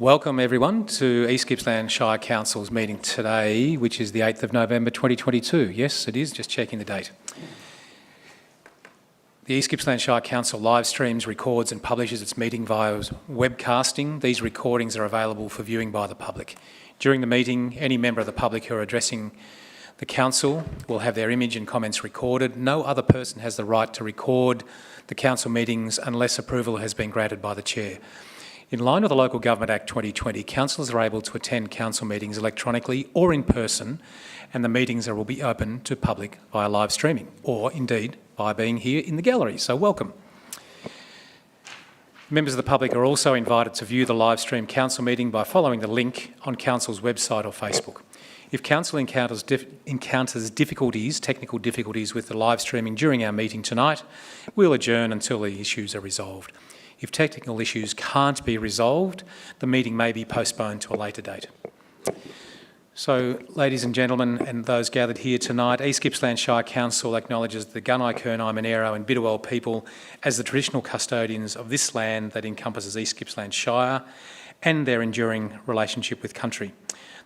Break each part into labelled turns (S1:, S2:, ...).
S1: Welcome everyone to East Gippsland Shire Council's meeting today, which is the 8th of November 2022. Yes, it is, just checking the date. The East Gippsland Shire Council live streams, records and publishes its meeting via webcasting. These recordings are available for viewing by the public. During the meeting, any member of the public who are addressing the Council will have their image and comments recorded. No other person has the right to record the Council meetings unless approval has been granted by the Chair. In line with the Local Government Act 2020, councillors are able to attend council meetings electronically or in person, and the meetings will be open to public via live streaming, or indeed by being here in the gallery, so welcome. Members of the public are also invited to view the live stream council meeting by following the link on council's website or Facebook. If council encounters technical difficulties with the live streaming during our meeting tonight, we'll adjourn until the issues are resolved. If technical issues can't be resolved, the meeting may be postponed to a later date. So, ladies and gentlemen, and those gathered here tonight, East Gippsland Shire Council acknowledges the Gunai, Kurnai, Monero and Bidawal people as the traditional custodians of this land that encompasses East Gippsland Shire and their enduring relationship with country.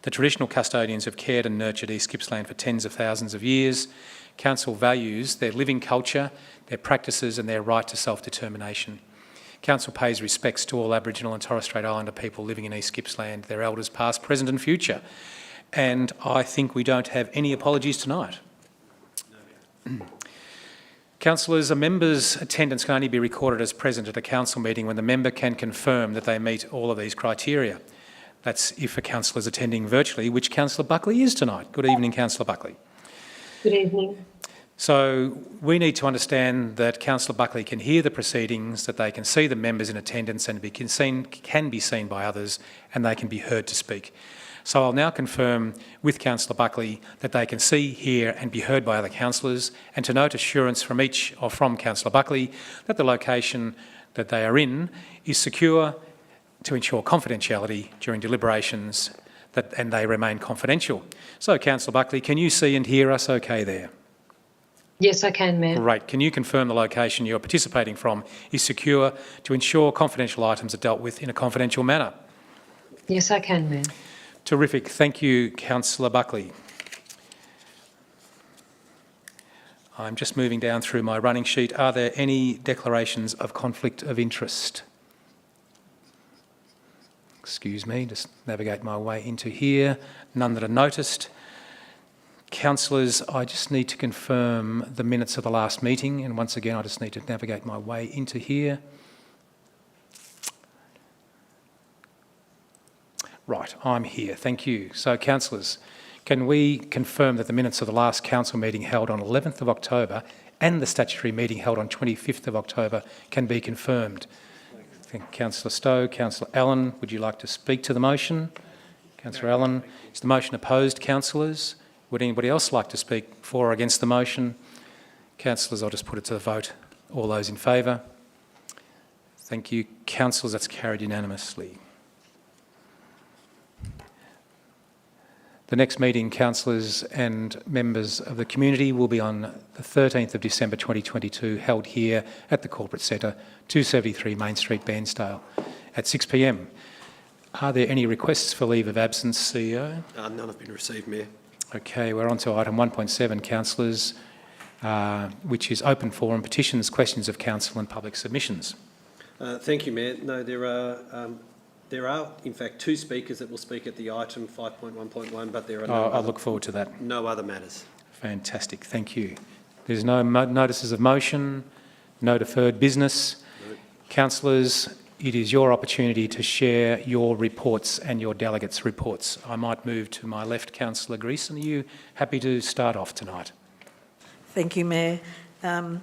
S1: The traditional custodians have cared and nurtured East Gippsland for tens of thousands of years. Council values their living culture, their practices and their right to self-determination. Council pays respects to all Aboriginal and Torres Strait Islander people living in East Gippsland, their elders past, present and future. And I think we don't have any apologies tonight. Councillors, a member's attendance can only be recorded as present at a council meeting when the member can confirm that they meet all of these criteria. That's if a councillor is attending virtually, which Councillor Buckley is tonight. Good evening, Councillor Buckley.
S2: Good evening.
S1: So we need to understand that Councillor Buckley can hear the proceedings, that they can see the members in attendance and can be seen by others, and they can be heard to speak. So I'll now confirm with Councillor Buckley that they can see, hear and be heard by other councillors, and to note assurance from from Councillor Buckley that the location that they are in is secure to ensure confidentiality during deliberations and they remain confidential. So Councillor Buckley, can you see and hear us okay there?
S2: Yes, I can, Mayor.
S1: Great. Can you confirm the location you're participating from is secure to ensure confidential items are dealt with in a confidential manner?
S2: Yes, I can, Mayor.
S1: Terrific. Thank you, Councillor Buckley. I'm just moving down through my running sheet. Are there any declarations of conflict of interest? Excuse me, just navigate my way into here. None that are noticed. Councillors, I just need to confirm the minutes of the last meeting, and once again I just need to navigate my way into here. Right, I'm here, thank you. So councillors, can we confirm that the minutes of the last council meeting held on 11th of October and the statutory meeting held on 25th of October can be confirmed? Thank you, Councillor Stowe. Councillor Allen, would you like to speak to the motion? Councillor Allen, is the motion opposed, councillors? Would anybody else like to speak for or against the motion? Councillors, I'll just put it to the vote. All those in favour? Thank you. Councillors, that's carried unanimously. The next meeting, councillors and members of the community, will be on the 13th of December 2022, held here at the Corporate Centre, 273 Main Street, Bairnsdale, at 6 p.m. Are there any requests for leave of absence, CEO?
S3: None have been received, Mayor.
S1: Okay, we're on to item 1.7, councillors, which is open forum, petitions, questions of council and public submissions.
S3: Thank you, Mayor. No, there are in fact two speakers that will speak at the item 5.1.1, but there are
S1: I look forward to that.
S3: No other matters.
S1: Fantastic, thank you. There's no notices of motion, no deferred business. No. Councillors, it is your opportunity to share your reports and your delegates' reports. I might move to my left, Councillor Greason. Are you happy to start off tonight?
S4: Thank you, Mayor. I've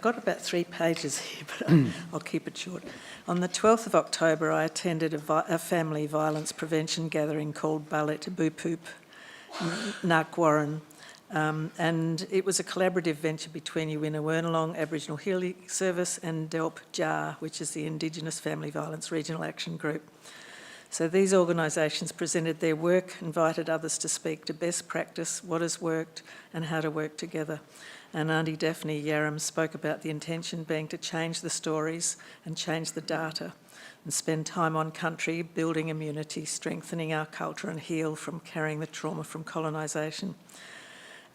S4: got about 3 pages here, but I'll keep it short. On the 12th of October, I attended a family violence prevention gathering called Balet Bupoop Narkwarren. And it was a collaborative venture between Uwinawurnalong Aboriginal Healing Service and DELP JAR, which is the Indigenous Family Violence Regional Action Group. So these organisations presented their work, invited others to speak to best practice, what has worked and how to work together. And Auntie Daphne Yaram spoke about the intention being to change the stories and change the data. and spend time on country, building immunity, strengthening our culture and heal from carrying the trauma from colonisation.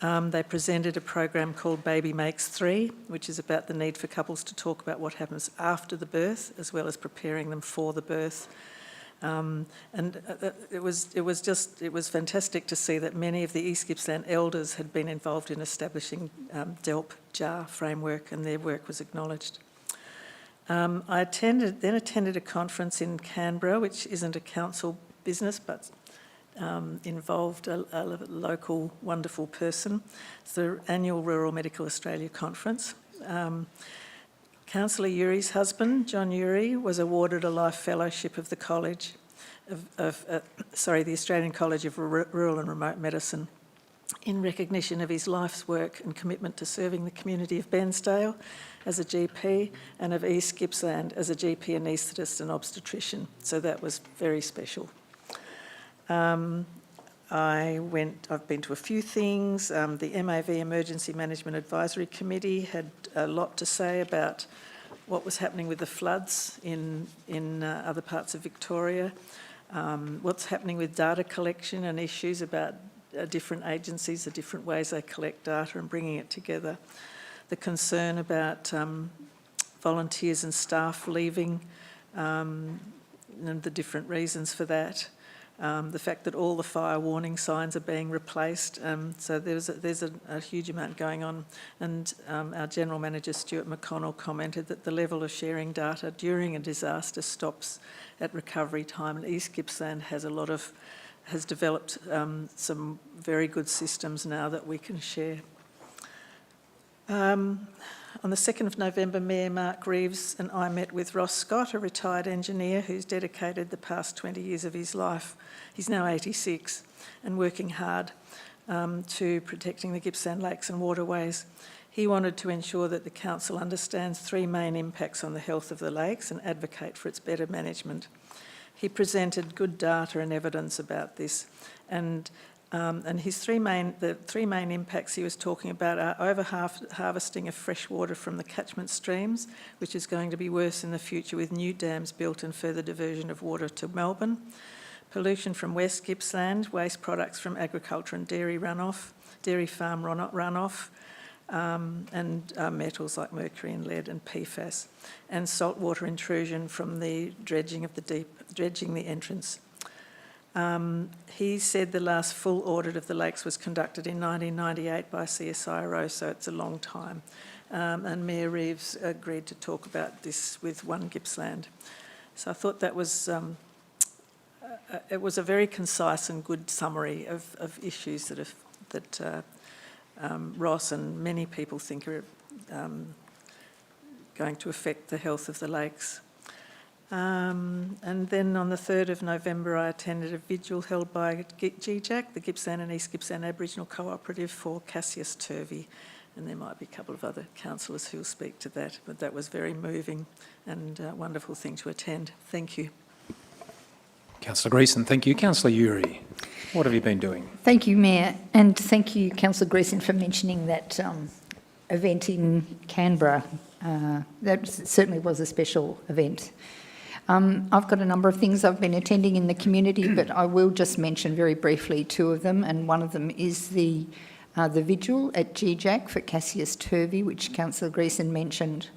S4: They presented a program called Baby Makes 3, which is about the need for couples to talk about what happens after the birth, as well as preparing them for the birth. It was fantastic to see that many of the East Gippsland elders had been involved in establishing DELP JAR framework, and their work was acknowledged. I attended a conference in Canberra, which isn't a council business, but involved a local wonderful person. It's the annual Rural Medical Australia Conference. Councillor Uri's husband, John Uri, was awarded a Life Fellowship of the College the Australian College of Rural and Remote Medicine in recognition of his life's work and commitment to serving the community of Bairnsdale as a GP and of East Gippsland as a GP anaesthetist and obstetrician. So that was very special. I've been to a few things. The MAV Emergency Management Advisory Committee had a lot to say about what was happening with the floods in other parts of Victoria, what's happening with data collection and issues about different agencies, the different ways they collect data and bringing it together, the concern about volunteers and staff leaving and the different reasons for that. The fact that all the fire warning signs are being replaced. So there's a huge amount going on. And our General Manager, Stuart McConnell, commented that the level of sharing data during a disaster stops at recovery time. And East Gippsland has developed some very good systems now that we can share. On the 2nd of November, Mayor Mark Reeves and I met with Ross Scott, a retired engineer who's dedicated the past 20 years of his life. He's now 86 and working hard to protecting the Gippsland lakes and waterways. He wanted to ensure that the council understands 3 main impacts on the health of the lakes and advocate for its better management. He presented good data and evidence about this, and his the three main impacts he was talking about are over-harvesting of fresh water from the catchment streams, which is going to be worse in the future with new dams built and further diversion of water to Melbourne. Pollution from West Gippsland, waste products from agriculture and dairy farm runoff, and metals like mercury and lead and PFAS, and saltwater intrusion from the dredging the entrance. He said the last full audit of the lakes was conducted in 1998 by CSIRO, so it's a long time. And Mayor Reeves agreed to talk about this with One Gippsland. So I thought that was it was a very concise and good summary of issues that Ross and many people think are going to affect the health of the lakes. And then on the 3rd of November, I attended a vigil held by GJAC, the Gippsland and East Gippsland Aboriginal Cooperative, for Cassius Turvey. And there might be a couple of other councillors who will speak to that, but that was very moving and a wonderful thing to attend. Thank you.
S1: Councillor Greason, thank you. Councillor Uri, what have you been doing?
S5: Thank you, Mayor, and thank you, Councillor Greason, for mentioning that event in Canberra. That certainly was a special event. I've got a number of things I've been attending in the community, but I will just mention very briefly 2 of them, and one of them is the vigil at GJAC for Cassius Turvey, which Councillor Greason mentioned,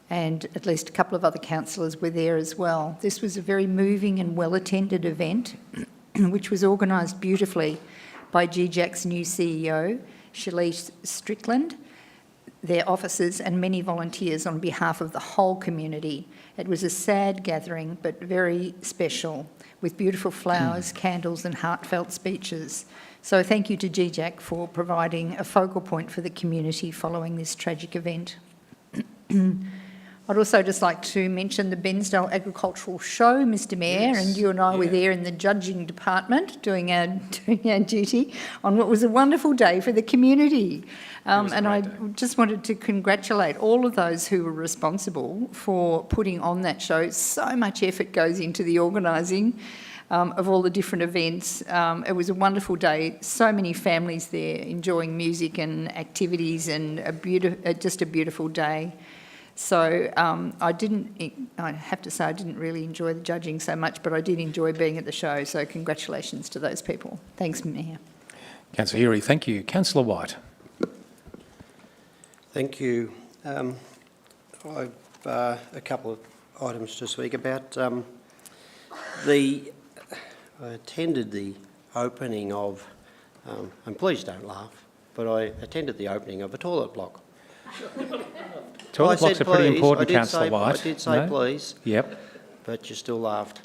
S5: and at least a couple of other councillors were there as well. This was a very moving and well-attended event, which was organised beautifully by GJAC's new CEO, Shelley Strickland, their officers and many volunteers on behalf of the whole community. It was a sad gathering, but very special, with beautiful flowers, candles and heartfelt speeches. So thank you to GJAC for providing a focal point for the community following this tragic event. I'd also just like to mention the Bairnsdale Agricultural Show, Mr Mayor, and you and I were there in the judging department doing our duty on what was a wonderful day for the community. And I just wanted to congratulate all of those who were responsible for putting on that show. So much effort goes into the organising of all the different events. It was a wonderful day. So many families there enjoying music and activities, and just a beautiful day. So I have to say I didn't really enjoy the judging so much, but I did enjoy being at the show, so congratulations to those people. Thanks, Mayor.
S1: Councillor Heery, thank you. Councillor White.
S6: Thank you. I've a couple of items to speak about. I attended the opening of, and please don't laugh, but I attended the opening of a toilet block.
S1: Toilet blocks are pretty important, Councillor White.
S6: I did say
S1: No?
S6: please.
S1: Yep.
S6: But you still laughed.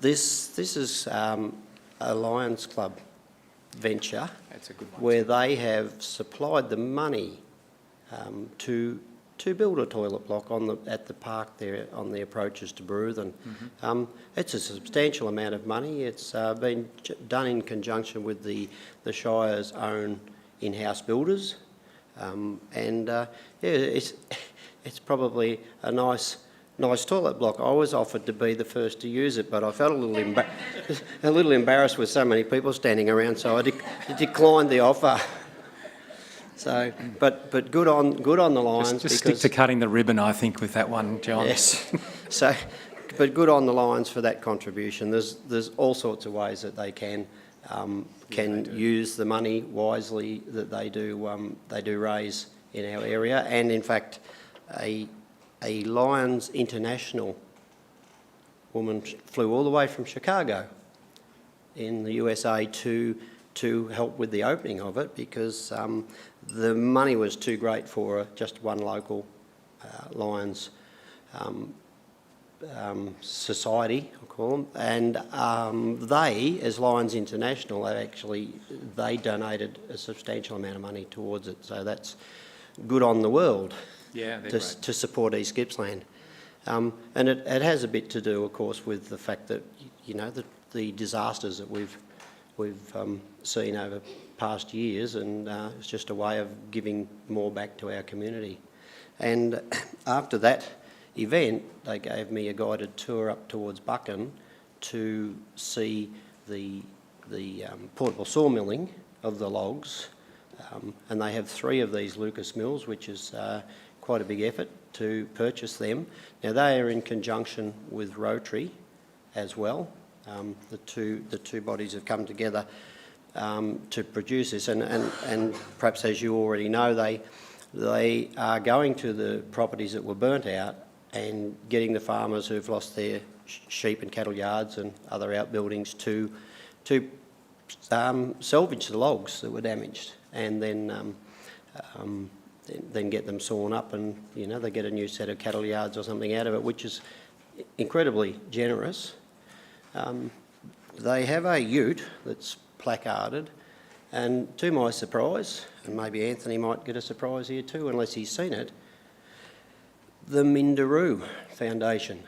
S6: This is a Lions Club venture
S1: That's a good one.
S6: where they have supplied the money to build a toilet block at the park there on the approaches to Bruthen. It's a substantial amount of money. It's been done in conjunction with the Shire's own in-house builders, yeah, it's probably a nice toilet block. I was offered to be the first to use it, but I felt a little embarrassed with so many people standing around, so I declined the offer. So, but good on the Lions.
S1: Just stick to cutting the ribbon, I think, with that one, John.
S6: Yes. So, but good on the Lions for that contribution. There's all sorts of ways that they can use the money wisely that they do raise in our area, and in fact, a Lions international woman flew all the way from Chicago in the USA to help with the opening of it because the money was too great for just one local Lions society, I'll call them, and they, as Lions International, they donated a substantial amount of money towards it, so that's good on the world.
S1: Yeah,
S6: to support East Gippsland. And it has a bit to do, of course, with the fact that, you know, the disasters that we've seen over past years, and it's just a way of giving more back to our community. And after that event, they gave me a guided tour up towards Buchan to see the portable sawmilling of the logs, and they have 3 of these Lucas mills, which is quite a big effort to purchase them. Now they are in conjunction with Rotary as well. The two bodies have come together to produce this, and perhaps as you already know, they are going to the properties that were burnt out and getting the farmers who've lost their sheep and cattle yards and other outbuildings to salvage the logs that were damaged, and then get them sawn up, and you know they get a new set of cattle yards or something out of it, which is incredibly generous. They have a ute that's placarded, and to my surprise, and maybe Anthony might get a surprise here too unless he's seen it, the Minderoo Foundation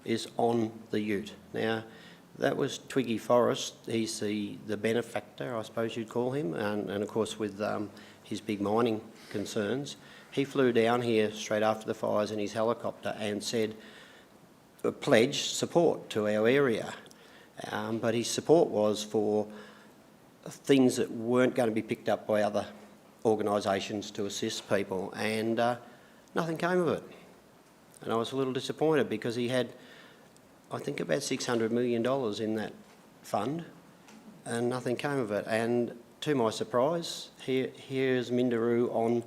S6: is on the ute. Now that was Twiggy Forrest, he's the benefactor, I suppose you'd call him, and of course with his big mining concerns, he flew down here straight after the fires in his helicopter and said, pledged support to our area. But his support was for things that weren't going to be picked up by other organisations to assist people, and nothing came of it. And I was a little disappointed because he had, I think, about $600 million in that fund, and nothing came of it. And to my surprise, here's Minderoo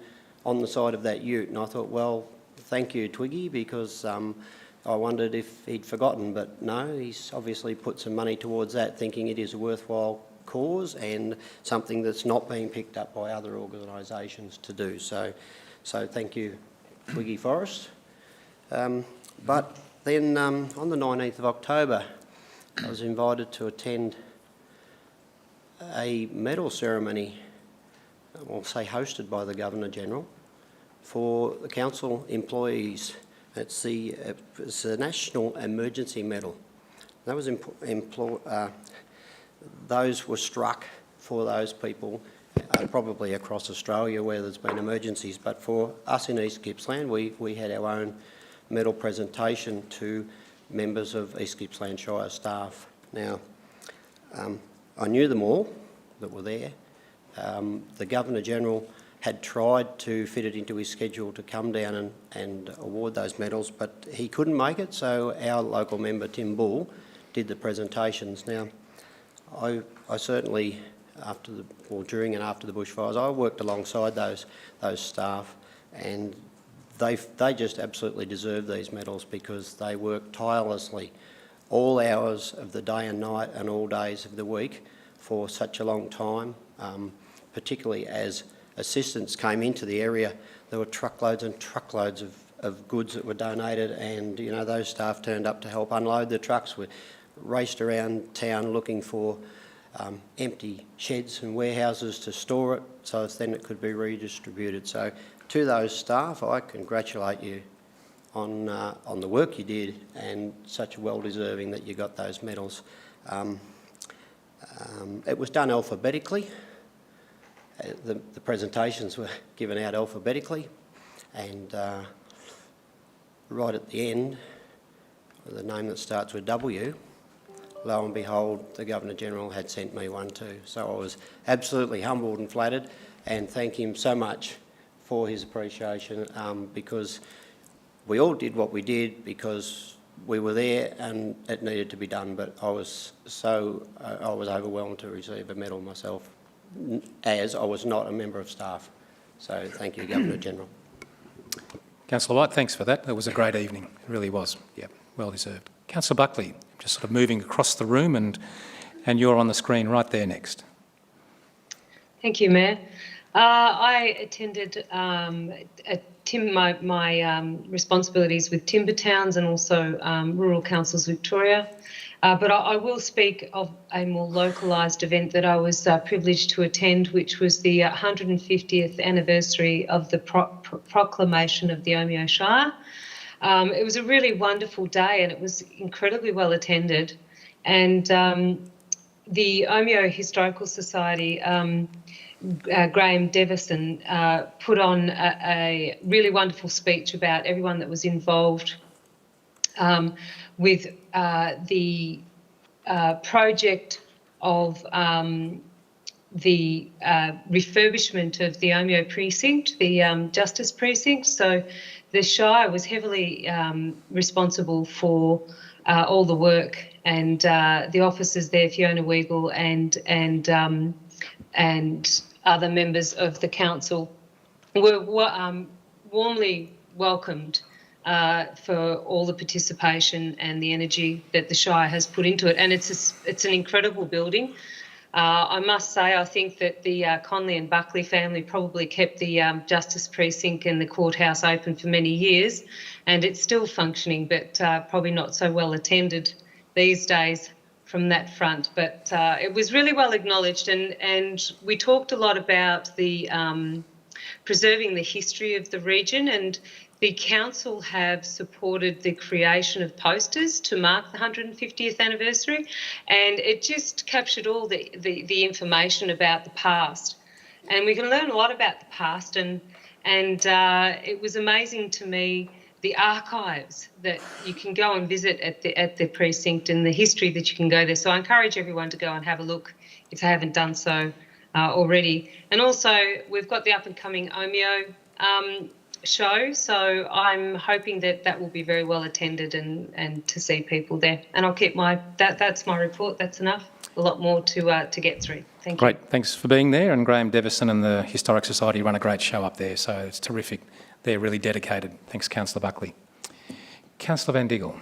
S6: on the side of that ute, and I thought, well, thank you, Twiggy, because I wondered if he'd forgotten, but no, he's obviously put some money towards that, thinking it is a worthwhile cause and something that's not being picked up by other organisations to do. So thank you, Twiggy Forrest. But then on the 19th of October, I was invited to attend a medal ceremony, I'll say hosted by the Governor-General, for the council employees. It's the National Emergency Medal. That was those were struck for those people, probably across Australia where there's been emergencies, but for us in East Gippsland, we had our own medal presentation to members of East Gippsland Shire staff. Now, I knew them all that were there. The Governor-General had tried to fit it into his schedule to come down and award those medals, but he couldn't make it, so our local member, Tim Bull, did the presentations. Now, I certainly, during and after the bushfires, I worked alongside those staff, and they just absolutely deserve these medals because they worked tirelessly all hours of the day and night and all days of the week for such a long time, particularly as assistance came into the area. There were truckloads and truckloads of goods that were donated, and you know, those staff turned up to help unload the trucks. We raced around town looking for empty sheds and warehouses to store it, so then it could be redistributed. So to those staff, I congratulate you on the work you did, and such well-deserving that you got those medals. It was done alphabetically. The presentations were given out alphabetically, and right at the end, the name that starts with W, lo and behold, the Governor-General had sent me one too. So I was absolutely humbled and flattered, and thank him so much for his appreciation, because we all did what we did because we were there and it needed to be done, but I was overwhelmed to receive a medal myself, as I was not a member of staff. So thank you, Governor-General.
S1: Councillor White, thanks for that. That was a great evening. It really was. Yeah, well deserved. Councillor Buckley, just sort of moving across the room, and you're on the screen right there next.
S2: Thank you, Mayor. I attended my responsibilities with Timber Towns and also Rural Councils Victoria. But I will speak of a more localised event that I was privileged to attend, which was the 150th anniversary of the proclamation of the Omeo Shire. It was a really wonderful day, and it was incredibly well attended. And the Omeo Historical Society, Graham Devison, put on a really wonderful speech about everyone that was involved with the project of the refurbishment of the Omeo precinct, the Justice precinct. So the Shire was heavily responsible for all the work, and the officers there, Fiona Weigel and other members of the council, were warmly welcomed for all the participation and the energy that the Shire has put into it. And it's an incredible building. I must say, I think that the Conley and Buckley family probably kept the Justice Precinct and the courthouse open for many years, and it's still functioning, but probably not so well attended these days from that front. But it was really well acknowledged, and we talked a lot about the preserving the history of the region, and the council have supported the creation of posters to mark the 150th anniversary, and it just captured all the information about the past. And we can learn a lot about the past, and it was amazing to me, the archives that you can go and visit at the precinct, and the history that you can go there. So I encourage everyone to go and have a look if they haven't done so already. And also, we've got the up-and-coming Omeo show, so I'm hoping that will be very well attended and to see people there. And I'll keep that's my report. That's enough. A lot more to get through. Thank you.
S1: Great, thanks for being there. And Graham Devison and the Historic Society run a great show up there, so it's terrific. They're really dedicated. Thanks, Councillor Buckley. Councillor Van Diegel.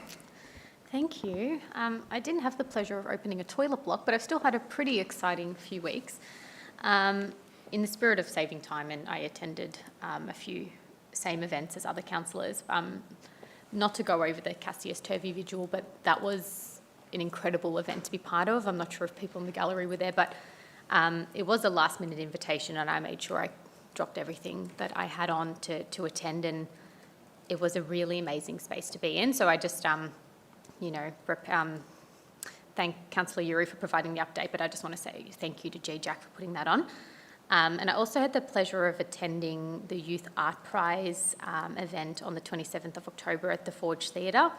S7: Thank you. I didn't have the pleasure of opening a toilet block, but I've still had a pretty exciting few weeks. In the spirit of saving time, and I attended a few same events as other councillors, not to go over the Cassius Turvey vigil, but that was an incredible event to be part of. I'm not sure if people in the gallery were there, but it was a last-minute invitation, and I made sure I dropped everything that I had on to attend, and it was a really amazing space to be in. So I just, thank Councillor Uri for providing the update, but I just want to say thank you to G. Jack for putting that on. And I also had the pleasure of attending the Youth Art Prize event on the 27th of October at the Forge Theatre.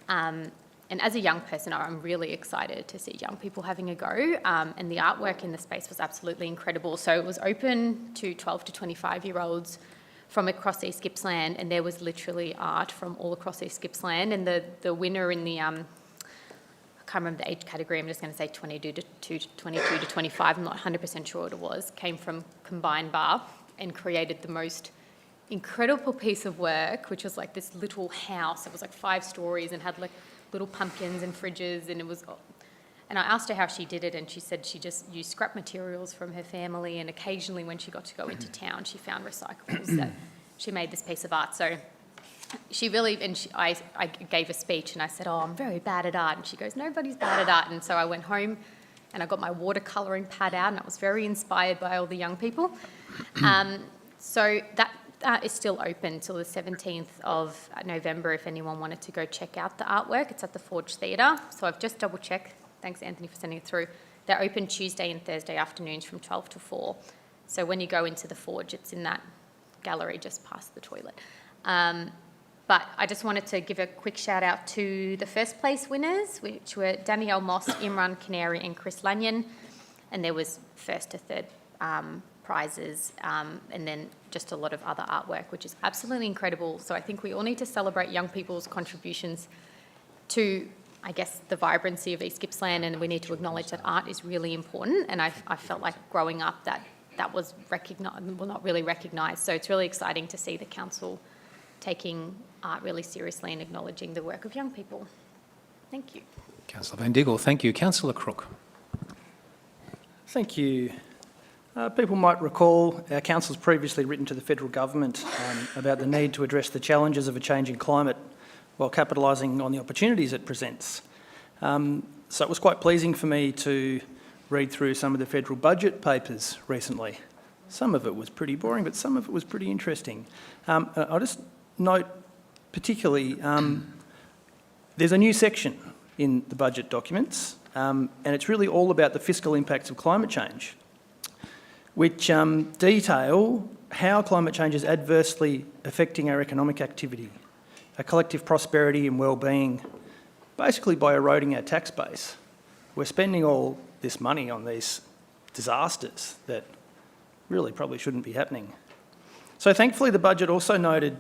S7: And And as a young person, I'm really excited to see young people having a go. And the artwork in the space was absolutely incredible. So it was open to 12 to 25-year-olds from across East Gippsland, and there was literally art from all across East Gippsland. And the winner in the, I can't remember the age category, I'm just going to say 22 to 25, I'm not 100% sure what it was, came from Combined Bar and created the most incredible piece of work, which was like this little house. It was like 5 stories and had like little pumpkins and fridges, and it was... And I asked her how she did it, and she said she just used scrap materials from her family, and occasionally when she got to go into town, she found recyclables that she made this piece of art. So she really, and I gave a speech, and I said, oh, I'm very bad at art. And she goes, nobody's bad at art. And so I went home, and I got my watercolouring pad out, and I was very inspired by all the young people. So that is still open till the 17th of November if anyone wanted to go check out the artwork. It's at the Forge Theatre. So I've just double-checked. Thanks, Anthony, for sending it through. They're open Tuesday and Thursday afternoons from 12 to 4. So when you go into the Forge, it's in that gallery just past the toilet. But I just wanted to give a quick shout out to the first place winners, which were Danielle Moss, Imran Canary and Chris Lanyon. And there was first to third prizes, and then just a lot of other artwork, which is absolutely incredible. So I think we all need to celebrate young people's contributions to, I guess, the vibrancy of East Gippsland, and we need to acknowledge that art is really important. And I felt like growing up that was not really recognised. So it's really exciting to see the council taking art really seriously and acknowledging the work of young people. Thank you.
S1: Councillor Van Diggle, thank you. Councillor Crook.
S8: Thank you. People might recall our council's previously written to the federal government about the need to address the challenges of a changing climate while capitalising on the opportunities it presents. So it was quite pleasing for me to read through some of the federal budget papers recently. Some of it was pretty boring, but some of it was pretty interesting. I'll just note particularly, there's a new section in the budget documents, and it's really all about the fiscal impacts of climate change, which detail how climate change is adversely affecting our economic activity, our collective prosperity and well-being, basically by eroding our tax base. We're spending all this money on these disasters that really probably shouldn't be happening. So thankfully the budget also noted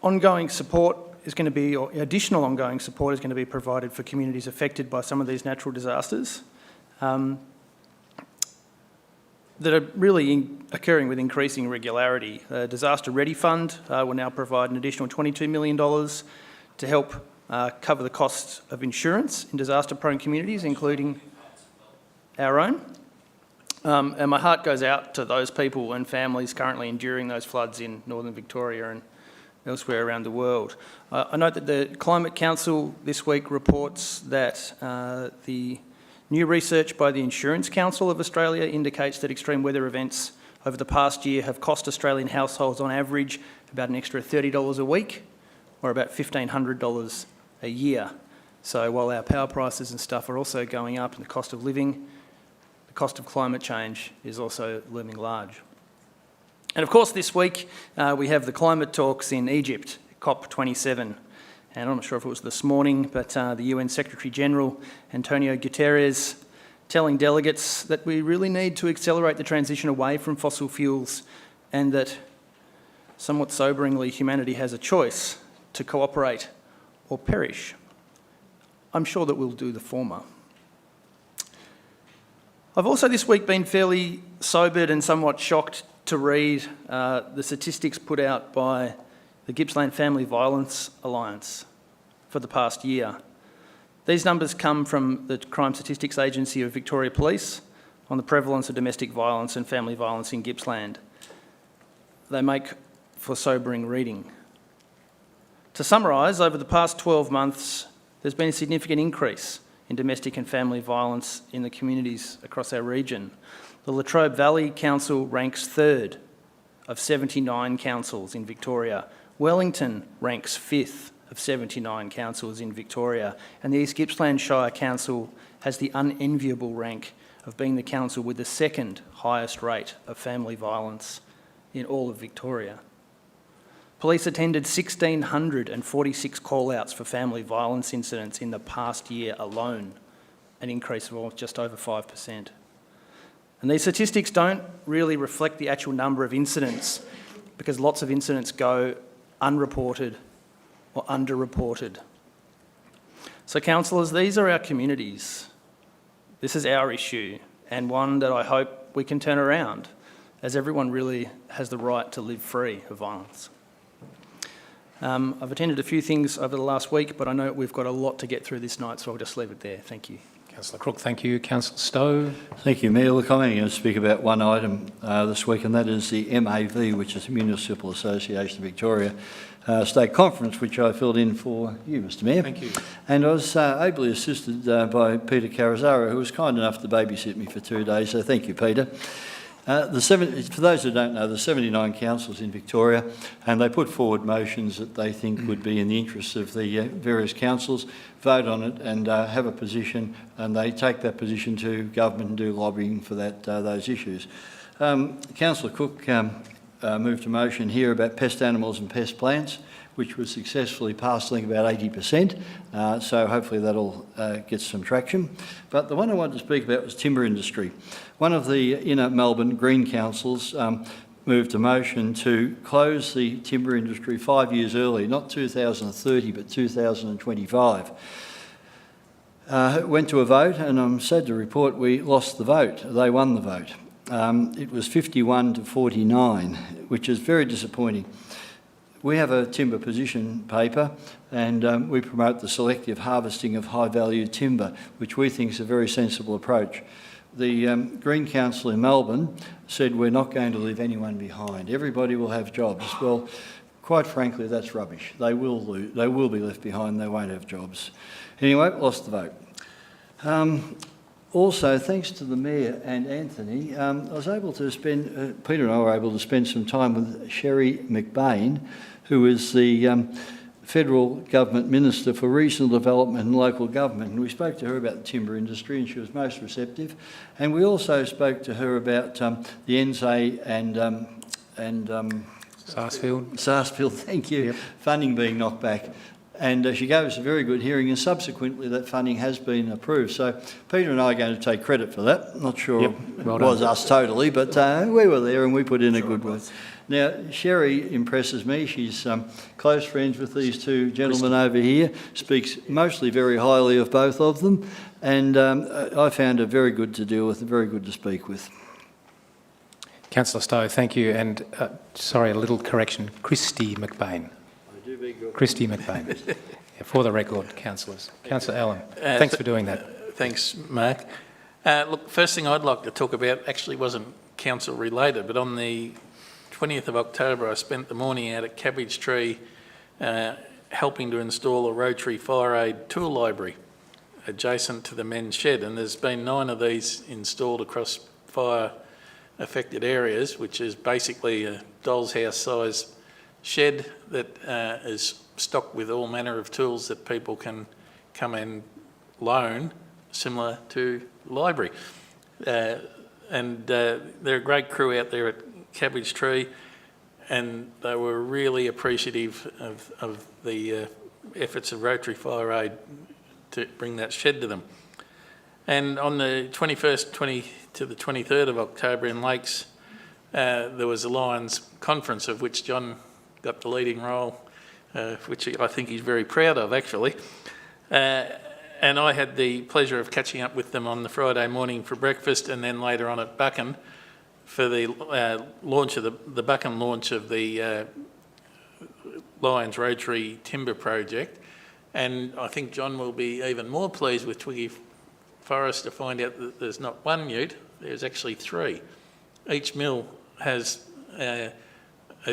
S8: ongoing support is going to be, or additional ongoing support is going to be provided for communities affected by some of these natural disasters that are really occurring with increasing regularity. The Disaster Ready Fund will now provide an additional $22 million to help cover the costs of insurance in disaster-prone communities, including our own. And my heart goes out to those people and families currently enduring those floods in northern Victoria and elsewhere around the world. I note that the Climate Council this week reports that the new research by the Insurance Council of Australia indicates that extreme weather events over the past year have cost Australian households on average about an extra $30 a week, or about $1,500 a year. So while our power prices and stuff are also going up and the cost of living, the cost of climate change is also looming large. And of course this week we have the climate talks in Egypt, COP27. And I'm not sure if it was this morning, but the UN Secretary-General, Antonio Guterres, telling delegates that we really need to accelerate the transition away from fossil fuels, and that, somewhat soberingly, humanity has a choice to cooperate or perish. I'm sure that we'll do the former. I've also this week been fairly sobered and somewhat shocked to read the statistics put out by the Gippsland Family Violence Alliance for the past year. These numbers come from the Crime Statistics Agency of Victoria Police on the prevalence of domestic violence and family violence in Gippsland. They make for sobering reading. To summarise, over the past 12 months, there's been a significant increase in domestic and family violence in the communities across our region. The Latrobe Valley Council ranks third of 79 councils in Victoria. Wellington ranks fifth of 79 councils in Victoria, and the East Gippsland Shire Council has the unenviable rank of being the council with the second highest rate of family violence in all of Victoria. Police attended 1,646 call-outs for family violence incidents in the past year alone, an increase of just over 5%. And these statistics don't really reflect the actual number of incidents, because lots of incidents go unreported or underreported. So councillors, these are our communities. This is our issue, and one that I hope we can turn around, as everyone really has the right to live free of violence. I've attended a few things over the last week, but I know we've got a lot to get through this night, so I'll just leave it there. Thank you.
S1: Councillor Crook, thank you. Councillor Stowe.
S9: Thank you, Mayor. Look, I'm only going to speak about one item this week, and that is the MAV, which is the Municipal Association of Victoria State Conference, which I filled in for you, Mr Mayor.
S1: Thank you.
S9: And I was ably assisted by Peter Carazaro, who was kind enough to babysit me for 2 days, so thank you, Peter. For those who don't know, there's 79 councils in Victoria, and they put forward motions that they think would be in the interests of the various councils, vote on it and have a position, and they take that position to government and do lobbying for those issues. Councillor Cook moved a motion here about pest animals and pest plants, which was successfully passed, I think, about 80%. So hopefully that'll get some traction. But the one I wanted to speak about was timber industry. One of the inner Melbourne Green Councils moved a motion to close the timber industry 5 years early, not 2030, but 2025. It went to a vote, and I'm sad to report we lost the vote. They won the vote. It was 51 to 49, which is very disappointing. We have a timber position paper, and we promote the selective harvesting of high-value timber, which we think is a very sensible approach. The Green Council in Melbourne said we're not going to leave anyone behind. Everybody will have jobs. Well, quite frankly, that's rubbish. They will be left behind. They won't have jobs. Anyway, lost the vote. Also, thanks to the Mayor and Anthony, I was able to spend, Peter and I were able to spend some time with Sherry McBain, who is the Federal Government Minister for Regional Development and Local Government. And we spoke to her about the timber industry, and she was most receptive. And we also spoke to her about the NSA and Sarsfield, thank you,
S1: Yep.
S9: funding being knocked back. And she gave us a very good hearing, and subsequently that funding has been approved. So Peter and I are going to take credit for that. Not sure
S1: Well
S9: it was
S1: done.
S9: us totally, but we were there and we put in a good word. Now, Sherry impresses me. She's close friends with these two gentlemen over here, speaks mostly very highly of both of them, and I found her very good to deal with, very good to speak with.
S1: Councillor Stowe, thank you. And sorry, a little correction. Christy McBain. Christy McBain. Yeah, for the record, councillors. Councillor Allen, thanks for doing that.
S10: Thanks, Mark. Look, first thing I'd like to talk about actually wasn't council related, but on the 20th of October, I spent the morning out at Cabbage Tree helping to install a Rotary Fire Aid tool library adjacent to the men's shed. And there's been 9 of these installed across fire affected areas, which is basically a doll's house size shed that is stocked with all manner of tools that people can come and loan, similar to the library. And they're a great crew out there at Cabbage Tree, and they were really appreciative of the efforts of Rotary Fire Aid to bring that shed to them. And on the 21st to the 23rd of October in Lakes, there was a Lions conference, of which John got the leading role, which I think he's very proud of, actually. And I had the pleasure of catching up with them on the Friday morning for breakfast, and then later on at Buchan for the launch of the Buchan launch of the Lions Rotary Timber Project. And I think John will be even more pleased with Twiggy Forest to find out that there's not one ute, there's actually 3. Each mill has a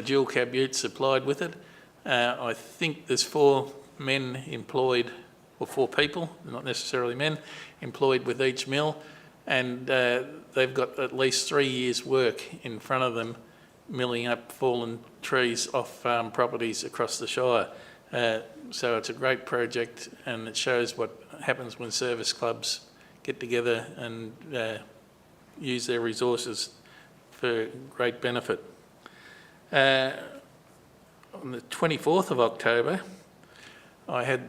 S10: dual cab ute supplied with it. I think there's 4 men employed, or 4 people, not necessarily men, employed with each mill, and they've got at least 3 years' work in front of them milling up fallen trees off farm properties across the Shire. So it's a great project, and it shows what happens when service clubs get together and use their resources for great benefit. on the 24th of October, I had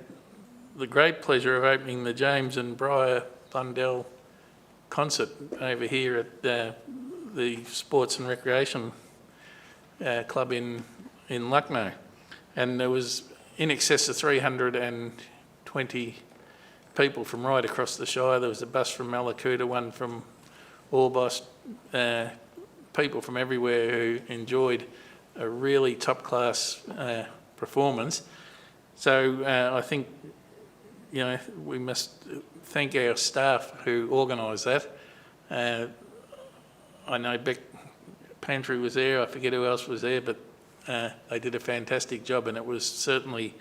S10: the great pleasure of opening the James and Briar Blundell concert over here at the Sports and Recreation Club in Lucknow. And there was in excess of 320 people from right across the Shire. There was a bus from Mallacoota, one from Orbost, people from everywhere who enjoyed a really top-class performance. So I think, you know, we must thank our staff who organised that. I know Beck Pantry was there, I forget who else was there, but they did a fantastic job, and it was certainly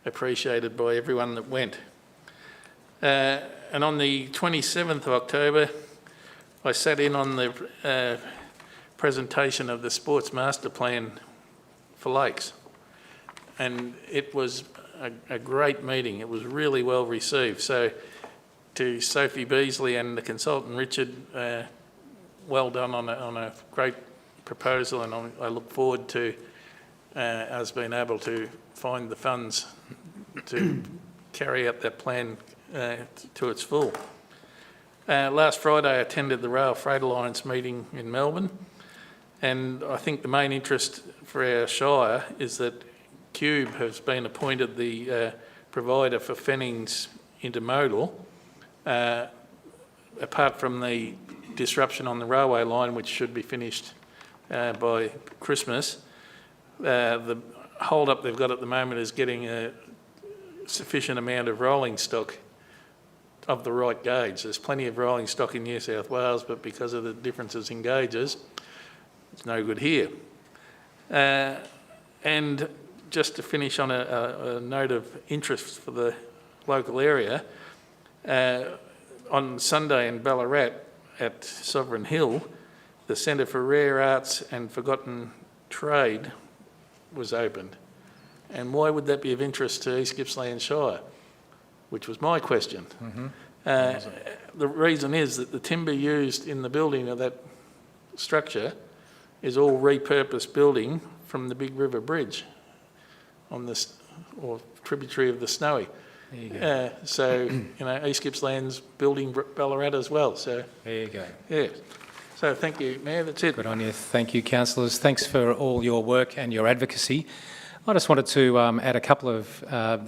S10: appreciated by everyone that went. And on the 27th of October, I sat in on the presentation of the Sports Master Plan for Lakes, and it was a great meeting. It was really well received. So to Sophie Beasley and the consultant Richard, well done on a great proposal, and I look forward to us being able to find the funds to carry out that plan to its full. Last Friday I attended the Rail Freight Alliance meeting in Melbourne, and I think the main interest for our Shire is that Cube has been appointed the provider for Fennings intermodal. Apart from the disruption on the railway line, which should be finished by Christmas, the hold-up they've got at the moment is getting a sufficient amount of rolling stock of the right gauge. There's plenty of rolling stock in New South Wales, but because of the differences in gauges, it's no good here. And just to finish on a note of interest for the local area, on Sunday in Ballarat at Sovereign Hill, the Centre for Rare Arts and Forgotten Trade was opened. And why would that be of interest to East Gippsland Shire? Which was my question. The reason is that the timber used in the building of that structure is all repurposed building from the Big River Bridge on this, or tributary of the Snowy.
S1: There you go.
S10: So, you know, East Gippsland's building Ballarat as well. So
S1: There you go.
S10: yeah. So thank you, Mayor. That's it.
S1: Good on you. Thank you, councillors. Thanks for all your work and your advocacy. I just wanted to add a couple of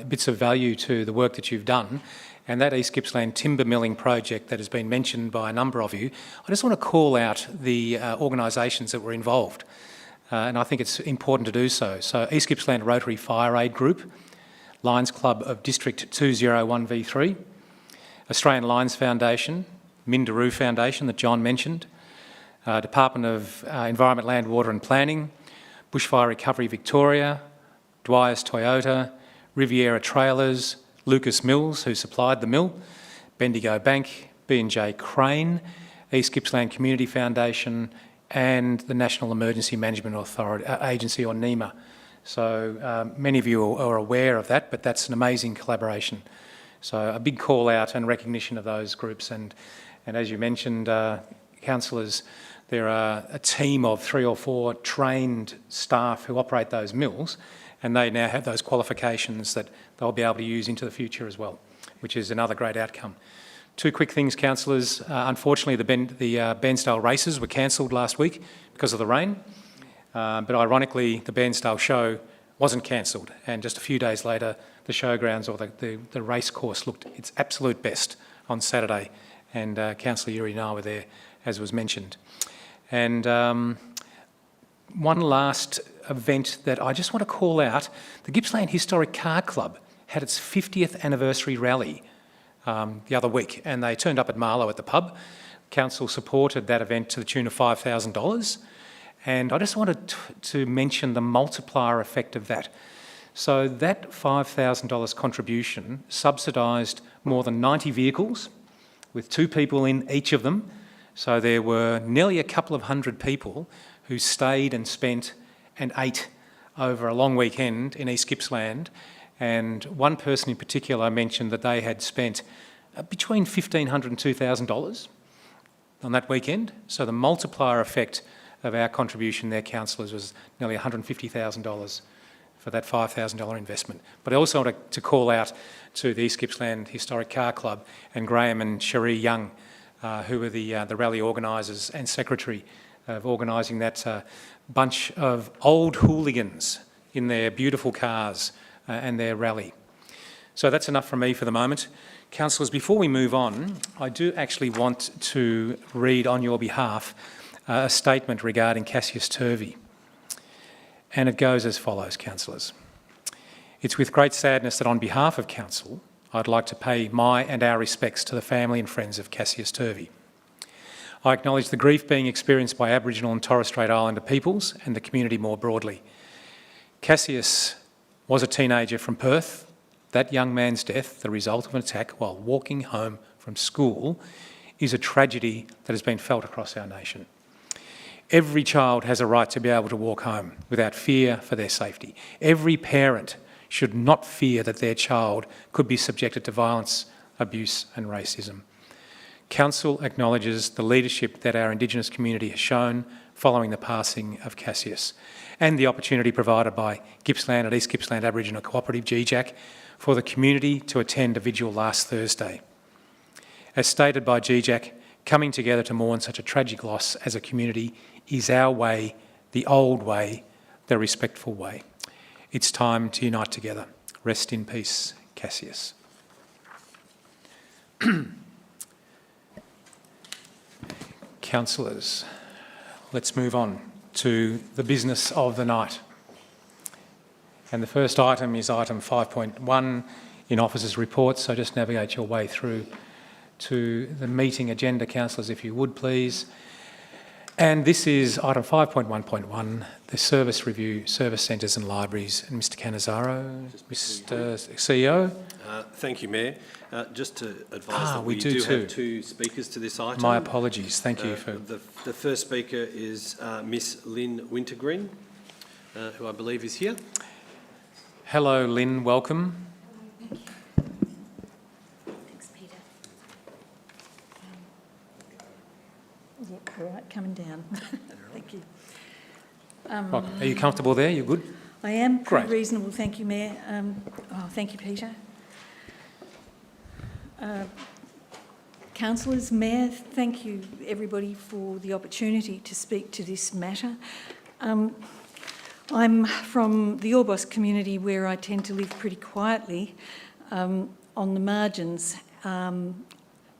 S1: bits of value to the work that you've done, and that East Gippsland timber milling project that has been mentioned by a number of you. I just want to call out the organisations that were involved, and I think it's important to do so. So East Gippsland Rotary Fire Aid Group, Lions Club of District 201V3, Australian Lions Foundation, Minderoo Foundation that John mentioned, Department of Environment, Land, Water and Planning, Bushfire Recovery Victoria, Dwyer's Toyota, Riviera Trailers, Lucas Mills, who supplied the mill, Bendigo Bank, B&J Crane, East Gippsland Community Foundation, and the National Emergency Management Authority Agency, or NEMA. So many of you are aware of that, but that's an amazing collaboration. So a big call out and recognition of those groups. And as you mentioned, councillors, there are a team of 3 or 4 trained staff who operate those mills, and they now have those qualifications that they'll be able to use into the future as well, which is another great outcome. 2 quick things, councillors. Unfortunately, the Bairnsdale races were cancelled last week because of the rain, but ironically, the Bairnsdale show wasn't cancelled, and just a few days later, the showgrounds, or the race course, looked its absolute best on Saturday, and Councillor Uri and I were there, as was mentioned. And one last event that I just want to call out, the Gippsland Historic Car Club had its 50th anniversary rally the other week, and they turned up at Marlow at the pub. Council supported that event to the tune of $5,000, and I just wanted to mention the multiplier effect of that. So that $5,000 contribution subsidised more than 90 vehicles with 2 people in each of them. So there were nearly a couple of hundred people who stayed and spent and ate over a long weekend in East Gippsland. And one person in particular mentioned that they had spent between $1,500 and $2,000 on that weekend. So the multiplier effect of our contribution there, councillors, was nearly $150,000 for that $5,000 investment. But I also want to call out to the East Gippsland Historic Car Club and Graham and Cherie Young, who are the rally organisers and secretary of organising that bunch of old hooligans in their beautiful cars and their rally. So that's enough from me for the moment. Councillors, before we move on, I do actually want to read on your behalf a statement regarding Cassius Turvey. And it goes as follows, councillors. It's with great sadness that on behalf of council, I'd like to pay my and our respects to the family and friends of Cassius Turvey. I acknowledge the grief being experienced by Aboriginal and Torres Strait Islander peoples and the community more broadly. Cassius was a teenager from Perth. That young man's death, the result of an attack while walking home from school, is a tragedy that has been felt across our nation. Every child has a right to be able to walk home without fear for their safety. Every parent should not fear that their child could be subjected to violence, abuse and racism. Council acknowledges the leadership that our Indigenous community has shown following the passing of Cassius and the opportunity provided by Gippsland and East Gippsland Aboriginal Cooperative, GJAC, for the community to attend a vigil last Thursday. As stated by GJAC, coming together to mourn such a tragic loss as a community is our way, the old way, the respectful way. It's time to unite together. Rest in peace, Cassius. Councillors, let's move on to the business of the night. And the first item is item 5.1 in officers' reports, so just navigate your way through to the meeting agenda, councillors, if you would please. And this is item 5.1.1, the service review, service centres and libraries. And Mr Canizzaro, Mr CEO.
S3: Thank you, Mayor. Just to advise that we do have two speakers to this item.
S1: My apologies. Thank you for...
S3: The first speaker is Miss Lynn Wintergreen, who I believe is here.
S1: Hello, Lynn. Welcome.
S4: Thanks, Peter. Yep, all right, coming down. Thank you.
S1: Welcome. Are you comfortable there? You good?
S4: I am pretty
S1: Great.
S4: reasonable, thank you, Mayor. Thank you, Peter. Councillors, Mayor, thank you everybody for the opportunity to speak to this matter. I'm from the Orbost community where I tend to live pretty quietly on the margins.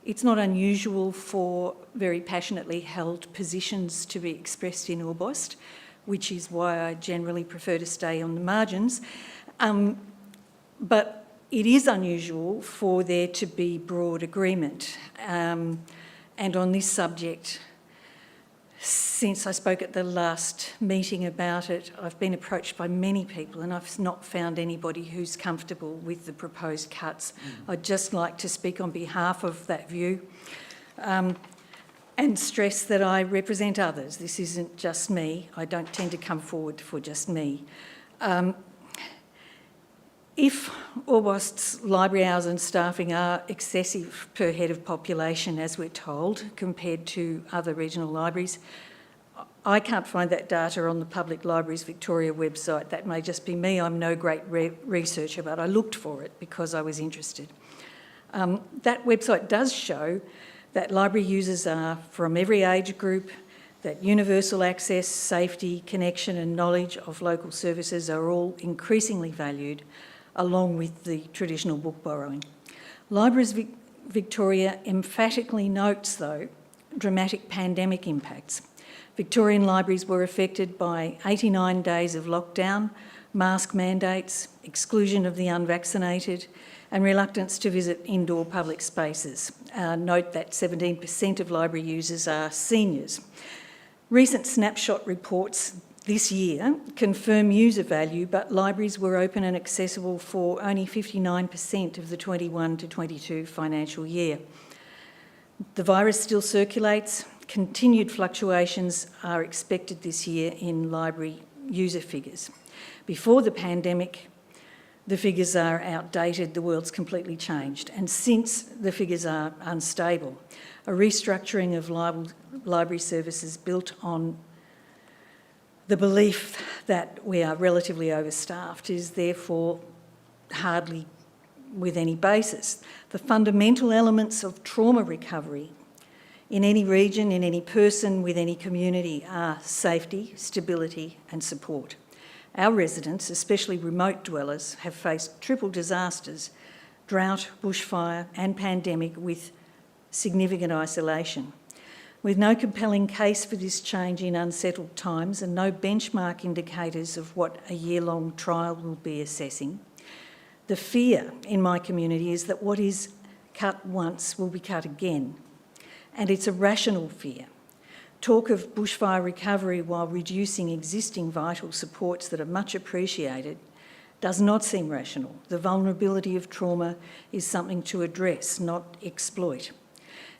S4: It's not unusual for very passionately held positions to be expressed in Orbost, which is why I generally prefer to stay on the margins. But it is unusual for there to be broad agreement. And on this subject, since I spoke at the last meeting about it, I've been approached by many people and I've not found anybody who's comfortable with the proposed cuts. I'd just like to speak on behalf of that view and stress that I represent others. This isn't just me. I don't tend to come forward for just me. If Orbost's library hours and staffing are excessive per head of population, as we're told, compared to other regional libraries, I can't find that data on the Public Libraries Victoria website. That may just be me. I'm no great researcher, but I looked for it because I was interested. That website does show that library users are from every age group, that universal access, safety, connection and knowledge of local services are all increasingly valued, along with the traditional book borrowing. Libraries Victoria emphatically notes, though, dramatic pandemic impacts. Victorian libraries were affected by 89 days of lockdown, mask mandates, exclusion of the unvaccinated, and reluctance to visit indoor public spaces. Note that 17% of library users are seniors. Recent snapshot reports this year confirm user value, but libraries were open and accessible for only 59% of the 21 to 22 financial year. The virus still circulates. Continued fluctuations are expected this year in library user figures. Before the pandemic, the figures are outdated, the world's completely changed. And since the figures are unstable, a restructuring of library services built on The belief that we are relatively overstaffed is therefore hardly with any basis. The fundamental elements of trauma recovery in any region, in any person, with any community are safety, stability and support. Our residents, especially remote dwellers, have faced triple disasters, drought, bushfire and pandemic with significant isolation. With no compelling case for this change in unsettled times and no benchmark indicators of what a year-long trial will be assessing, the fear in my community is that what is cut once will be cut again. And it's a rational fear. Talk of bushfire recovery while reducing existing vital supports that are much appreciated does not seem rational. The vulnerability of trauma is something to address, not exploit.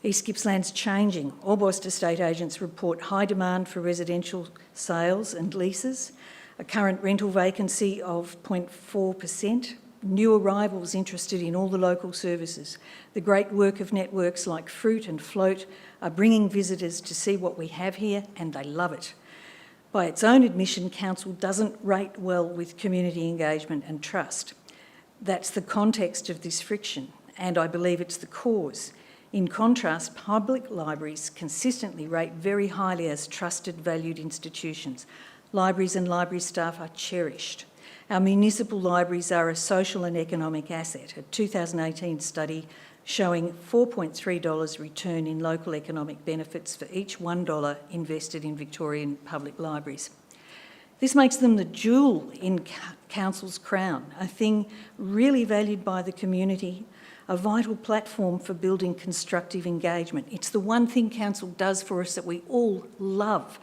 S4: East Gippsland's changing. Orbost estate agents report high demand for residential sales and leases, a current rental vacancy of 0.4%, new arrivals interested in all the local services. The great work of networks like Fruit and Float are bringing visitors to see what we have here, and they love it. By its own admission, Council doesn't rate well with community engagement and trust. That's the context of this friction, and I believe it's the cause. In contrast, public libraries consistently rate very highly as trusted, valued institutions. Libraries and library staff are cherished. Our municipal libraries are a social and economic asset. A 2018 study showing $4.3 return in local economic benefits for each $1 invested in Victorian public libraries. This makes them the jewel in Council's crown, a thing really valued by the community, a vital platform for building constructive engagement. It's the one thing Council does for us that we all love.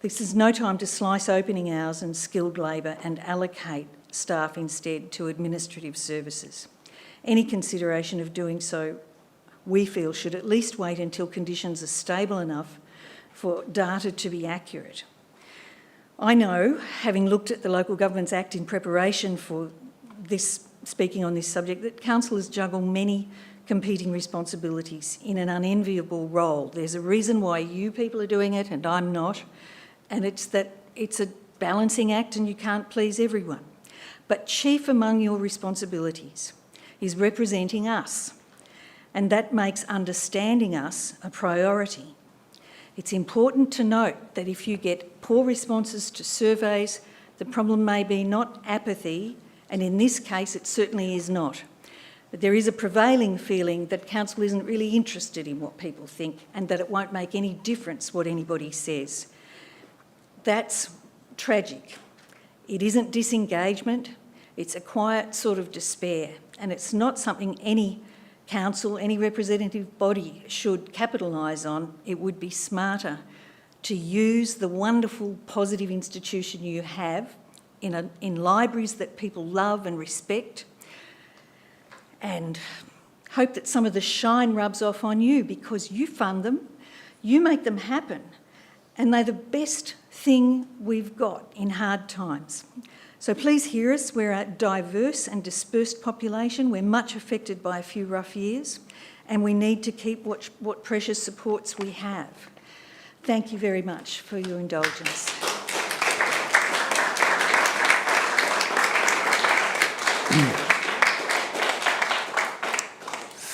S4: This is no time to slice opening hours and skilled labour and allocate staff instead to administrative services. Any consideration of doing so, we feel, should at least wait until conditions are stable enough for data to be accurate. I know, having looked at the Local Governments Act in preparation for this, speaking on this subject, that councillors juggle many competing responsibilities in an unenviable role. There's a reason why you people are doing it and I'm not, and it's that it's a balancing act and you can't please everyone. But chief among your responsibilities is representing us, and that makes understanding us a priority. It's important to note that if you get poor responses to surveys, the problem may be not apathy, and in this case it certainly is not. But there is a prevailing feeling that council isn't really interested in what people think and that it won't make any difference what anybody says. That's tragic. It isn't disengagement, it's a quiet sort of despair, and it's not something any council, any representative body should capitalise on. It would be smarter to use the wonderful positive institution you have in libraries that people love and respect, and hope that some of the shine rubs off on you because you fund them, you make them happen, and they're the best thing we've got in hard times. So please hear us. We're a diverse and dispersed population. We're much affected by a few rough years, and we need to keep what precious supports we have. Thank you very much for your indulgence.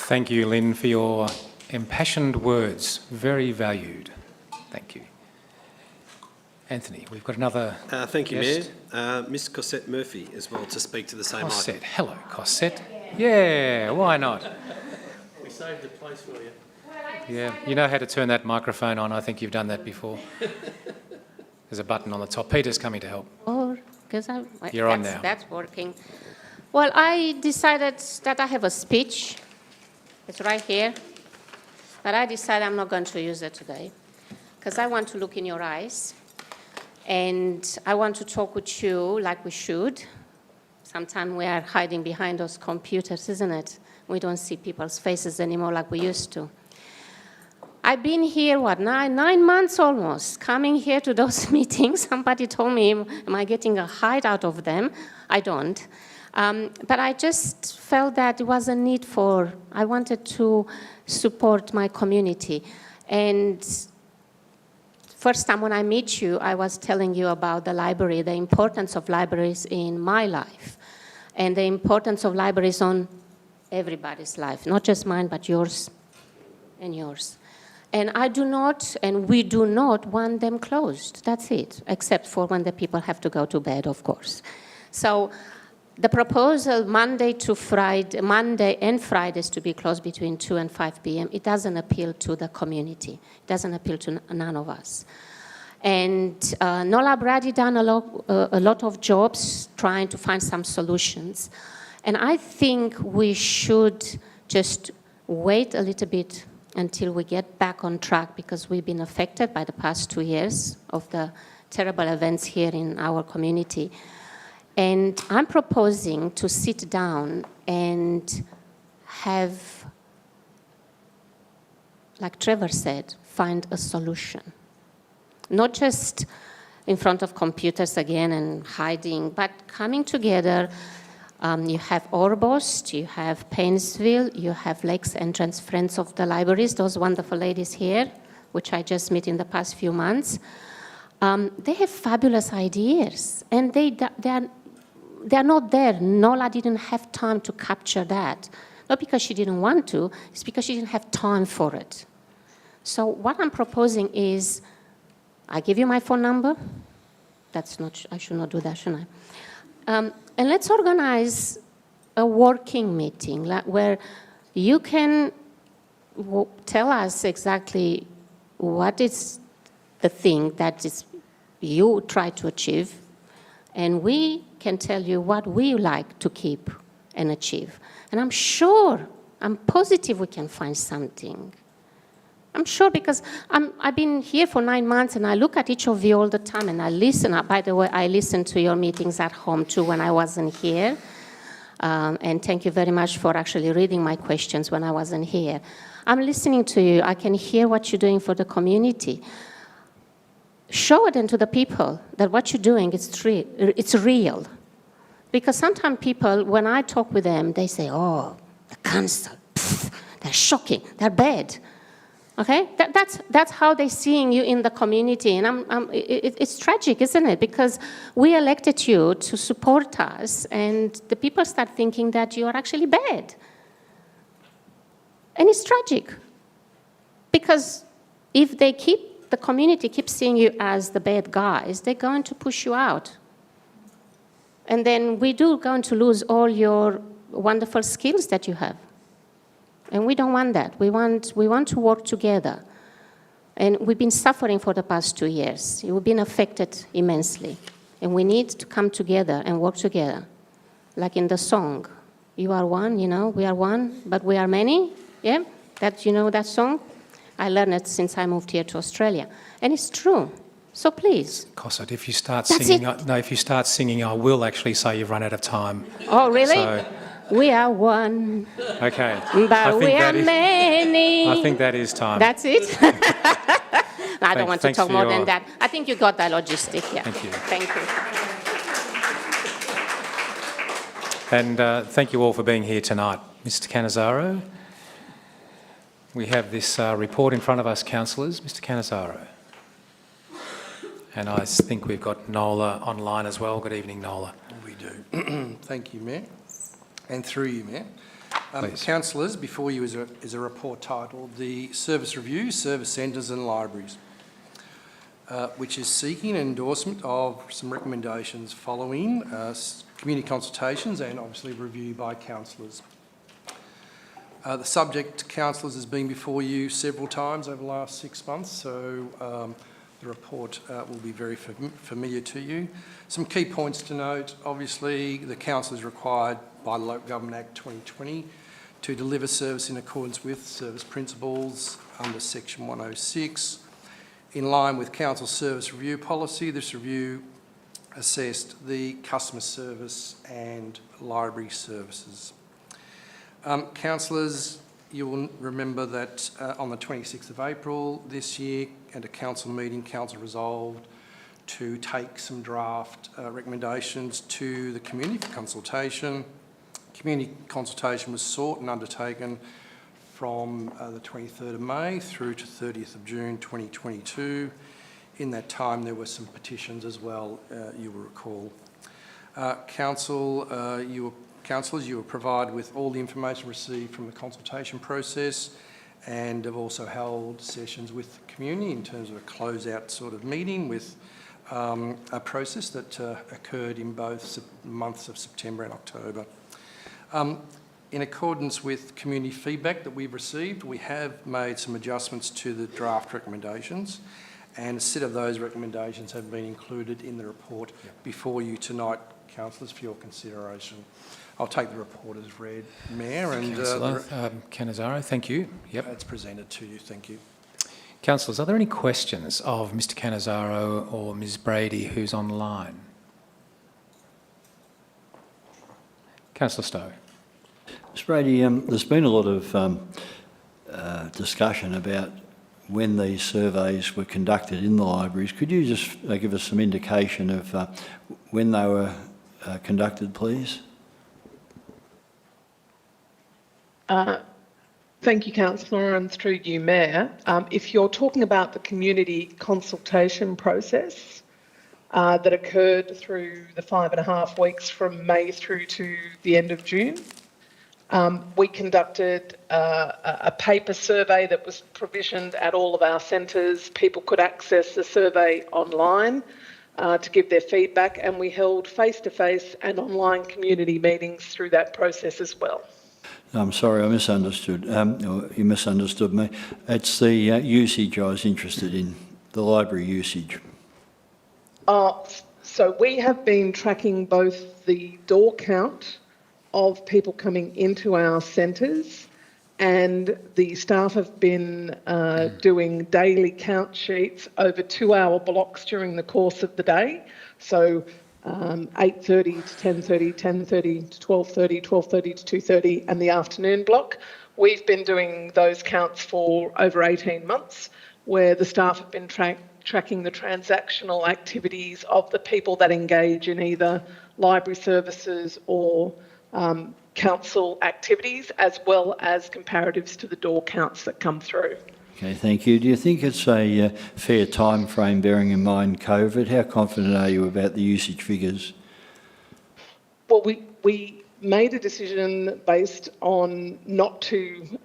S1: Thank you, Lynn, for your impassioned words. Very valued. Thank you. Anthony, we've got another
S3: Thank you,
S1: guest.
S3: Mayor. Miss Cosette Murphy as well to speak to the same
S1: Cosette.
S3: item.
S1: Hello, Cosette. Yeah, why not?
S10: We saved the place for you.
S1: Yeah, you know how to turn that microphone on. I think you've done that before. There's a button on the top. Peter's coming to help.
S11: Because
S1: You're on now.
S11: That's working. Well, I decided that I have a speech. It's right here. But I decided I'm not going to use it today because I want to look in your eyes and I want to talk with you like we should. Sometimes we are hiding behind those computers, isn't it? We don't see people's faces anymore like we used to. I've been here, nine months almost, coming here to those meetings. Somebody told me, am I getting a hide out of them? I don't. But I just felt that it was a need I wanted to support my community. And first time when I met you, I was telling you about the library, the importance of libraries in my life, and the importance of libraries on everybody's life, not just mine, but yours and yours. And I do not, and we do not want them closed. That's it, except for when the people have to go to bed, of course. So the proposal Monday and Fridays to be closed between 2 and 5 p.m., it doesn't appeal to the community. It doesn't appeal to none of us. And Nola Brady done a lot of jobs trying to find some solutions. And I think we should just wait a little bit until we get back on track, because we've been affected by the past 2 years of the terrible events here in our community. And I'm proposing to sit down and have, like Trevor said, find a solution. Not just in front of computers again and hiding, but coming together. You have Orbost, you have Painesville, you have Lakes Entrance Friends of the Libraries, those wonderful ladies here, which I just met in the past few months. They have fabulous ideas, and they're not there. Nola didn't have time to capture that. Not because she didn't want to, it's because she didn't have time for it. So what I'm proposing is, I give you my phone number. I should not do that, shouldn't I? And let's organize a working meeting where you can tell us exactly what is the thing that you try to achieve, and we can tell you what we like to keep and achieve. And I'm positive we can find something. I'm sure, because I've been here for 9 months, and I look at each of you all the time, and I listen. By the way, I listen to your meetings at home too when I wasn't here. And thank you very much for actually reading my questions when I wasn't here. I'm listening to you. I can hear what you're doing for the community. Show it to the people that what you're doing it's real. Because sometimes people, when I talk with them, they say, oh, the council, they're shocking, they're bad. Okay, that's how they're seeing you in the community, and it's tragic, isn't it? Because we elected you to support us, and the people start thinking that you are actually bad, and it's tragic. Because if the community keeps seeing you as the bad guys, they're going to push you out, and then we're going to lose all your wonderful skills that you have. And we don't want that. We want to work together. And we've been suffering for the past 2 years. We've been affected immensely. And we need to come together and work together. Like in the song, you are one, we are one, but we are many. Yeah, that song? I learned it since I moved here to Australia. And it's true. So please.
S1: Cosset, if you start singing, I will actually say you've run out of time.
S11: Oh, really?
S1: So,
S11: we are one.
S1: Okay.
S11: But we are many.
S1: I think that is time.
S11: That's it? I don't want to talk more than that. I think you got that logistic, yeah.
S1: Thank you.
S11: Thank you.
S1: And thank you all for being here tonight. Mr Cannizzaro, we have this report in front of us, councillors. Mr Cannizzaro. And I think we've got Nola online as well. Good evening, Nola.
S12: We do. Thank you, Mayor. And through you, Mayor. Councillors, before you is a report titled The Service Review, Service Centres and Libraries, which is seeking endorsement of some recommendations following community consultations and obviously review by councillors. The subject, councillors, has been before you several times over the last 6 months, so the report will be very familiar to you. Some key points to note: obviously the council is required by the Local Government Act 2020 to deliver service in accordance with service principles under section 106. In line with council service review policy, this review assessed the customer service and library services. Councillors, you will remember that on the 26th of April this year at a council meeting, council resolved to take some draft recommendations to the community for consultation. Community consultation was sought and undertaken from the 23rd of May through to 30th of June 2022. in that time there were some petitions as well, you will recall. Councillors, you were provided with all the information received from the consultation process, and have also held sessions with the community in terms of a closeout sort of meeting with a process that occurred in both months of September and October. In accordance with community feedback that we've received, we have made some adjustments to the draft recommendations, and a set of those recommendations have been included in the report before you tonight, councillors, for your consideration. I'll take the report as read, Mayor. And
S1: Councillor Cannizzaro, thank you. Yep.
S12: It's presented to you. Thank you.
S1: Councillors, are there any questions of Mr Cannizzaro or Ms Brady who's online? Councillor Stowe.
S9: Ms Brady, there's been a lot of discussion about when these surveys were conducted in the libraries. Could you just give us some indication of when they were conducted, please?
S13: Thank you, Councillor, and through you, Mayor. If you're talking about the community consultation process that occurred through the 5.5 weeks from May through to the end of June, we conducted a paper survey that was provisioned at all of our centres. People could access the survey online to give their feedback, and we held face-to-face and online community meetings through that process as well.
S9: I'm sorry, I misunderstood. You misunderstood me. It's the usage I was interested in, the library usage.
S13: So we have been tracking both the door count of people coming into our centres, and the staff have been doing daily count sheets over 2-hour blocks during the course of the day. So 8:30 to 10:30, 10:30 to 12:30, 12:30 to 2:30, and the afternoon block. We've been doing those counts for over 18 months, where the staff have been tracking the transactional activities of the people that engage in either library services or council activities, as well as comparatives to the door counts that come through.
S9: Okay, thank you. Do you think it's a fair time frame, bearing in mind COVID? How confident are you about the usage figures?
S13: Well, we made a decision based on not to,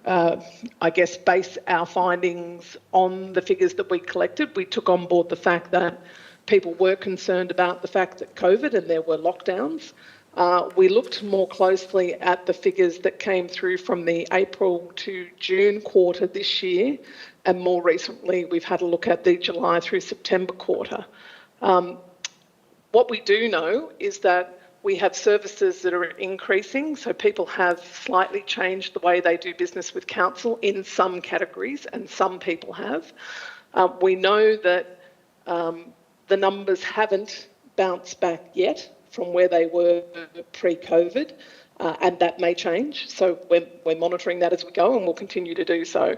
S13: base our findings on the figures that we collected. We took on board the fact that people were concerned about the fact that COVID and there were lockdowns. We looked more closely at the figures that came through from the April to June quarter this year, and more recently we've had a look at the July through September quarter. What we do know is that we have services that are increasing, so people have slightly changed the way they do business with council in some categories, and some people have. We know that the numbers haven't bounced back yet from where they were pre-COVID, and that may change. So we're monitoring that as we go, and we'll continue to do so.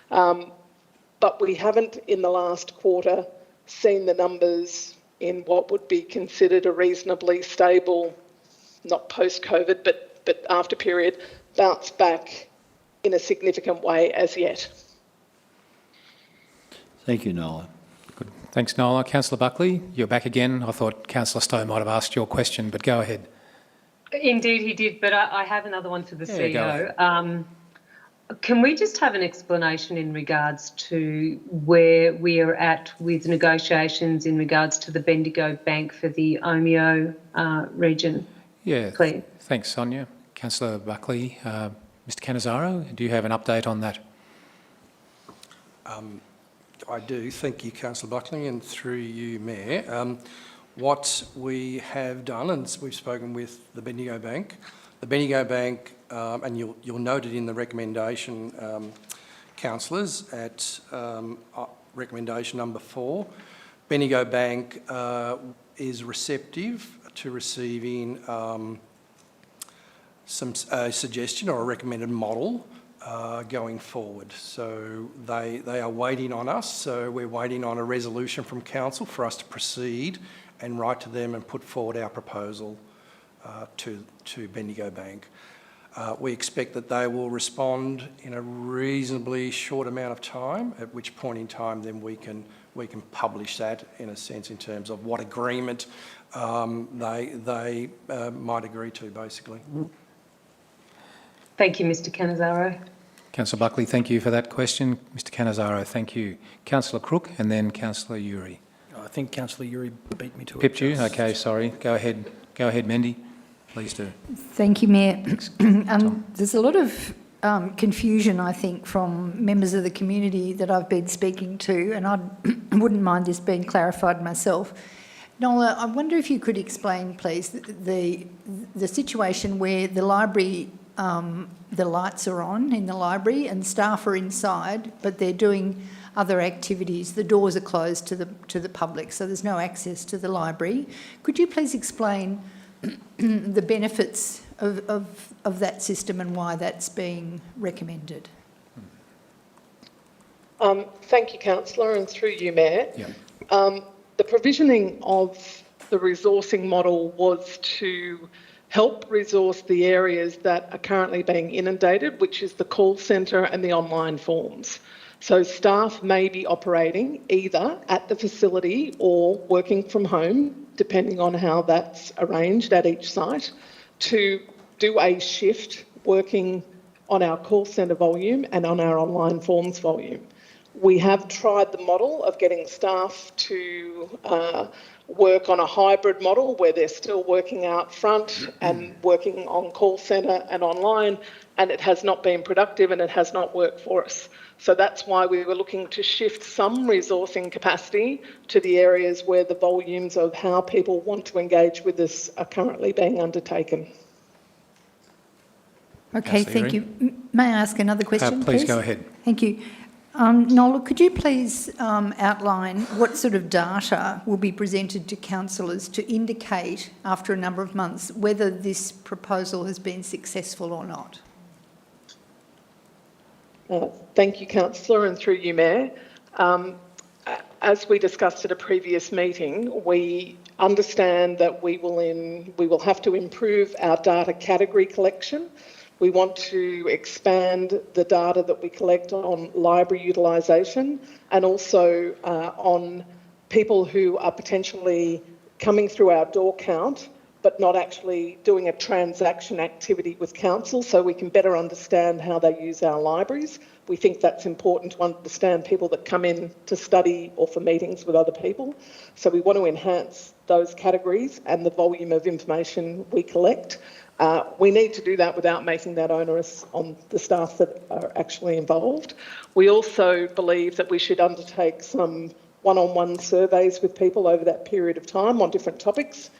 S13: But we haven't, in the last quarter, seen the numbers in what would be considered a reasonably stable, not post-COVID, but after period, bounce back in a significant way as yet.
S9: Thank you, Nola.
S1: Good. Thanks, Nola. Councillor Buckley, you're back again. I thought Councillor Stowe might have asked your question, but go ahead.
S2: Indeed, he did, but I have another one for the CEO. Can we just have an explanation in regards to where we are at with negotiations in regards to the Bendigo Bank for the Omeo region?
S1: Yeah,
S2: please.
S1: Thanks, Sonia. Councillor Buckley, Mr Cannizzaro, do you have an update on that?
S12: I do. Thank you, Councillor Buckley, and through you, Mayor. What we have done, and we've spoken with the Bendigo Bank, and you'll note it in the recommendation, councillors, at recommendation number 4. Bendigo Bank is receptive to receiving some suggestion or a recommended model going forward. So they are waiting on us. So we're waiting on a resolution from council for us to proceed and write to them and put forward our proposal to Bendigo Bank. We expect that they will respond in a reasonably short amount of time, at which point in time then we can we can publish that in a sense in terms of what agreement they might agree to, basically.
S2: Thank you, Mr Cannizzaro.
S1: Councillor Buckley, thank you for that question. Mr Cannizzaro, thank you. Councillor Crook and then Councillor Uri.
S8: I think Councillor Uri beat me to it.
S1: Pipped you? Okay, sorry. Go ahead, Mendy. Please do.
S5: Thank you, Mayor. There's a lot of confusion, I think, from members of the community that I've been speaking to, and I wouldn't mind this being clarified myself. Nola, I wonder if you could explain, please, the situation where the library, the lights are on in the library and staff are inside, but they're doing other activities. The doors are closed to the public, so there's no access to the library. Could you please explain the benefits of that system and why that's being recommended?
S13: Thank you, Councillor, and through you, Mayor.
S1: Yeah.
S13: The provisioning of the resourcing model was to help resource the areas that are currently being inundated, which is the call centre and the online forms. So staff may be operating either at the facility or working from home, depending on how that's arranged at each site, to do a shift working on our call centre volume and on our online forms volume. We have tried the model of getting staff to work on a hybrid model where they're still working out front and working on call centre and online, and it has not been productive and it has not worked for us. So that's why we were looking to shift some resourcing capacity to the areas where the volumes of how people want to engage with us are currently being undertaken.
S5: Okay, thank you. May I ask another question,
S1: please? Go ahead.
S5: Thank you. Nola, could you please outline what sort of data will be presented to councillors to indicate, after a number of months, whether this proposal has been successful or not?
S13: Thank you, Councillor, and through you, Mayor. As we discussed at a previous meeting, we understand that we will have to improve our data category collection. We want to expand the data that we collect on library utilisation and also on people who are potentially coming through our door count but not actually doing a transaction activity with council, so we can better understand how they use our libraries. We think that's important to understand people that come in to study or for meetings with other people. So we want to enhance those categories and the volume of information we collect. We need to do that without making that onerous on the staff that are actually involved. We also believe that we should undertake some one-on-one surveys with people over that period of time on different topics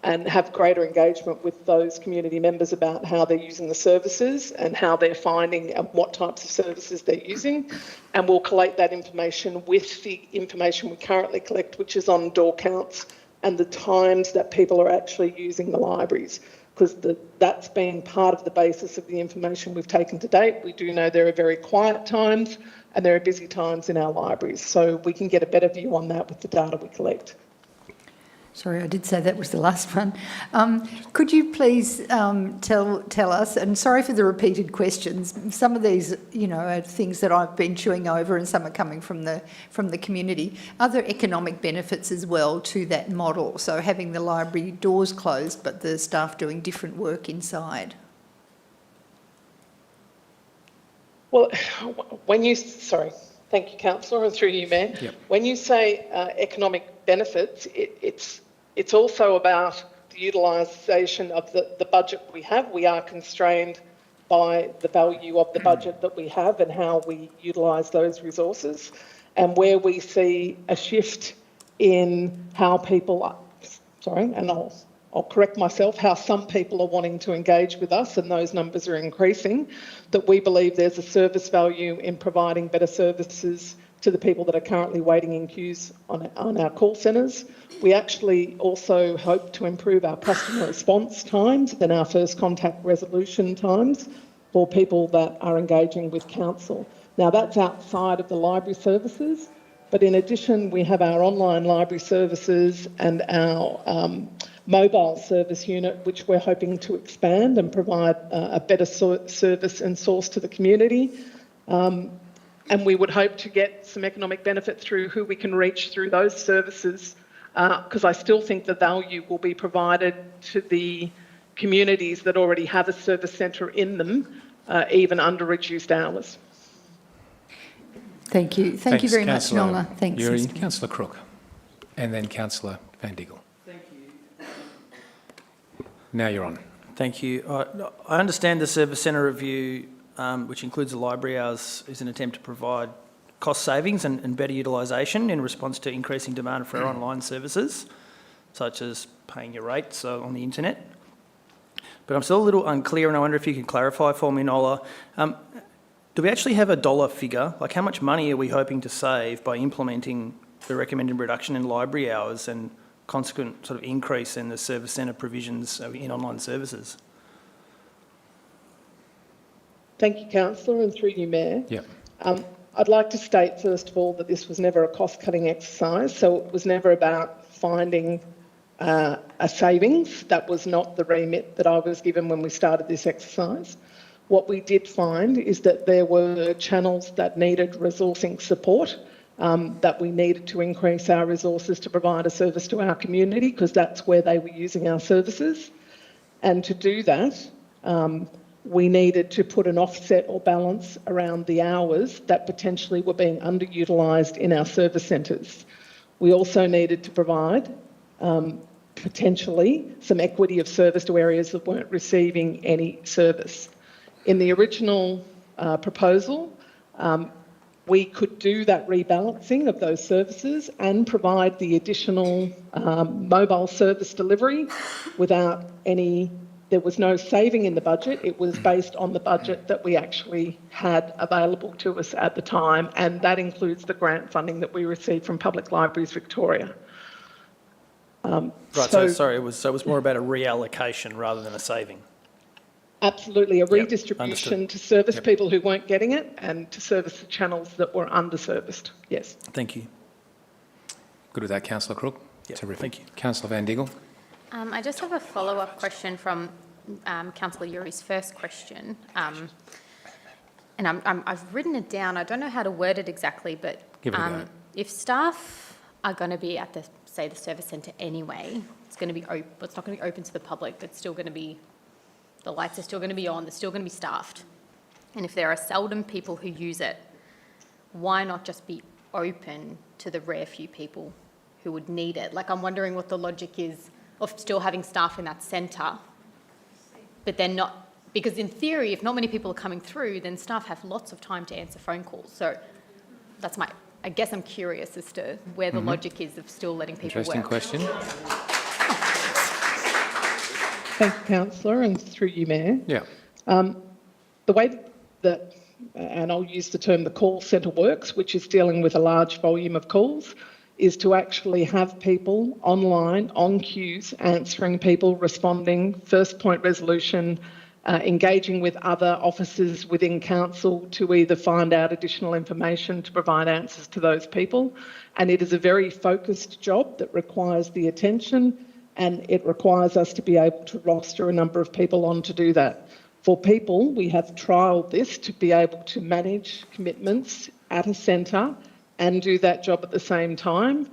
S13: and have greater engagement with those community members about how they're using the services and how they're finding and what types of services they're using. And we'll collate that information with the information we currently collect, which is on door counts and the times that people are actually using the libraries, because that's been part of the basis of the information we've taken to date. We do know there are very quiet times and there are busy times in our libraries, so we can get a better view on that with the data we collect.
S5: Sorry, I did say that was the last one. Could you please tell us, and sorry for the repeated questions, some of these, are things that I've been chewing over and some are coming from the community. Are there economic benefits as well to that model? So having the library doors closed but the staff doing different work inside?
S13: Well, thank you, Councillor, and through you, Mayor.
S1: Yep.
S13: When you say economic benefits, it's also about the utilisation of the budget we have. We are constrained by the value of the budget that we have and how we utilise those resources. And where we see a shift in how people are, and I'll correct myself, how some people are wanting to engage with us, and those numbers are increasing, that we believe there's a service value in providing better services to the people that are currently waiting in queues on our call centres. We actually also hope to improve our customer response times and our first contact resolution times for people that are engaging with council. Now, that's outside of the library services, but in addition, we have our online library services and our mobile service unit, which we're hoping to expand and provide a better service and source to the community. and we would hope to get some economic benefit through who we can reach through those services, because I still think the value will be provided to the communities that already have a service centre in them, even under reduced hours.
S5: Thank you. Thank you very much,
S1: Councillor
S5: Nola. Thanks.
S1: Uri.
S5: Mr.
S1: Councillor Crook, and then Councillor Van Diegle.
S8: Thank you.
S1: Now you're on.
S8: Thank you. I understand the service centre review, which includes the library hours, is an attempt to provide cost savings and better utilisation in response to increasing demand for our online services, such as paying your rates on the internet. But I'm still a little unclear, and I wonder if you can clarify for me, Nola. Do we actually have a dollar figure? Like, how much money are we hoping to save by implementing the recommended reduction in library hours and consequent sort of increase in the service centre provisions in online services?
S13: Thank you, Councillor, and through you, Mayor.
S1: Yeah.
S13: I'd like to state, first of all, that this was never a cost-cutting exercise, so it was never about finding a savings. That was not the remit that I was given when we started this exercise. What we did find is that there were channels that needed resourcing support, that we needed to increase our resources to provide a service to our community, because that's where they were using our services. And to do that, we needed to put an offset or balance around the hours that potentially were being underutilised in our service centres. We also needed to provide potentially some equity of service to areas that weren't receiving any service. In the original proposal, we could do that rebalancing of those services and provide the additional mobile service delivery without any. There was no saving in the budget. It was based on the budget that we actually had available to us at the time, and that includes the grant funding that we received from Public Libraries Victoria.
S8: Right, so sorry, it was more about a reallocation rather than a saving.
S13: Absolutely, a
S8: Yep,
S13: redistribution
S8: understood.
S13: to service people who weren't getting it and to service the channels that were underserviced. Yes.
S8: Thank you.
S1: Good with that, Councillor Crook?
S8: Yep,
S1: Terrific.
S8: thank you.
S1: Councillor Van Diegle?
S7: I just have a follow-up question from Councillor Uri's first question. And I've written it down. I don't know how to word it exactly, but
S1: Give it a go.
S7: if staff are going to be at the service centre anyway, it's going to be it's not going to be open to the public. It's still going to be, the lights are still going to be on. They're still going to be staffed. And if there are seldom people who use it, why not just be open to the rare few people who would need it? Like, I'm wondering what the logic is of still having staff in that centre, but then not, because in theory, if not many people are coming through, then staff have lots of time to answer phone calls. So that's I guess I'm curious as to where the logic is of still letting people
S1: Interesting
S7: work.
S1: question.
S13: Thank you, Councillor, and through you, Mayor.
S1: Yeah.
S13: The way that, and I'll use the term the call centre works, which is dealing with a large volume of calls, is to actually have people online, on queues, answering people, responding, first point resolution, engaging with other officers within council to either find out additional information to provide answers to those people. And it is a very focused job that requires the attention, and it requires us to be able to roster a number of people on to do that. For people, we have trialled this to be able to manage commitments at a centre and do that job at the same time.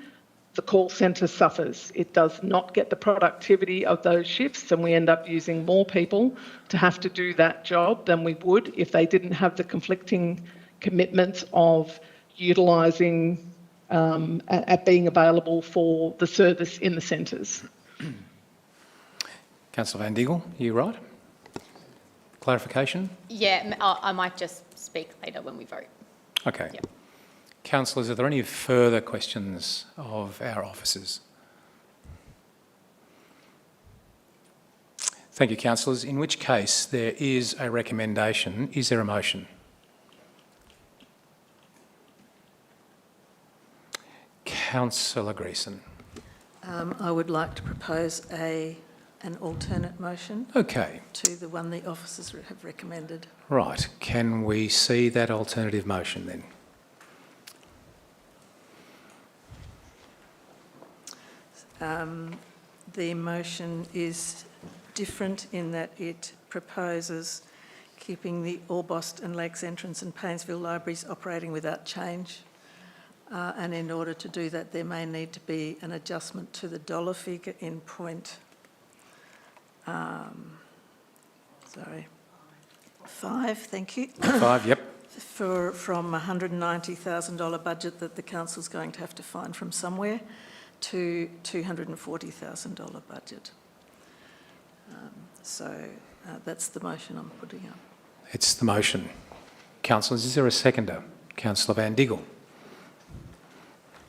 S13: The call centre suffers. It does not get the productivity of those shifts, and we end up using more people to have to do that job than we would if they didn't have the conflicting commitments of utilising at being available for the service in the centres.
S1: Councillor Van Diegle, are you right? Clarification?
S7: Yeah, I might just speak later when we vote.
S1: Okay.
S7: Yep.
S1: Councillors, are there any further questions of our officers? Thank you, councillors. In which case, there is a recommendation. Is there a motion? Councillor Greason.
S4: I would like to propose an alternate motion
S1: Okay,
S4: to the one the officers have recommended.
S1: right. Can we see that alternative motion then?
S4: The motion is different in that it proposes keeping the Orbost and Lakes Entrance and Paynesville libraries operating without change. And in order to do that, there may need to be an adjustment to the dollar figure in point 5, thank you.
S1: 5, yep.
S4: From a $190,000 budget that the council's going to have to find from somewhere to $240,000 budget. That's the motion I'm putting up.
S1: It's the motion. Councillors, is there a seconder? Councillor Van Diggle.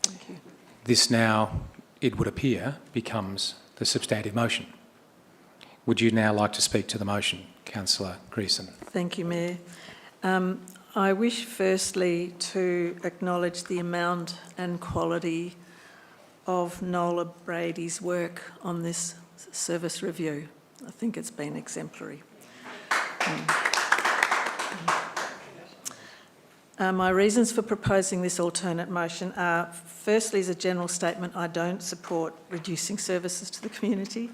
S4: Thank you.
S1: This now, it would appear, becomes the substantive motion. Would you now like to speak to the motion, Councillor Greason?
S4: Thank you, Mayor. I wish firstly to acknowledge the amount and quality of Nola Brady's work on this service review. I think it's been exemplary. My reasons for proposing this alternate motion are, firstly, as a general statement, I don't support reducing services to the community.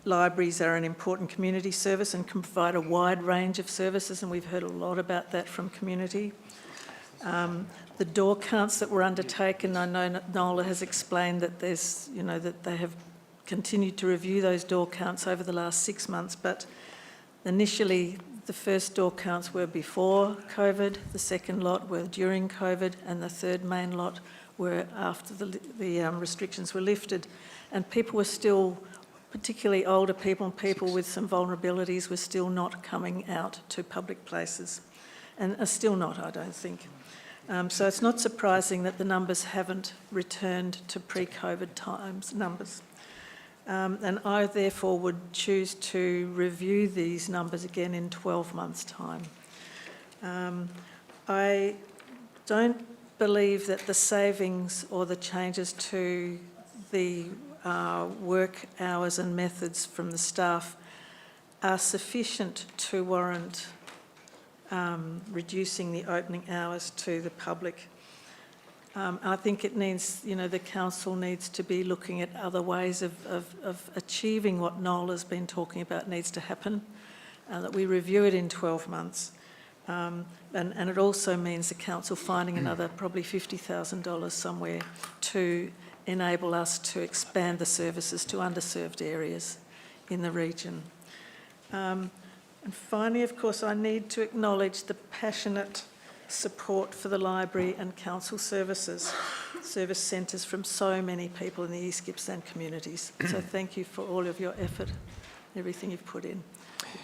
S4: Libraries are an important community service and can provide a wide range of services, and we've heard a lot about that from community. The door counts that were undertaken, I know Nola has explained that there's, that they have continued to review those door counts over the last 6 months, but initially the first door counts were before COVID, the second lot were during COVID, and the third main lot were after the restrictions were lifted. And people were still, particularly older people and people with some vulnerabilities, were still not coming out to public places, and are still not, I don't think. So it's not surprising that the numbers haven't returned to pre-COVID times numbers. And I therefore would choose to review these numbers again in 12 months' time. I don't believe that the savings or the changes to the work hours and methods from the staff are sufficient to warrant reducing the opening hours to the public. I think it needs, the council needs to be looking at other ways of achieving what Noel has been talking about needs to happen, that we review it in 12 months. And it also means the council finding another probably $50,000 somewhere to enable us to expand the services to underserved areas in the region. And finally, of course, I need to acknowledge the passionate support for the library and council services, service centres from so many people in the East Gippsland communities. So thank you for all of your effort, everything you've put in.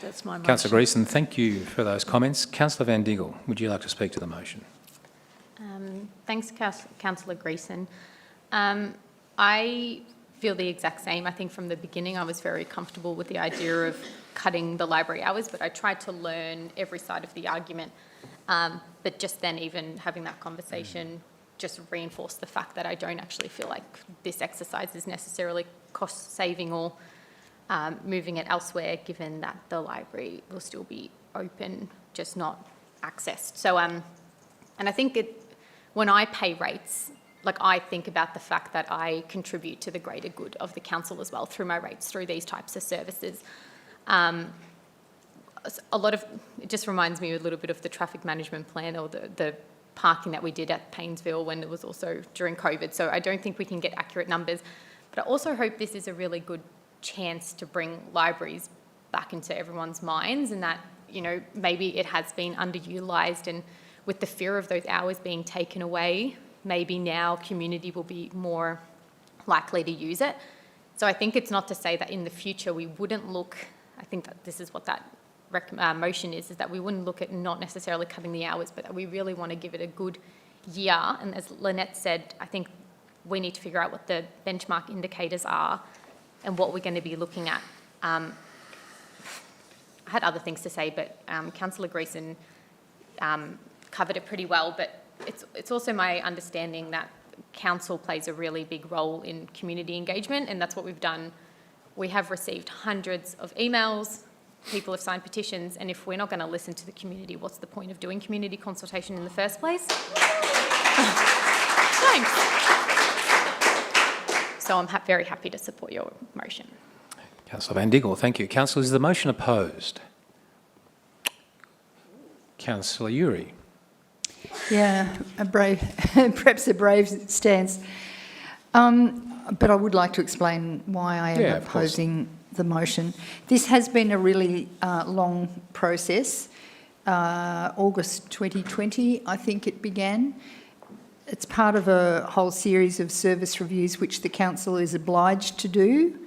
S4: That's my motion.
S1: Councillor Greason, thank you for those comments. Councillor Van Diggle, would you like to speak to the motion?
S7: Thanks, Councillor Greason. I feel the exact same. I think from the beginning I was very comfortable with the idea of cutting the library hours, but I tried to learn every side of the argument. But just then even having that conversation just reinforced the fact that I don't actually feel like this exercise is necessarily cost-saving or moving it elsewhere, given that the library will still be open, just not accessed. So, and I think when I pay rates, I think about the fact that I contribute to the greater good of the council as well through my rates, through these types of services. It just reminds me a little bit of the traffic management plan or the parking that we did at Paynesville when it was also during COVID. So I don't think we can get accurate numbers, but I also hope this is a really good chance to bring libraries back into everyone's minds, and that, maybe it has been underutilised, and with the fear of those hours being taken away, maybe now community will be more likely to use it. So I think it's not to say that in the future we wouldn't look, I think that this is what that motion is that we wouldn't look at not necessarily cutting the hours, but that we really want to give it a good year. And as Lynette said, I think we need to figure out what the benchmark indicators are and what we're going to be looking at. I had other things to say, but Councillor Greason covered it pretty well, but it's also my understanding that council plays a really big role in community engagement, and that's what we've done. We have received hundreds of emails, people have signed petitions, and if we're not going to listen to the community, what's the point of doing community consultation in the first place? Thanks. So I'm very happy to support your motion.
S1: Councillor Van Diggle, thank you. Councillors, is the motion opposed? Councillor Uri.
S5: Yeah, perhaps a brave stance. But I would like to explain why I am opposing the motion. This has been a really long process. August 2020, I think it began. It's part of a whole series of service reviews which the council is obliged to do.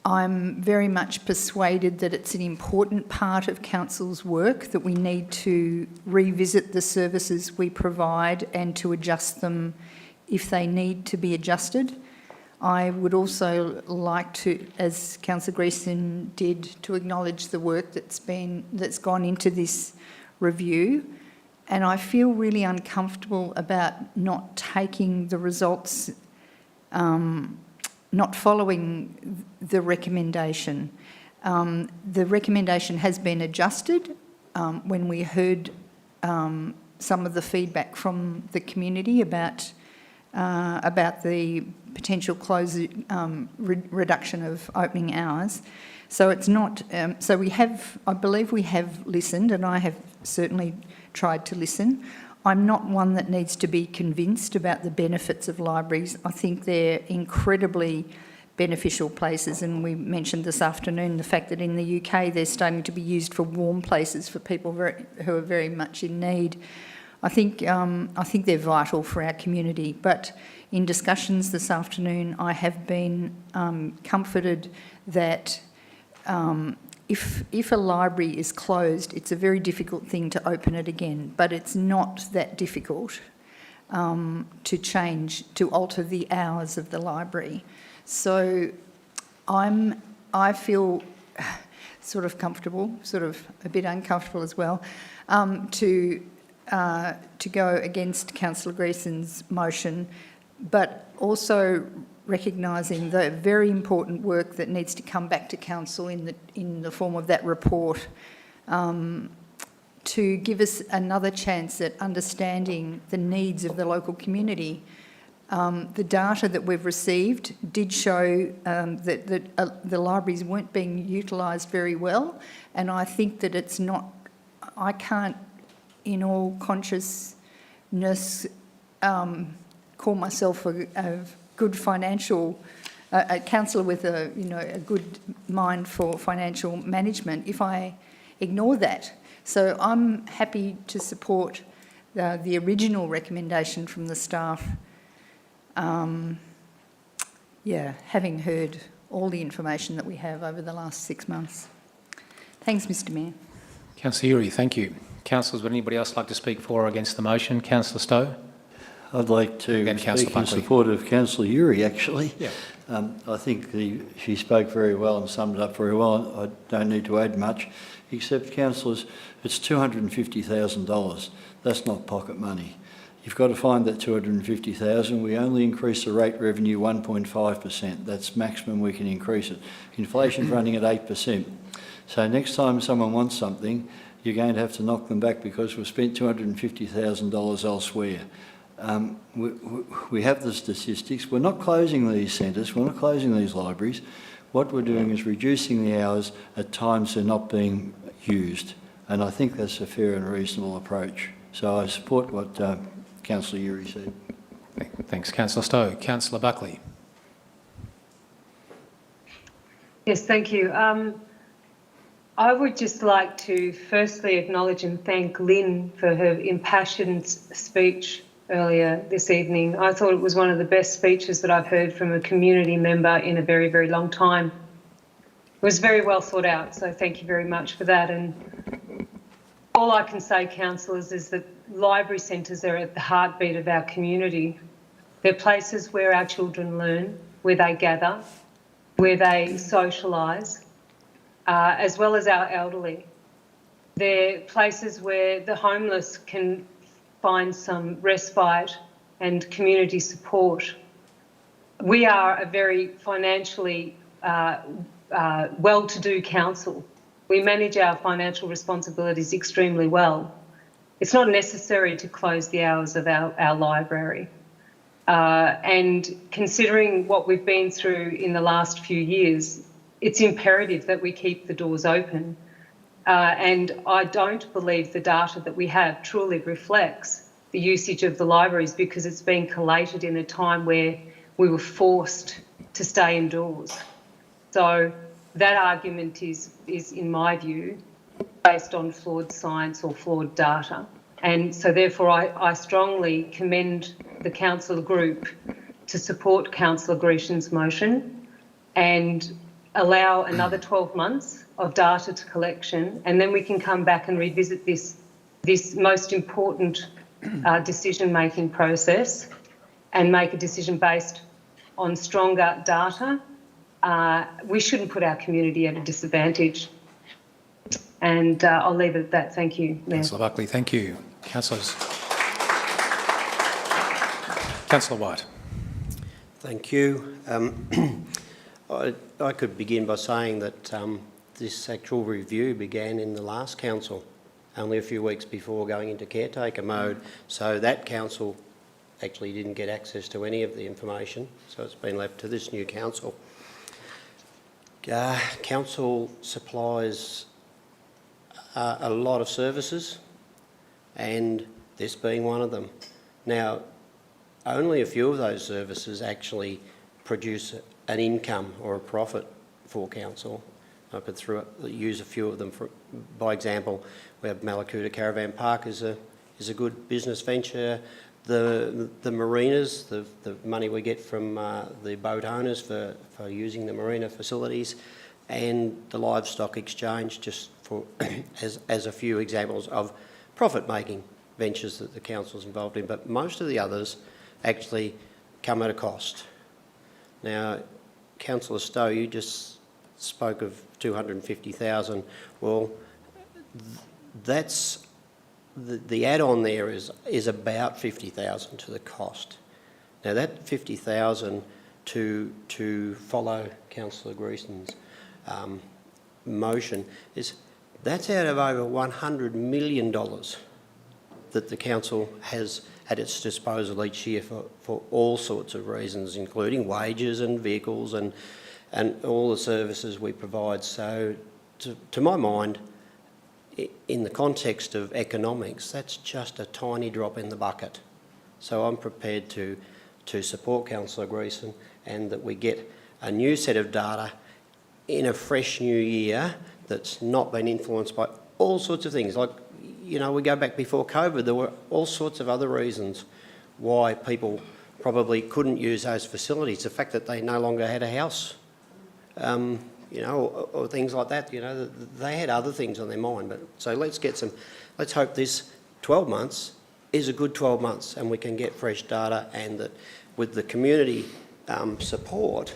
S5: I'm very much persuaded that it's an important part of council's work, that we need to revisit the services we provide and to adjust them if they need to be adjusted. I would also like to, as Councillor Greason did, to acknowledge the work that's gone into this review, and I feel really uncomfortable about not taking the results, not following the recommendation. The recommendation has been adjusted when we heard some of the feedback from the community about the potential reduction of opening hours. So it's not, so we have, I believe we have listened, and I have certainly tried to listen. I'm not one that needs to be convinced about the benefits of libraries. I think they're incredibly beneficial places, and we mentioned this afternoon the fact that in the UK they're starting to be used for warm places for people who are very much in need. I think they're vital for our community, but in discussions this afternoon I have been comforted that if a library is closed, it's a very difficult thing to open it again, but it's not that difficult to alter the hours of the library. So I feel sort of comfortable, sort of a bit uncomfortable as well, to go against Councillor Greason's motion, but also recognising the very important work that needs to come back to council in the form of that report, to give us another chance at understanding the needs of the local community. The data that we've received did show that the libraries weren't being utilised very well, and I think that it's not, I can't in all consciousness call myself a good financial, a councillor with a good mind for financial management if I ignore that. So I'm happy to support the original recommendation from the staff, having heard all the information that we have over the last 6 months. Thanks, Mr Mayor.
S1: Councillor Uri, thank you. Councillors, would anybody else like to speak for or against the motion? Councillor Stowe?
S9: I'd like to speak in support of Councillor Uri, actually.
S1: Yeah.
S9: I think she spoke very well and summed it up very well. I don't need to add much, except, councillors, it's $250,000. That's not pocket money. You've got to find that $250,000. We only increase the rate revenue 1.5%. That's maximum we can increase it. Inflation's running at 8%. So next time someone wants something, you're going to have to knock them back because we've spent $250,000 elsewhere. We have the statistics. We're not closing these centres. We're not closing these libraries. What we're doing is reducing the hours at times they're not being used. And I think that's a fair and reasonable approach. So I support what Councillor Uri said.
S1: Thanks, Councillor Stowe. Councillor Buckley.
S2: Yes, thank you. I would just like to firstly acknowledge and thank Lynn for her impassioned speech earlier this evening. I thought it was one of the best speeches that I've heard from a community member in a very, very long time. It was very well thought out, so thank you very much for that. And all I can say, councillors, is that library centres are at the heartbeat of our community. They're places where our children learn, where they gather, where they socialise, as well as our elderly. They're places where the homeless can find some respite and community support. We are a very financially well-to-do council. We manage our financial responsibilities extremely well. It's not necessary to close the hours of our library. And considering what we've been through in the last few years, it's imperative that we keep the doors open. And I don't believe the data that we have truly reflects the usage of the libraries, because it's been collated in a time where we were forced to stay indoors. So that argument is in my view, based on flawed science or flawed data. And so therefore I strongly commend the council group to support Councillor Gresham's motion and allow another 12 months of data to collection, and then we can come back and revisit this most important decision-making process and make a decision based on stronger data. We shouldn't put our community at a disadvantage. And I'll leave it at that. Thank you, Mayor.
S1: Councillor Buckley, thank you. Councillors. Councillor White.
S6: Thank you. I could begin by saying that this actual review began in the last council, only a few weeks before going into caretaker mode. So that council actually didn't get access to any of the information, so it's been left to this new council. Council supplies a lot of services, and this being one of them. Now, only a few of those services actually produce an income or a profit for council. I could use a few of them. By example, we have Malakuta Caravan Park is a good business venture. The marinas, the money we get from the boat owners for using the marina facilities, and the livestock exchange, just for as a few examples of profit-making ventures that the council's involved in. But most of the others actually come at a cost. Now, Councillor Stowe, you just spoke of 250,000. Well, that's the add-on there is about 50,000 to the cost. Now, that 50,000 to follow Councillor Greason's motion that's out of over $100 million that the council has at its disposal each year for all sorts of reasons, including wages and vehicles and all the services we provide. So, to my mind, in the context of economics, that's just a tiny drop in the bucket. So I'm prepared to support Councillor Greason, and that we get a new set of data in a fresh new year that's not been influenced by all sorts of things. Like, you know, we go back before COVID, there were all sorts of other reasons why people probably couldn't use those facilities. The fact that they no longer had a house, you know, or things like that. You know, they had other things on their mind. But so let's hope this 12 months is a good 12 months, and we can get fresh data, and that with the community support,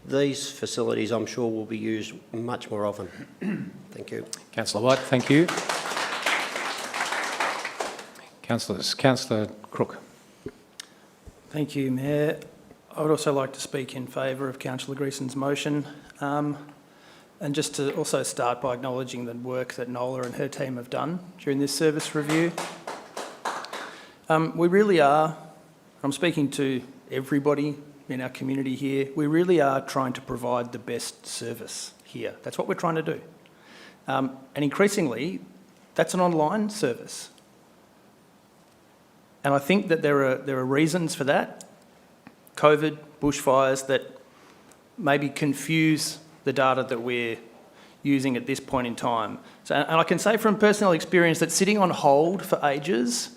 S6: these facilities, I'm sure, will be used much more often. Thank you.
S1: Councillor White, thank you. Councillors. Councillor Crook.
S8: Thank you, Mayor. I would also like to speak in favour of Councillor Greason's motion, and just to also start by acknowledging the work that Nola and her team have done during this service review. We really are, I'm speaking to everybody in our community here, we really are trying to provide the best service here. That's what we're trying to do. And increasingly, that's an online service. And I think that there are reasons for that. COVID, bushfires, that maybe confuse the data that we're using at this point in time. So, and I can say from personal experience that sitting on hold for ages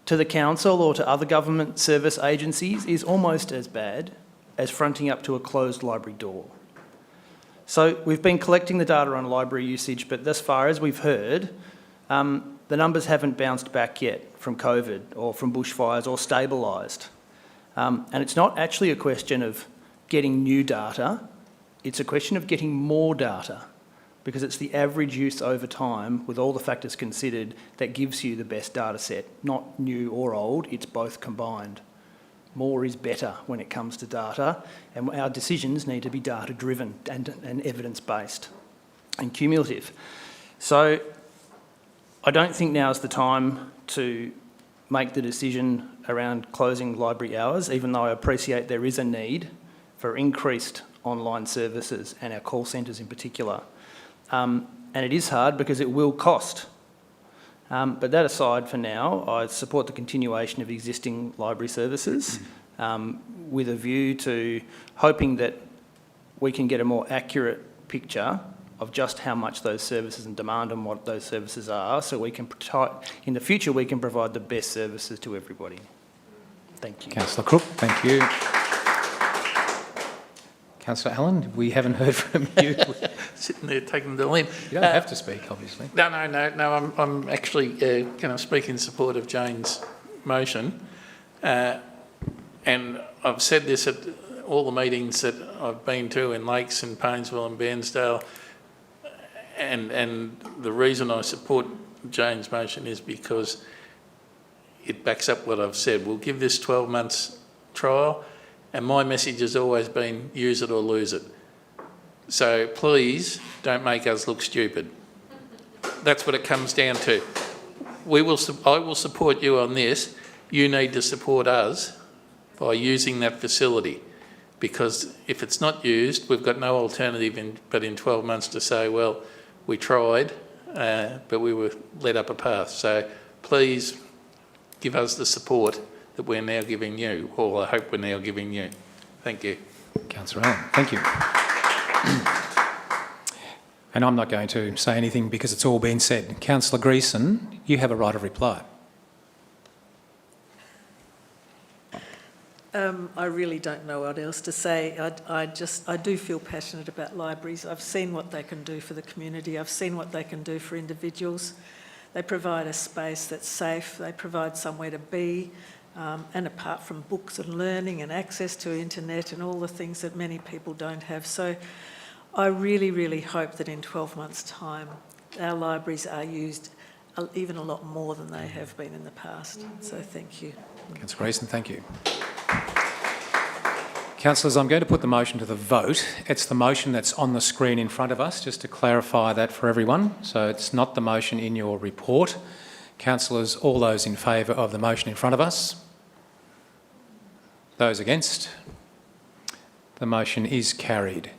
S8: to the council or to other government service agencies is almost as bad as fronting up to a closed library door. So we've been collecting the data on library usage, but thus far, as we've heard, the numbers haven't bounced back yet from COVID or from bushfires or stabilised. And it's not actually a question of getting new data, it's a question of getting more data, because it's the average use over time, with all the factors considered, that gives you the best data set. Not new or old, it's both combined. More is better when it comes to data, and our decisions need to be data-driven and evidence-based and cumulative. So I don't think now's the time to make the decision around closing library hours, even though I appreciate there is a need for increased online services and our call centres in particular. and it is hard because it will cost. But that aside for now, I support the continuation of existing library services with a view to hoping that we can get a more accurate picture of just how much those services and demand and what those services are, so we can, in the future, we can provide the best services to everybody. Thank you.
S1: Councillor Crook, thank you. Councillor Allen, we haven't heard from you.
S10: Sitting there taking the lead.
S1: You don't have to speak, obviously.
S10: No, I'm actually going to speak in support of Jane's motion. And I've said this at all the meetings that I've been to in Lakes and Paynesville and Bairnsdale, and the reason I support Jane's motion is because it backs up what I've said. We'll give this 12 months trial, and my message has always been use it or lose it. So please don't make us look stupid. That's what it comes down to. I will support you on this. You need to support us by using that facility, because if it's not used, we've got no alternative but in 12 months to say, well, we tried, but we were led up a path. So please give us the support that we're now giving you, or I hope we're now giving you. Thank you.
S1: Councillor Allen, thank you. And I'm not going to say anything because it's all been said. Councillor Greason, you have a right of reply.
S4: I really don't know what else to say. I do feel passionate about libraries. I've seen what they can do for the community. I've seen what they can do for individuals. They provide a space that's safe. They provide somewhere to be. And apart from books and learning and access to internet and all the things that many people don't have. So I really, really hope that in 12 months' time, our libraries are used even a lot more than they have been in the past. So thank you.
S1: Councillor Greason, thank you. Councillors, I'm going to put the motion to the vote. It's the motion that's on the screen in front of us, just to clarify that for everyone. So it's not the motion in your report. Councillors, all those in favour of the motion in front of us? Those against? The motion is carried.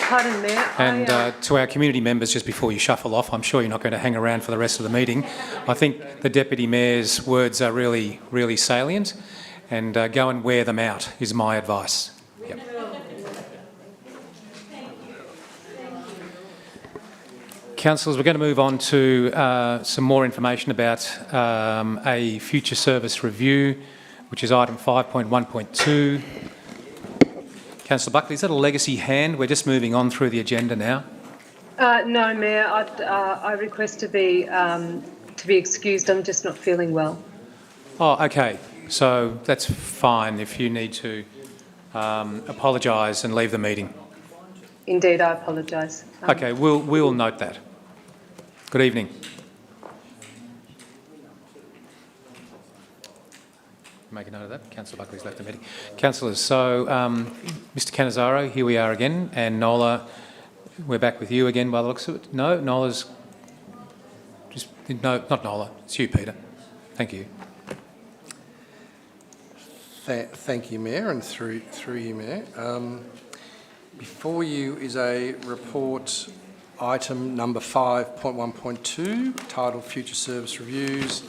S2: Pardon, Mayor.
S1: And to our community members, just before you shuffle off, I'm sure you're not going to hang around for the rest of the meeting. I think the Deputy Mayor's words are really, really salient, and go and wear them out is my advice. Yep. Councillors, we're going to move on to some more information about a future service review, which is item 5.1.2. Councillor Buckley, is that a legacy hand? We're just moving on through the agenda now.
S2: No, Mayor. I request to be excused. I'm just not feeling well.
S1: Oh, okay. So that's fine if you need to apologise and leave the meeting.
S2: Indeed, I apologise.
S1: Okay, we'll note that. Good evening. Make a note of that. Councillor Buckley's left the meeting. Councillors, so Mr Cannizzaro, here we are again, and Nola, we're back with you again by the looks of it. No, Nola's just, no, not Nola, it's you, Peter. Thank you.
S12: Thank you, Mayor, and through you, Mayor. Before you is a report, item number 5.1.2, titled Future Service Reviews.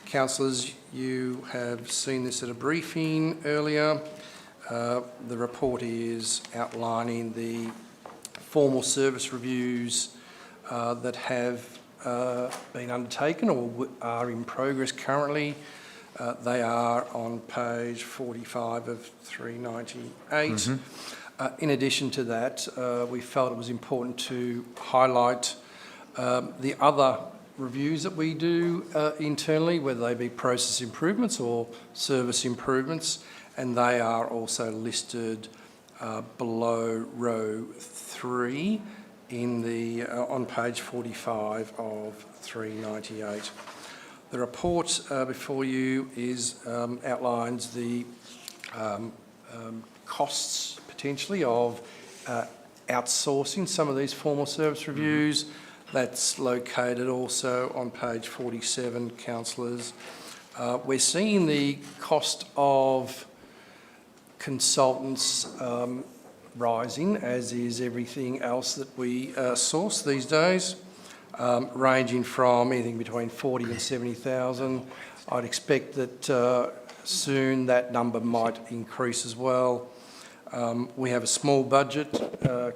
S12: Councillors, you have seen this at a briefing earlier. The report is outlining the formal service reviews that have been undertaken or are in progress currently. They are on page 45 of 398. Mm-hmm. In addition to that, we felt it was important to highlight the other reviews that we do internally, whether they be process improvements or service improvements, and they are also listed below row 3 in the on page 45 of 398. The report before you is outlines the costs potentially of outsourcing some of these formal service reviews. That's located also on page 47, councillors. We're seeing the cost of consultants rising, as is everything else that we source these days, ranging from anything between 40 and 70,000. I'd expect that soon that number might increase as well. We have a small budget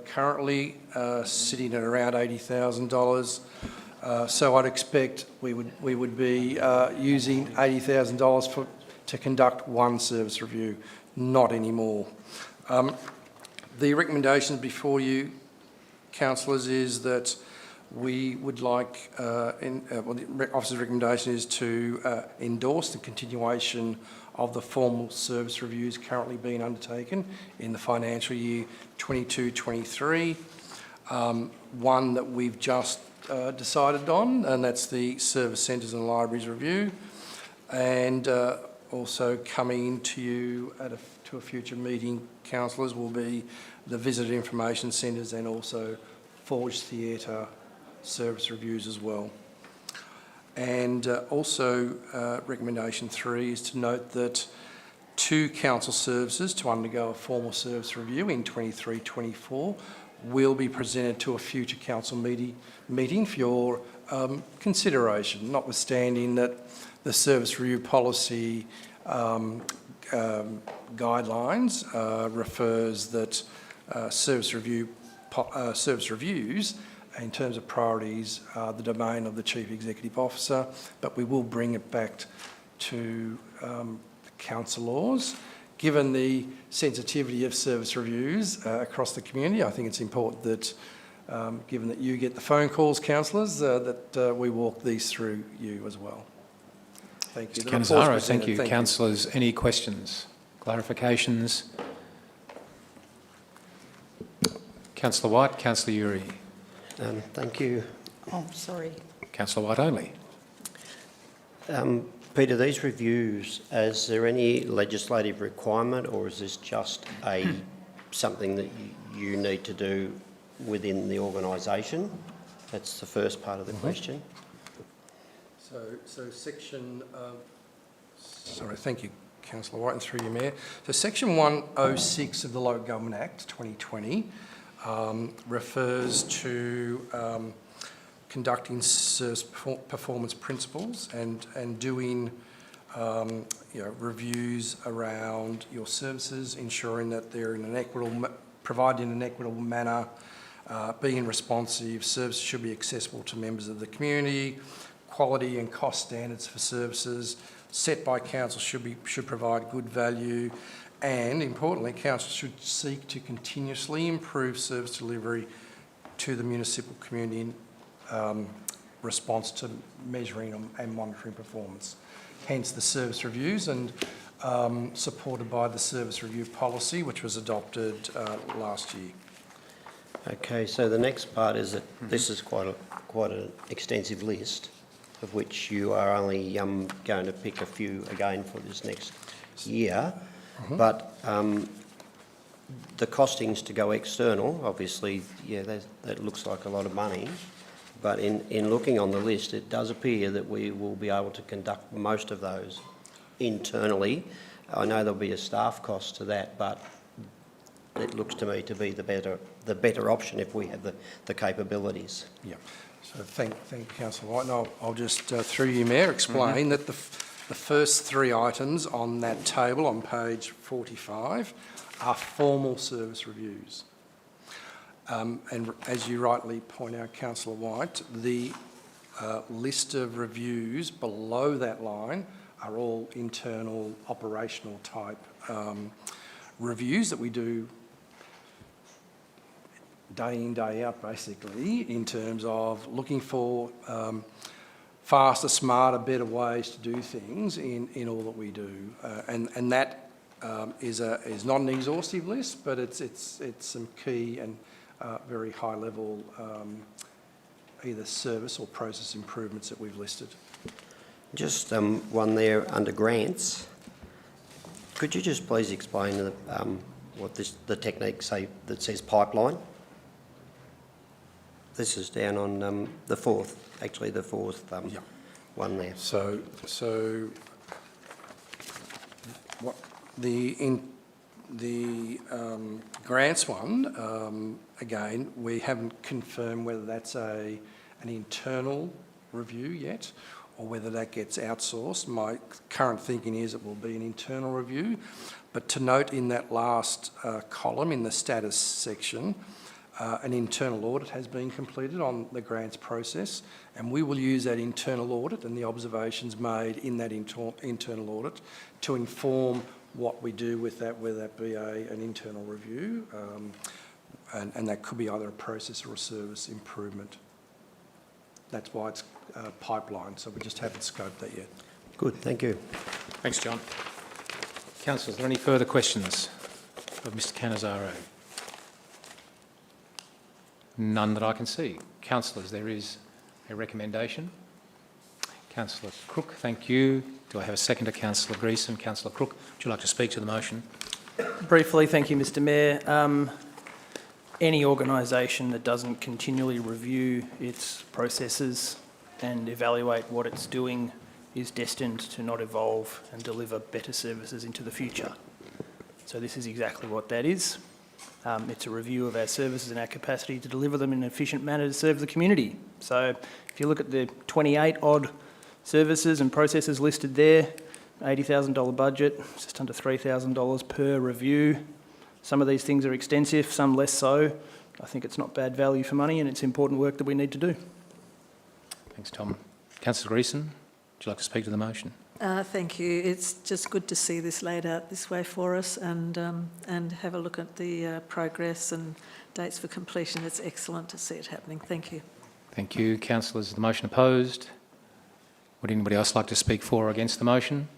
S12: currently sitting at around $80,000. So I'd expect we would be using $80,000 to conduct one service review, not anymore. The recommendation before you, councillors, is that we would like, well, the officer's recommendation is to endorse the continuation of the formal service reviews currently being undertaken in the financial year 22-23. One that we've just decided on, and that's the Service Centres and Libraries Review, and also coming to you to a future meeting, councillors, will be the Visitor Information Centres and also Forge Theatre service reviews as well. And also recommendation 3 is to note that 2 council services to undergo a formal service review in 23-24 will be presented to a future council meeting for your consideration, notwithstanding that the service review policy guidelines refers that service reviews in terms of priorities are the domain of the Chief Executive Officer, but we will bring it back to council laws. Given the sensitivity of service reviews across the community, I think it's important that, given that you get the phone calls, councillors, that we walk these through you as well. Thank you.
S1: Mr. Cannizzaro, thank you. Councillors, any questions, clarifications? Councillor White, Councillor Uri.
S6: Thank you.
S5: Oh, sorry.
S1: Councillor White only.
S6: Peter, these reviews, is there any legislative requirement, or is this just something that you need to do within the organisation? That's the first part of the question.
S12: So section, sorry, thank you, Councillor White, and through you, Mayor. So section 106 of the Local Government Act 2020 refers to conducting service performance principles and doing reviews around your services, ensuring that they're in an equitable, provided in an equitable manner, being responsive. Services should be accessible to members of the community. Quality and cost standards for services set by council should provide good value, and importantly, council should seek to continuously improve service delivery to the municipal community in response to measuring and monitoring performance. Hence the service reviews, and supported by the service review policy, which was adopted last year.
S6: Okay, so the next part is that this is quite an extensive list, of which you are only going to pick a few again for this next year. But the costings to go external, obviously, yeah, that looks like a lot of money. But in looking on the list, it does appear that we will be able to conduct most of those internally. I know there'll be a staff cost to that, but it looks to me to be the better option if we have the capabilities.
S12: Yeah. So thank you, Councillor White. And I'll just, through you, Mayor, explain that the first 3 items on that table on page 45 are formal service reviews. And as you rightly point out, Councillor White, the list of reviews below that line are all internal operational type reviews that we do day in, day out, basically, in terms of looking for faster, smarter, better ways to do things in all that we do. And that is not an exhaustive list, but it's some key and very high level either service or process improvements that we've listed.
S6: Just one there under grants. Could you just please explain what the technique that says pipeline? This is down on the fourth one there.
S12: So The grants one, again, we haven't confirmed whether that's an internal review yet or whether that gets outsourced. My current thinking is it will be an internal review. But to note in that last column in the status section, an internal audit has been completed on the grants process, and we will use that internal audit and the observations made in that internal audit to inform what we do with that, whether that be an internal review, and that could be either a process or a service improvement. That's why it's pipeline, so we just haven't scoped that yet.
S6: Good, thank you.
S1: Thanks, John. Councillors, are there any further questions of Mr Cannizzaro? None that I can see. Councillors, there is a recommendation. Councillor Crook, thank you. Do I have a second to Councillor Greason? Councillor Crook, would you like to speak to the motion?
S8: Briefly, thank you, Mr Mayor. Any organisation that doesn't continually review its processes and evaluate what it's doing is destined to not evolve and deliver better services into the future. So this is exactly what that is. It's a review of our services and our capacity to deliver them in an efficient manner to serve the community. So if you look at the 28 odd services and processes listed there, $80,000 budget, just under $3,000 per review. Some of these things are extensive, some less so. I think it's not bad value for money and it's important work that we need to do.
S1: Thanks, Tom. Councillor Greason, would you like to speak to the motion?
S4: Thank you. It's just good to see this laid out this way for us and have a look at the progress and dates for completion. It's excellent to see it happening. Thank you.
S1: Thank you. Councillors, is the motion opposed? Would anybody else like to speak for or against the motion?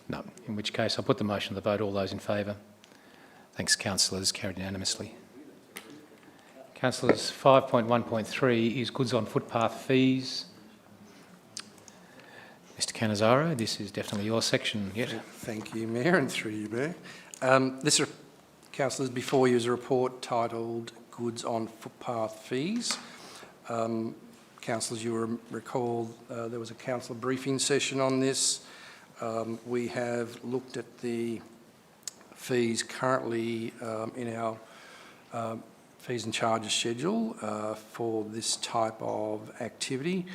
S1: No. In which case, I'll put the motion to the vote. All those in favour? Thanks, councillors. Carried unanimously. Councillors, 5.1.3 is goods on footpath fees. Mr Cannizzaro, this is definitely your section yet.
S12: Thank you, Mayor, and through you, Mayor. Councillors, before you is a report titled Goods on Footpath Fees. Councillors, you will recall there was a councillor briefing session on this. We have looked at the fees currently in our fees and charges schedule for this type of activity.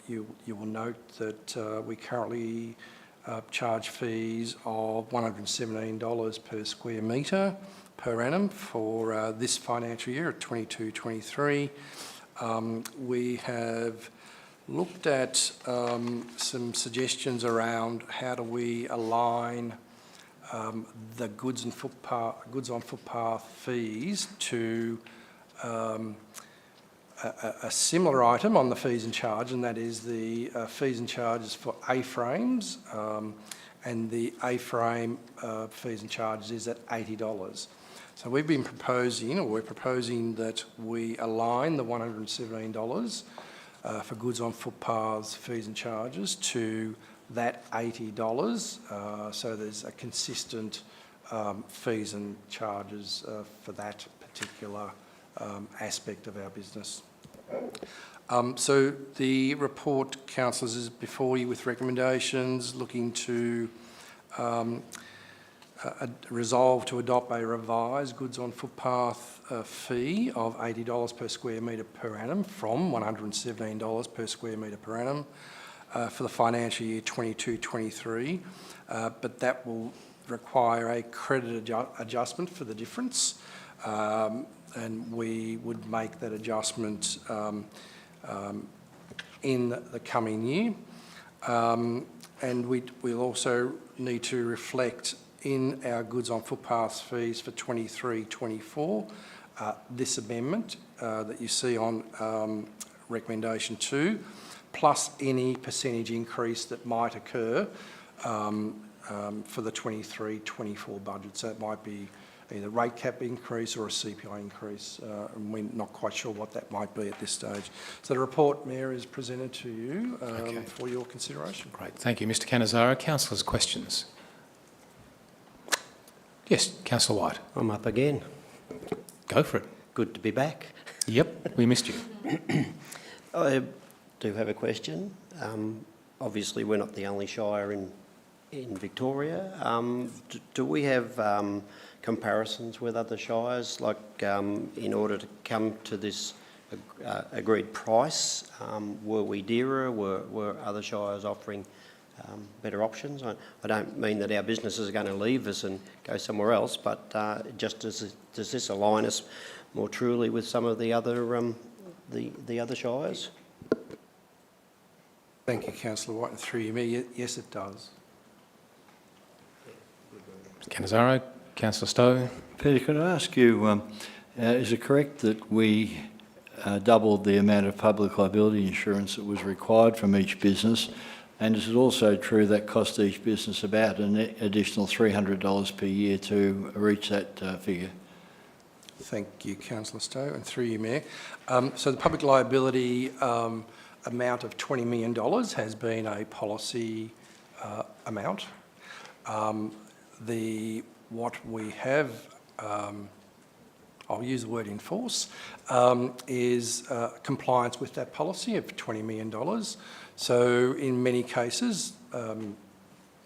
S12: You will note that we currently charge fees of $117 per square metre per annum for this financial year at 22-23. We have looked at some suggestions around how do we align the goods on footpath fees to a similar item on the fees and charge, and that is the fees and charges for A-frames, and the A-frame fees and charges is at $80. So we've been proposing, or we're proposing that we align the $117 for goods on footpaths fees and charges to that $80, so there's a consistent fees and charges for that particular aspect of our business. So the report, councillors, is before you with recommendations looking to resolve to adopt a revised goods on footpath fee of $80 per square metre per annum from $117 per square metre per annum for the financial year 22-23, but that will require a credit adjustment for the difference, and we would make that adjustment in the coming year. And we'll also need to reflect in our goods on footpaths fees for 23-24 this amendment that you see on recommendation 2, plus any percentage increase that might occur for the 23-24 budget. So it might be either rate cap increase or a CPI increase, and we're not quite sure what that might be at this stage. So the report, Mayor, is presented to you for your consideration.
S1: Great, thank you. Mr Cannizzaro, councillors' questions? Yes, Councillor White.
S6: I'm up again.
S1: Go for it.
S6: Good to be back.
S1: Yep, we missed you.
S6: I do have a question. Obviously, we're not the only Shire in in Victoria. Do we have comparisons with other shires, like in order to come to this agreed price? Were we dearer? Were other shires offering better options? I don't mean that our businesses are going to leave us and go somewhere else, but just does this align us more truly with some of the other the other shires?
S12: Thank you, Councillor White, and through you, Mayor. Yes, it does.
S1: Cannizzaro, Councillor Stowe.
S9: Peter, could I ask you, is it correct that we doubled the amount of public liability insurance that was required from each business? And is it also true that cost each business about an additional $300 per year to reach that figure?
S12: Thank you, Councillor Stowe, and through you, Mayor. So the public liability amount of $20 million has been a policy amount. What we have, I'll use the word enforce, is compliance with that policy of $20 million. So in many cases,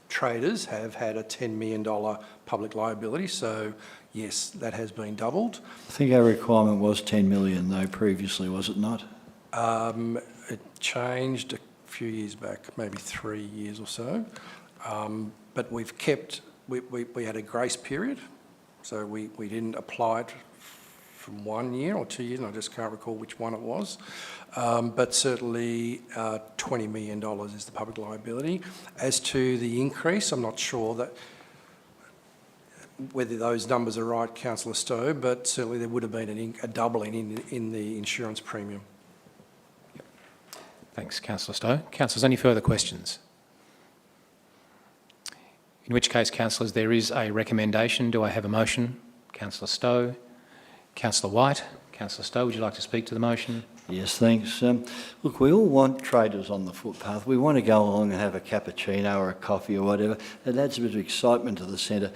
S12: traders have had a $10 million public liability. So yes, that has been doubled.
S9: I think our requirement was 10 million though previously, was it not?
S12: It changed a few years back, maybe 3 years or so. But we've kept, we had a grace period. So we didn't apply it from 1 year or 2 years, and I just can't recall which one it was. But certainly $20 million is the public liability. As to the increase, I'm not sure that whether those numbers are right, Councillor Stowe, but certainly there would have been a doubling in the insurance premium.
S1: Thanks, Councillor Stowe. Councillors, any further questions? In which case, councillors, there is a recommendation. Do I have a motion? Councillor Stowe. Councillor White. Councillor Stowe, would you like to speak to the motion?
S9: Yes, thanks. Look, we all want traders on the footpath. We want to go along and have a cappuccino or a coffee or whatever. It adds a bit of excitement to the centre.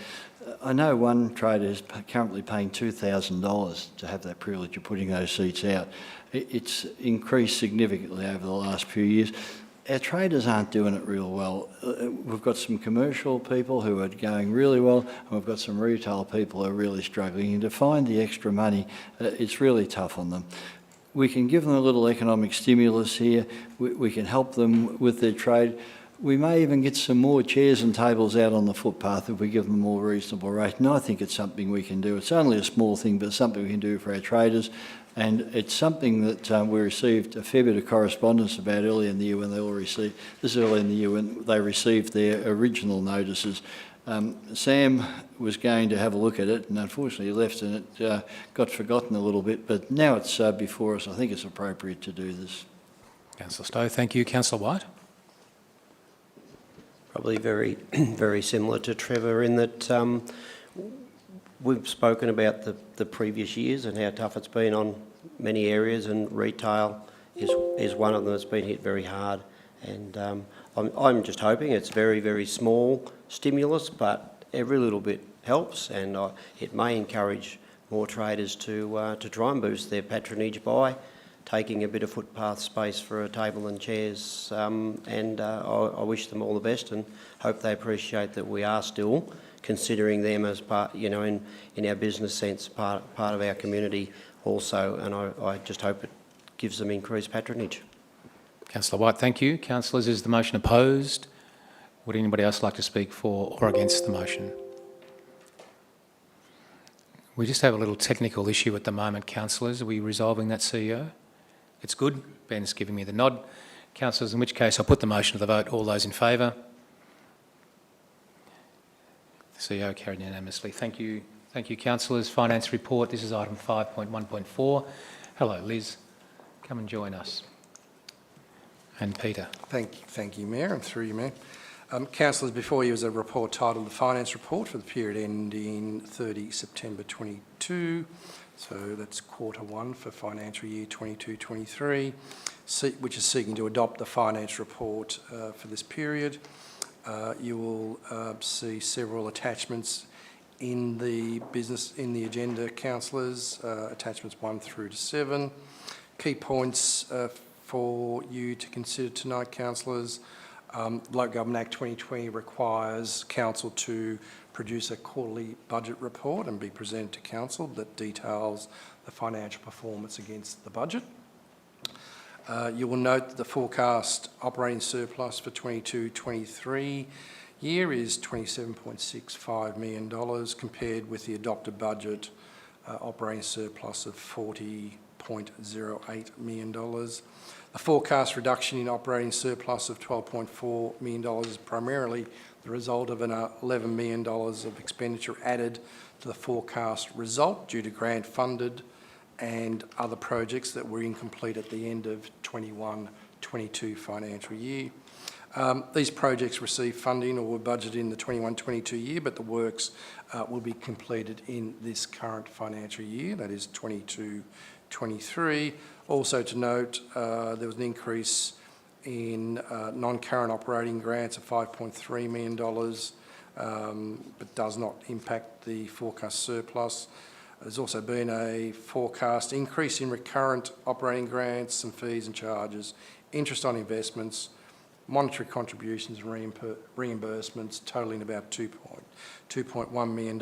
S9: I know one trader is currently paying $2,000 to have that privilege of putting those seats out. It's increased significantly over the last few years. Our traders aren't doing it real well. We've got some commercial people who are going really well, and we've got some retail people who are really struggling. And to find the extra money, it's really tough on them. We can give them a little economic stimulus here. We can help them with their trade. We may even get some more chairs and tables out on the footpath if we give them a more reasonable rate. And I think it's something we can do. It's only a small thing, but something we can do for our traders. And it's something that we received a fair bit of correspondence about earlier in the year when they all received, this is early in the year when they received their original notices. Sam was going to have a look at it, and unfortunately he left and it got forgotten a little bit, but now it's before us. I think it's appropriate to do this.
S1: Councillor Stowe, thank you. Councillor White.
S6: Probably very, very similar to Trevor in that we've spoken about the previous years and how tough it's been on many areas, and retail is one of them that's been hit very hard. And I'm just hoping it's very, very small stimulus, but every little bit helps, and it may encourage more traders to try and boost their patronage by taking a bit of footpath space for a table and chairs. And I wish them all the best and hope they appreciate that we are still considering them as part, you know, in our business sense, part of our community also. And I just hope it gives them increased patronage.
S1: Councillor White, thank you. Councillors, is the motion opposed? Would anybody else like to speak for or against the motion? We just have a little technical issue at the moment, councillors. Are we resolving that, CEO? It's good. Ben's giving me the nod. Councillors, in which case I'll put the motion to the vote. All those in favour? The CEO carried unanimously. Thank you. Thank you, councillors. Finance report. This is item 5.1.4. Hello, Liz. Come and join us. And Peter.
S12: Thank you, Mayor, and through you, Mayor. Councillors, before you is a report titled the Finance Report for the period ending 30 September 22. So that's Q1 for financial year 22-23, which is seeking to adopt the finance report for this period. You will see several attachments in the agenda, councillors, attachments 1 through to 7. Key points for you to consider tonight, councillors, Local Government Act 2020 requires council to produce a quarterly budget report and be presented to council that details the financial performance against the budget. You will note that the forecast operating surplus for 22-23 year is $27.65 million compared with the adopted budget operating surplus of $40.08 million. The forecast reduction in operating surplus of $12.4 million is primarily the result of an $11 million of expenditure added to the forecast result due to grant funded and other projects that were incomplete at the end of 21-22 financial year. These projects received funding or were budgeted in the 21-22 year, but the works will be completed in this current financial year, that is 22-23. Also to note, there was an increase in non-current operating grants of $5.3 million, but does not impact the forecast surplus. There's also been a forecast increase in recurrent operating grants and fees and charges, interest on investments, monetary contributions and reimbursements totalling about $2.1 million.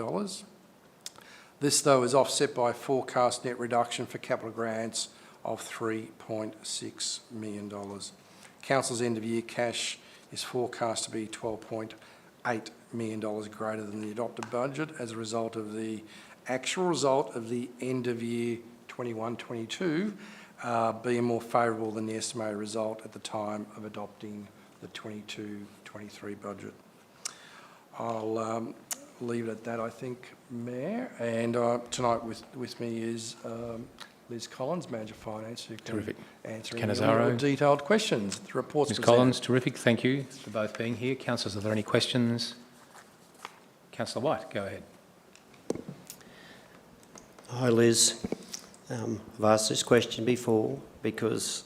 S12: This, though, is offset by a forecast net reduction for capital grants of $3.6 million. Council's end-of-year cash is forecast to be $12.8 million greater than the adopted budget as a result of the actual result of the end-of-year 21-22 being more favourable than the estimated result at the time of adopting the 22-23 budget. I'll leave it at that, I think, Mayor. And tonight with me is Liz Collins, Manager Finance, who can answer any more detailed questions. The report's
S1: Ms
S12: presented.
S1: Collins, terrific. Thank you for both being here. Councillors, are there any questions? Councillor White, go ahead.
S6: Hi, Liz. I've asked this question before because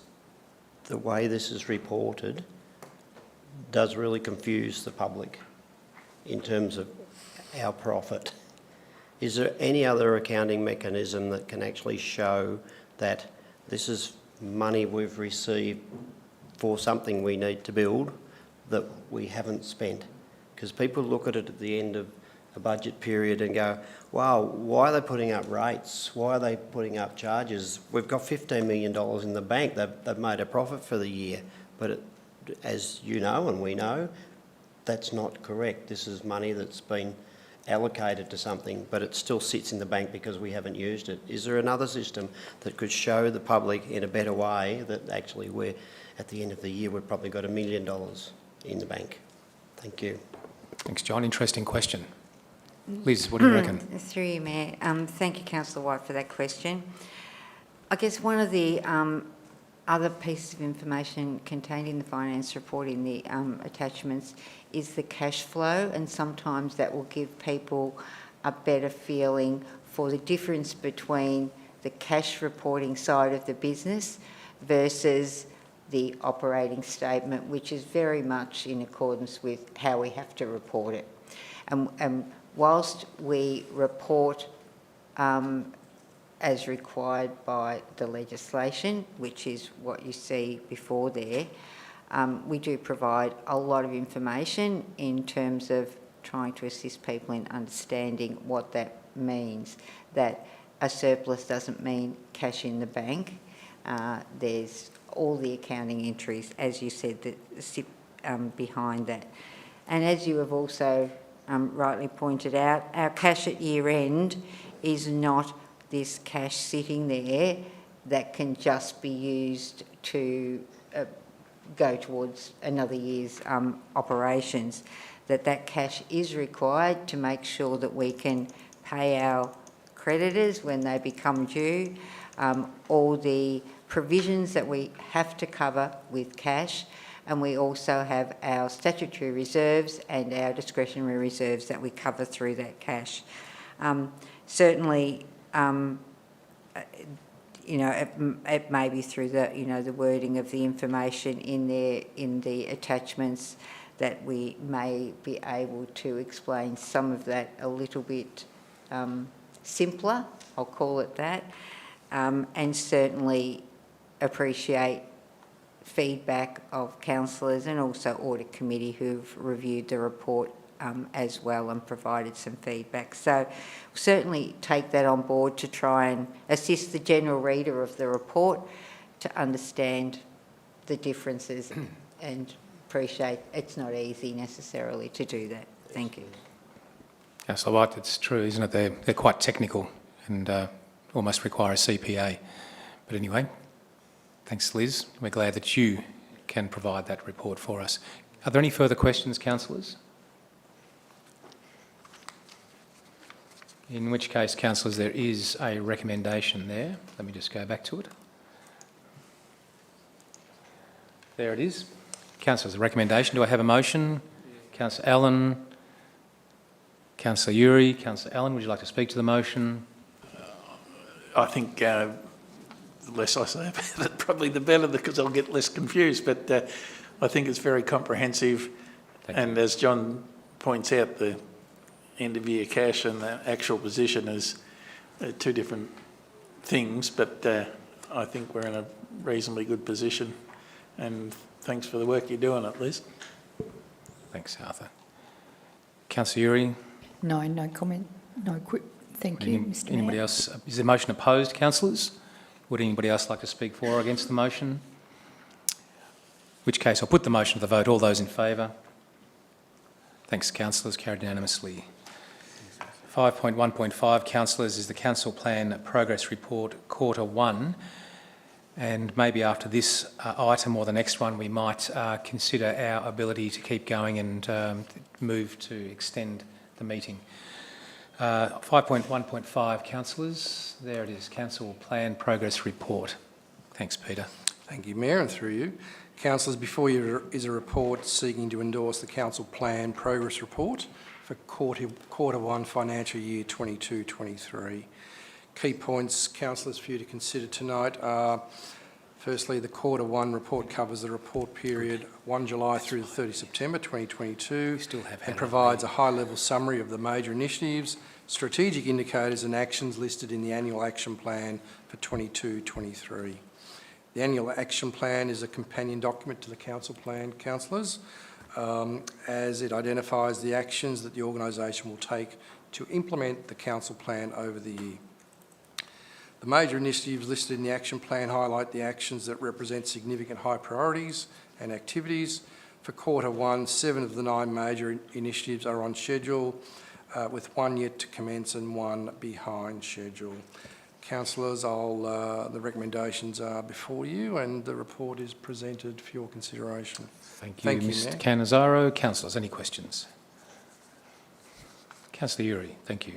S6: the way this is reported does really confuse the public in terms of our profit. Is there any other accounting mechanism that can actually show that this is money we've received for something we need to build that we haven't spent? Because people look at it at the end of a budget period and go, wow, why are they putting up rates? Why are they putting up charges? We've got $15 million in the bank. They've made a profit for the year. But as you know and we know, that's not correct. This is money that's been allocated to something, but it still sits in the bank because we haven't used it. Is there another system that could show the public in a better way that actually we're, at the end of the year, we've probably got $1 million in the bank? Thank you.
S1: Thanks, John. Interesting question. Liz, what do you reckon?
S14: Through you, Mayor. Thank you, Councillor White, for that question. I guess one of the other pieces of information contained in the finance report in the attachments is the cash flow, and sometimes that will give people a better feeling for the difference between the cash reporting side of the business versus the operating statement, which is very much in accordance with how we have to report it. And whilst we report as required by the legislation, which is what you see before there, we do provide a lot of information in terms of trying to assist people in understanding what that means, that a surplus doesn't mean cash in the bank. There's all the accounting entries, as you said, that sit behind that. And as you have also rightly pointed out, our cash at year end is not this cash sitting there that can just be used to go towards another year's operations. That cash is required to make sure that we can pay our creditors when they become due, all the provisions that we have to cover with cash, and we also have our statutory reserves and our discretionary reserves that we cover through that cash. Certainly, it may be through the, the wording of the information in the attachments that we may be able to explain some of that a little bit simpler, I'll call it that, and certainly appreciate feedback of councillors and also audit committee who've reviewed the report as well and provided some feedback. So certainly take that on board to try and assist the general reader of the report to understand the differences and appreciate it's not easy necessarily to do that. Thank you.
S1: Councillor White, it's true, isn't it? They're quite technical and almost require a CPA. But anyway, thanks, Liz. We're glad that you can provide that report for us. Are there any further questions, councillors? In which case, councillors, there is a recommendation there. Let me just go back to it. There it is. Councillors, a recommendation. Do I have a motion? Councillor Allen, Councillor Uri, Councillor Allen, would you like to speak to the motion?
S10: I think the less I say about it, probably the better, because I'll get less confused. But I think it's very comprehensive. And as John points out, the end-of-year cash and the actual position is two different things. But I think we're in a reasonably good position. And thanks for the work you're doing it, Liz.
S1: Thanks, Arthur. Councillor Uri?
S5: No comment. No quick. Thank you, Mr. Mayor.
S1: Anybody else? Is the motion opposed, councillors? Would anybody else like to speak for or against the motion? In which case, I'll put the motion to the vote. All those in favour? Thanks, councillors. Carried unanimously. 5.1.5, councillors, is the Council Plan Progress Report, Quarter 1. And maybe after this item or the next one, we might consider our ability to keep going and move to extend the meeting. 5.1.5, councillors, there it is, Council Plan Progress Report. Thanks, Peter.
S12: Thank you, Mayor, and through you. Councillors, before you is a report seeking to endorse the Council Plan Progress Report for Quarter 1 Financial Year 22-23. Key points, councillors, for you to consider tonight are, firstly, the Quarter 1 report covers the report period 1 July through the 30 September 2022 and provides a high-level summary of the major initiatives, strategic indicators and actions listed in the Annual Action Plan for 22-23. The Annual Action Plan is a companion document to the Council Plan, councillors, as it identifies the actions that the organisation will take to implement the Council Plan over the year. The major initiatives listed in the Action Plan highlight the actions that represent significant high priorities and activities. For Quarter 1, 7 of the 9 major initiatives are on schedule, with 1 yet to commence and 1 behind schedule. Councillors, the recommendations are before you and the report is presented for your consideration.
S1: Thank you, Mr Cannizzaro. Councillors, any questions? Councillor Uri, thank you.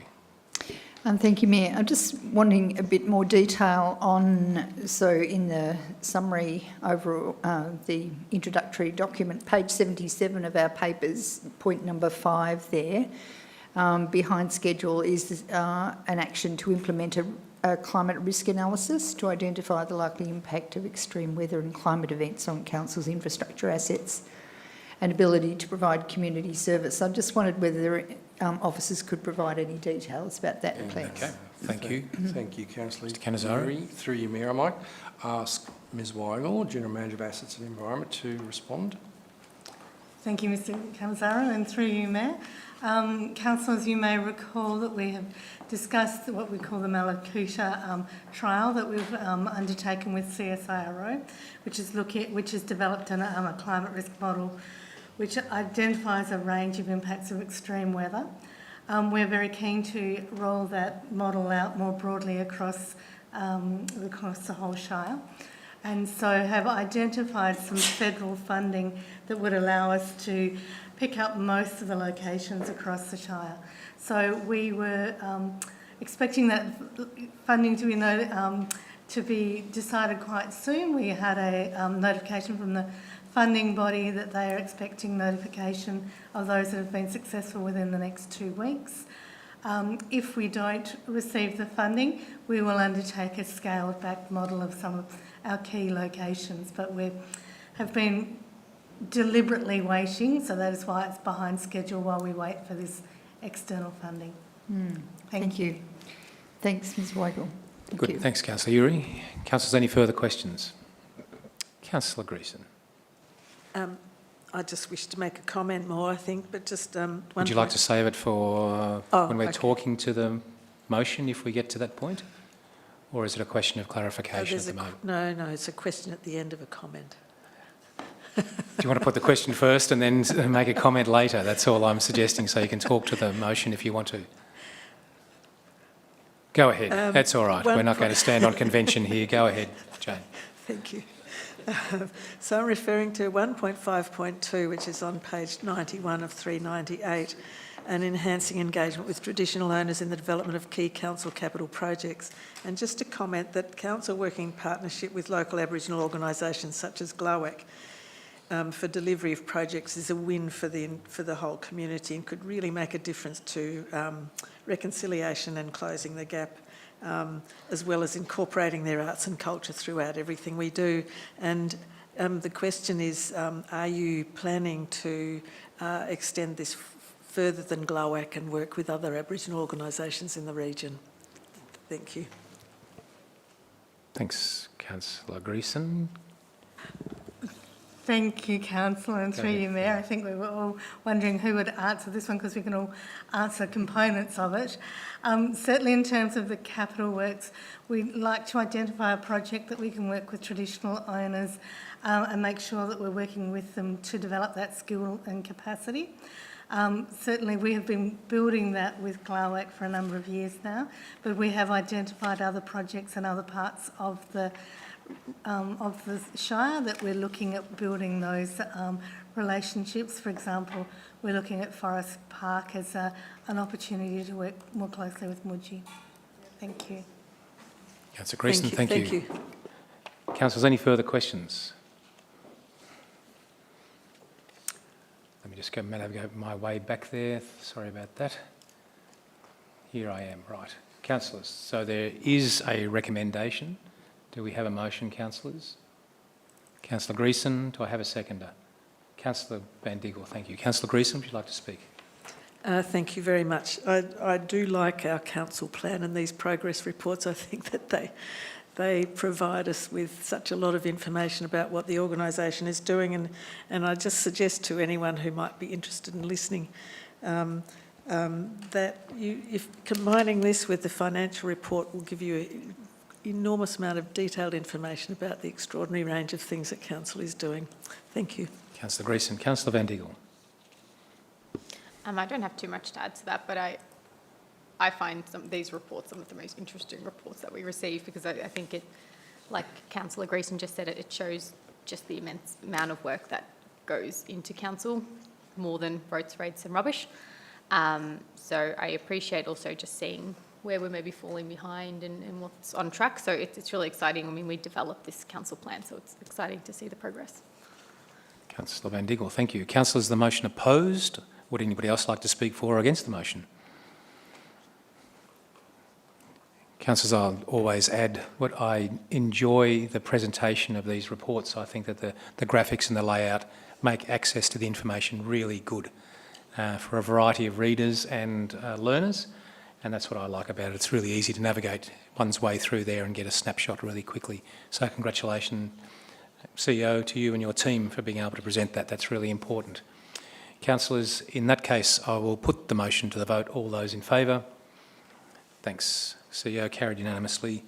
S5: Thank you, Mayor. I'm just wanting a bit more detail on, so in the summary overall, the introductory document, page 77 of our papers, point number 5 there, behind schedule is an action to implement a climate risk analysis to identify the likely impact of extreme weather and climate events on council's infrastructure assets and ability to provide community service. I just wondered whether officers could provide any details about that, please.
S1: Okay, thank you.
S12: Thank you, Councillor.
S1: Mr Cannizzaro.
S12: Through you, Mayor, I might ask Ms Weigel, General Manager of Assets and Environment, to respond.
S15: Thank you, Mr Cannizzaro, and through you, Mayor. Councillors, you may recall that we have discussed what we call the Malakuta trial that we've undertaken with CSIRO, which has developed a climate risk model which identifies a range of impacts of extreme weather. We're very keen to roll that model out more broadly across the whole Shire, and so have identified some federal funding that would allow us to pick up most of the locations across the Shire. So we were expecting that funding to be decided quite soon. We had a notification from the funding body that they are expecting notification of those that have been successful within the next 2 weeks. If we don't receive the funding, we will undertake a scaled back model of some of our key locations, but we have been deliberately waiting, so that is why it's behind schedule while we wait for this external funding.
S5: Thank you. Thanks, Ms Weigel.
S1: Good, thanks, Councillor Uri. Councillors, any further questions? Councillor Greason.
S4: I just wish to make a comment more, I think, but just one
S1: Would you like to save it for when we're
S4: okay.
S1: talking to the motion, if we get to that point? Or is it a question of clarification at the moment?
S4: No, it's a question at the end of a comment.
S1: Do you want to put the question first and then make a comment later? That's all I'm suggesting, so you can talk to the motion if you want to. Go ahead. That's all right. We're not going to stand on convention here. Go ahead, Jane.
S4: Thank you. So I'm referring to 1.5.2, which is on page 91 of 398, and enhancing engagement with traditional owners in the development of key council capital projects. And just to comment that council working in partnership with local Aboriginal organisations such as GLOAC for delivery of projects is a win for the whole community and could really make a difference to reconciliation and closing the gap, as well as incorporating their arts and culture throughout everything we do. And the question is, are you planning to extend this further than GLOAC and work with other Aboriginal organisations in the region? Thank you.
S1: Thanks, Councillor Greason.
S15: Thank you, Councillor, and through you, Mayor. I think we were all wondering who would answer this one because we can all answer components of it. Certainly in terms of the capital works, we'd like to identify a project that we can work with traditional owners and make sure that we're working with them to develop that skill and capacity. Certainly we have been building that with GLOAC for a number of years now, but we have identified other projects in other parts of the Shire that we're looking at building those relationships. For example, we're looking at Forest Park as an opportunity to work more closely with Mudgee. Thank you.
S1: Councillor Greason, thank you. Councillors, any further questions? Let me just go my way back there. Sorry about that. Here I am, right. Councillors, so there is a recommendation. Do we have a motion, councillors? Councillor Greason, do I have a seconder? Councillor Van Diegel, thank you. Councillor Greason, would you like to speak?
S4: Thank you very much. I do like our council plan and these progress reports. I think that they provide us with such a lot of information about what the organisation is doing, and I just suggest to anyone who might be interested in listening that if combining this with the financial report will give you enormous amount of detailed information about the extraordinary range of things that council is doing. Thank you.
S1: Councillor Greason. Councillor Van Diegel.
S7: I don't have too much to add to that, but I find these reports some of the most interesting reports that we receive because I think it, like Councillor Greason just said, it shows just the immense amount of work that goes into council, more than votes, rates and rubbish. So I appreciate also just seeing where we're maybe falling behind and what's on track. So it's really exciting. I mean, we developed this council plan, so it's exciting to see the progress.
S1: Councillor Van Diegel, thank you. Councillors, the motion opposed. Would anybody else like to speak for or against the motion? Councillors, I'll always add what I enjoy the presentation of these reports. I think that the graphics and the layout make access to the information really good for a variety of readers and learners. And that's what I like about it. It's really easy to navigate one's way through there and get a snapshot really quickly. So congratulations, CEO, to you and your team for being able to present that. That's really important. Councillors, in that case, I will put the motion to the vote. All those in favour? Thanks, CEO. Carried unanimously.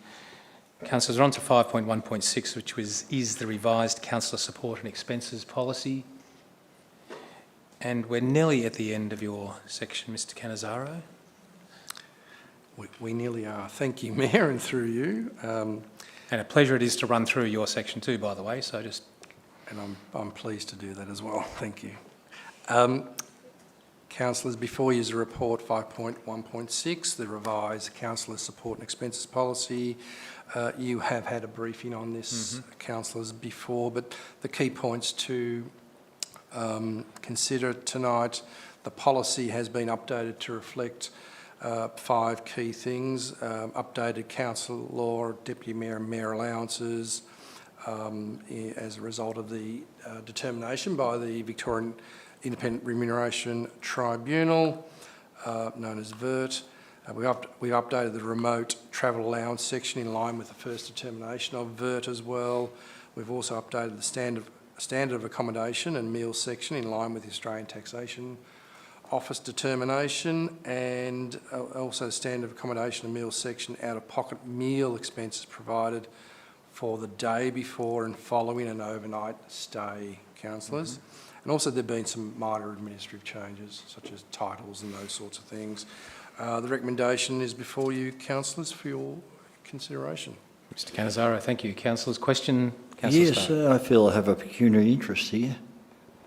S1: Councillors, we're on to 5.1.6, which is the revised councillor support and expenses policy. And we're nearly at the end of your section, Mr Cannizzaro.
S12: We nearly are. Thank you, Mayor, and through you.
S1: And a pleasure it is to run through your section too, by the way, so just...
S12: And I'm pleased to do that as well. Thank you. Councillors, before you is a report 5.1.6, the revised councillor support and expenses policy. You have had a briefing on this, councillors, before, but the key points to consider tonight, the policy has been updated to reflect 5 key things: updated council law, deputy mayor and mayor allowances as a result of the determination by the Victorian Independent Remuneration Tribunal, known as VERT. We updated the remote travel allowance section in line with the first determination of VERT as well. We've also updated the standard of accommodation and meals section in line with the Australian Taxation Office determination, and also the standard of accommodation and meals section out-of-pocket meal expenses provided for the day before and following an overnight stay, councillors. And also there have been some minor administrative changes, such as titles and those sorts of things. The recommendation is before you, councillors, for your consideration.
S1: Mr Cannizzaro, thank you. Councillors, question? Councillor
S9: Yes,
S1: Stowe.
S9: I feel I have a pecuniary interest here.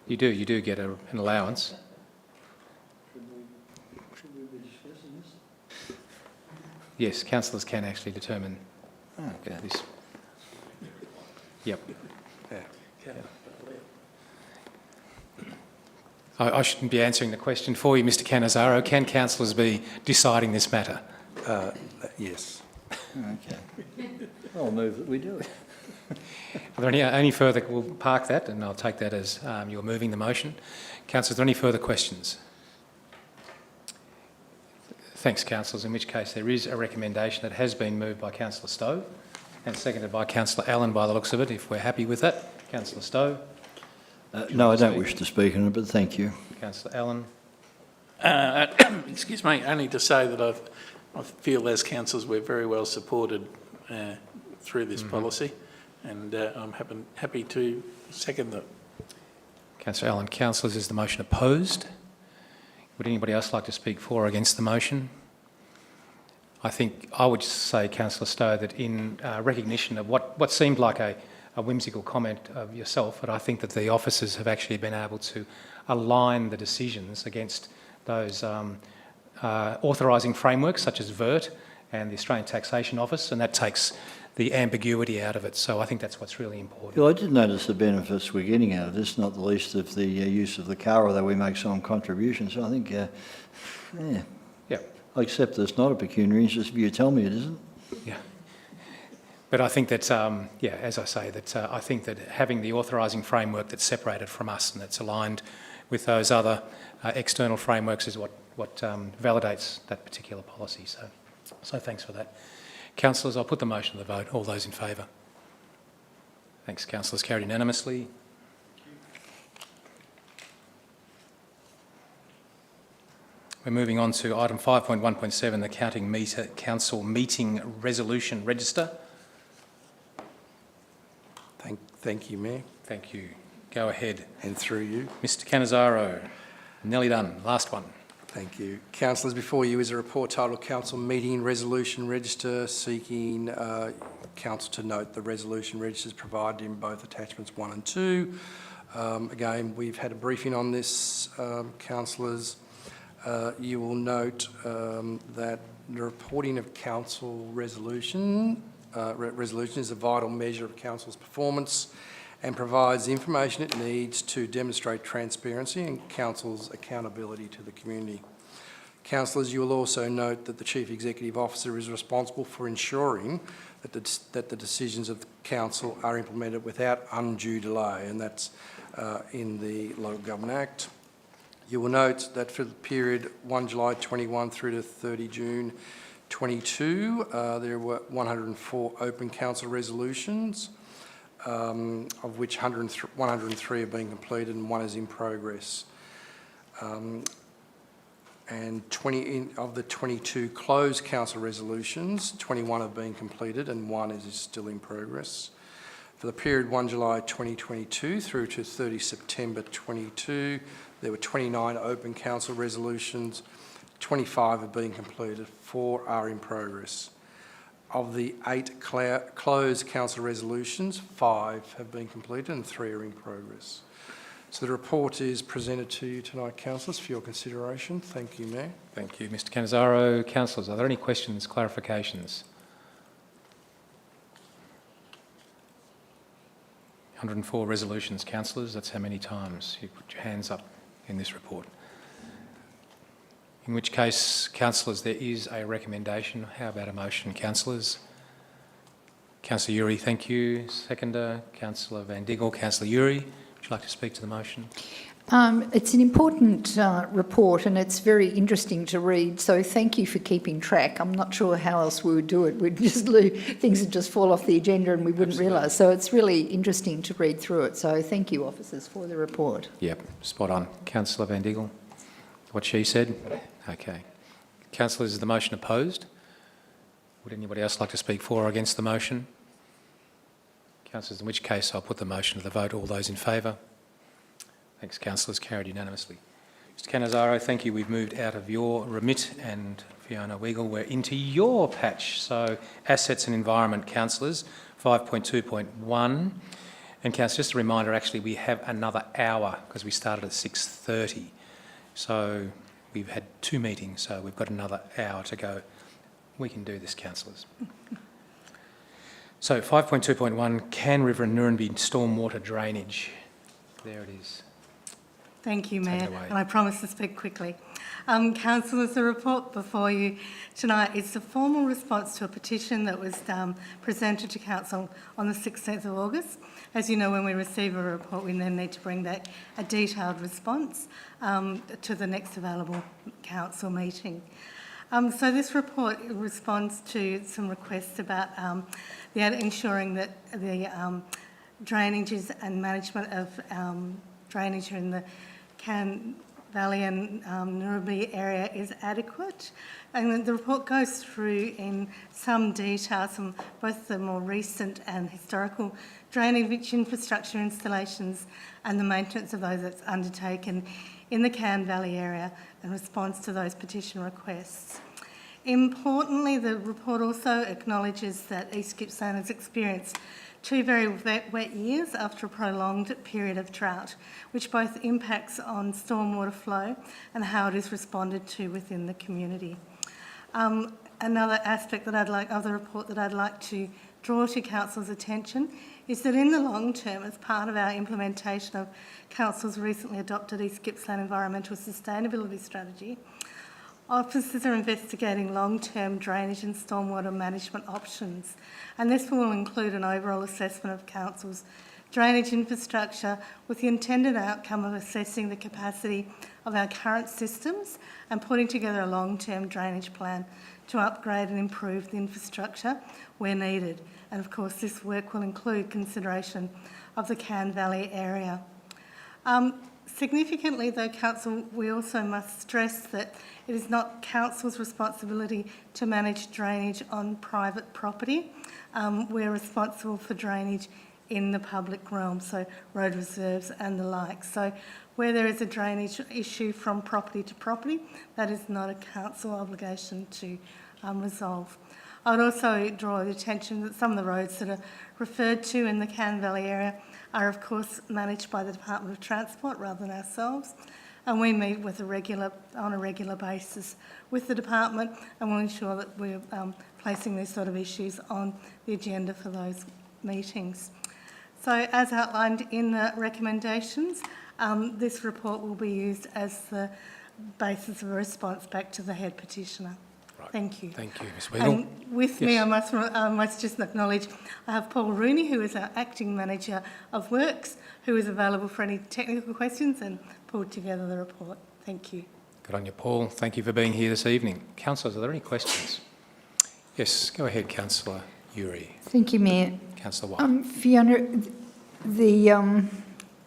S1: You do get an allowance.
S9: Should we be discussing this?
S1: Yes, councillors can actually determine
S9: Okay.
S1: this. Yep.
S12: Yeah.
S1: I shouldn't be answering the question for you, Mr Cannizzaro. Can councillors be deciding this matter?
S12: Yes.
S9: Okay. I'll move that we do it.
S1: Are there any further? We'll park that, and I'll take that as you're moving the motion. Councillors, are there any further questions? Thanks, councillors, in which case there is a recommendation that has been moved by Councillor Stowe and seconded by Councillor Allen by the looks of it, if we're happy with that. Councillor Stowe?
S9: No, I don't wish to speak on it, but thank you.
S1: Councillor Allen?
S10: Excuse me, only to say that I feel as councillors we're very well supported through this policy, and I'm happy to second that.
S1: Councillor Allen. Councillors, is the motion opposed? Would anybody else like to speak for or against the motion? I think I would say, Councillor Stowe, that in recognition of what seemed like a whimsical comment of yourself, but I think that the officers have actually been able to align the decisions against those authorising frameworks such as VERT and the Australian Taxation Office, and that takes the ambiguity out of it. So I think that's what's really important.
S9: Well, I did notice the benefits we're getting out of this, not the least of the use of the car, although we make some contributions. So I think, yeah, I accept that it's not a pecuniary interest if you tell me it isn't.
S1: Yeah. But I think that, as I say, that I think that having the authorising framework that's separated from us and that's aligned with those other external frameworks is what validates that particular policy. So thanks for that. Councillors, I'll put the motion to the vote. All those in favour? Thanks, councillors. Carried unanimously. We're moving on to item 5.1.7, the Council Meeting Resolution Register.
S12: Thank you, Mayor.
S1: Thank you. Go ahead.
S12: And through you.
S1: Mr Cannizzaro. Nearly done. Last one.
S12: Thank you. Councillors, before you is a report titled Council Meeting Resolution Register, seeking Council to note the resolution registers provided in both attachments 1 and 2. Again, we've had a briefing on this, councillors. You will note that the reporting of council resolution is a vital measure of council's performance and provides the information it needs to demonstrate transparency and council's accountability to the community. Councillors, you will also note that the Chief Executive Officer is responsible for ensuring that the decisions of the council are implemented without undue delay, and that's in the Local Government Act. You will note that for the period 1 July 21 through to 30 June 22, there were 104 open council resolutions, of which 103 have been completed and 1 is in progress. And 20 of the 22 closed council resolutions, 21 have been completed and 1 is still in progress. For the period 1 July 2022 through to 30 September 22, there were 29 open council resolutions, 25 have been completed, 4 are in progress. Of the 8 closed council resolutions, 5 have been completed and 3 are in progress. So the report is presented to you tonight, councillors, for your consideration. Thank you, Mayor.
S1: Thank you, Mr Cannizzaro. Councillors, are there any questions, clarifications? 104 resolutions, councillors. That's how many times you put your hands up in this report. In which case, councillors, there is a recommendation. How about a motion, councillors? Councillor Uri, thank you. Seconder, Councillor Van Diggle. Councillor Uri, would you like to speak to the motion?
S5: It's an important report and it's very interesting to read, so thank you for keeping track. I'm not sure how else we would do it. We'd just things would just fall off the agenda and we wouldn't realise. So it's really interesting to read through it. So thank you, officers, for the report.
S1: Yep, spot on. Councillor Van Diegel, what she said? Okay. Councillors, is the motion opposed? Would anybody else like to speak for or against the motion? Councillors, in which case I'll put the motion to the vote. All those in favour? Thanks, councillors. Carried unanimously. Mr Cannizzaro, thank you. We've moved out of your remit, and Fiona Weigel, we're into your patch. So, assets and environment, councillors, 5.2.1. And councillors, just a reminder, actually, we have another hour because we started at 6:30. So, we've had 2 meetings, so we've got another hour to go. We can do this, councillors. So, 5.2.1, Can River and Nurrumbee stormwater drainage. There it is.
S15: Thank you, Mayor, and I promise to speak quickly. Councillors, the report before you tonight is the formal response to a petition that was presented to Council on the 16th of August. As you know, when we receive a report, we then need to bring back a detailed response to the next available Council meeting. So this report responds to some requests about ensuring that the drainages and management of drainage in the Can Valley and Nurrumbee area is adequate. And the report goes through in some detail both the more recent and historical drainage infrastructure installations and the maintenance of those that's undertaken in the Can Valley area in response to those petition requests. Importantly, the report also acknowledges that East Gippsland has experienced 2 very wet years after a prolonged period of drought, which both impacts on stormwater flow and how it is responded to within the community. Another aspect of the report that I'd like to draw to Council's attention is that in the long term, as part of our implementation of Council's recently adopted East Gippsland Environmental Sustainability Strategy, officers are investigating long-term drainage and stormwater management options, and this will include an overall assessment of Council's drainage infrastructure with the intended outcome of assessing the capacity of our current systems and putting together a long-term drainage plan to upgrade and improve the infrastructure where needed. And of course, this work will include consideration of the Can Valley area. Significantly, though, Council, we also must stress that it is not Council's responsibility to manage drainage on private property. We're responsible for drainage in the public realm, so road reserves and the like. So where there is a drainage issue from property to property, that is not a Council obligation to resolve. I would also draw the attention that some of the roads that are referred to in the Can Valley area are of course managed by the Department of Transport rather than ourselves, and we meet on a regular basis with the department, and we'll ensure that we're placing these sort of issues on the agenda for those meetings. So as outlined in the recommendations, this report will be used as the basis of a response back to the head petitioner.
S1: Right.
S15: Thank you.
S1: Thank you, Ms Weigel.
S15: With me, I must just acknowledge I have Paul Rooney, who is our Acting Manager of Works, who is available for any technical questions and pulled together the report. Thank you.
S1: Good on you, Paul. Thank you for being here this evening. Councillors, are there any questions? Yes, go ahead, Councillor Uri.
S5: Thank you, Mayor.
S1: Councillor White.
S5: Fiona,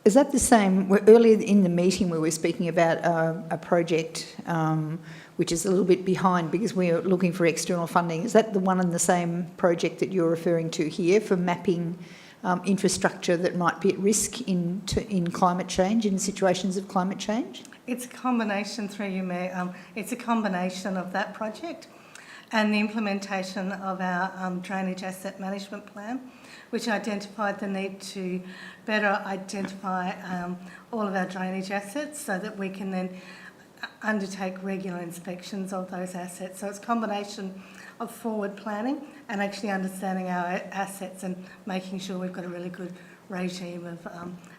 S5: is that the same? Earlier in the meeting we were speaking about a project which is a little bit behind because we're looking for external funding. Is that the one and the same project that you're referring to here for mapping infrastructure that might be at risk in climate change, in situations of climate change?
S15: It's a combination, through you, Mayor. It's a combination of that project and the implementation of our drainage asset management plan, which identified the need to better identify all of our drainage assets so that we can then undertake regular inspections of those assets. So it's a combination of forward planning and actually understanding our assets and making sure we've got a really good regime of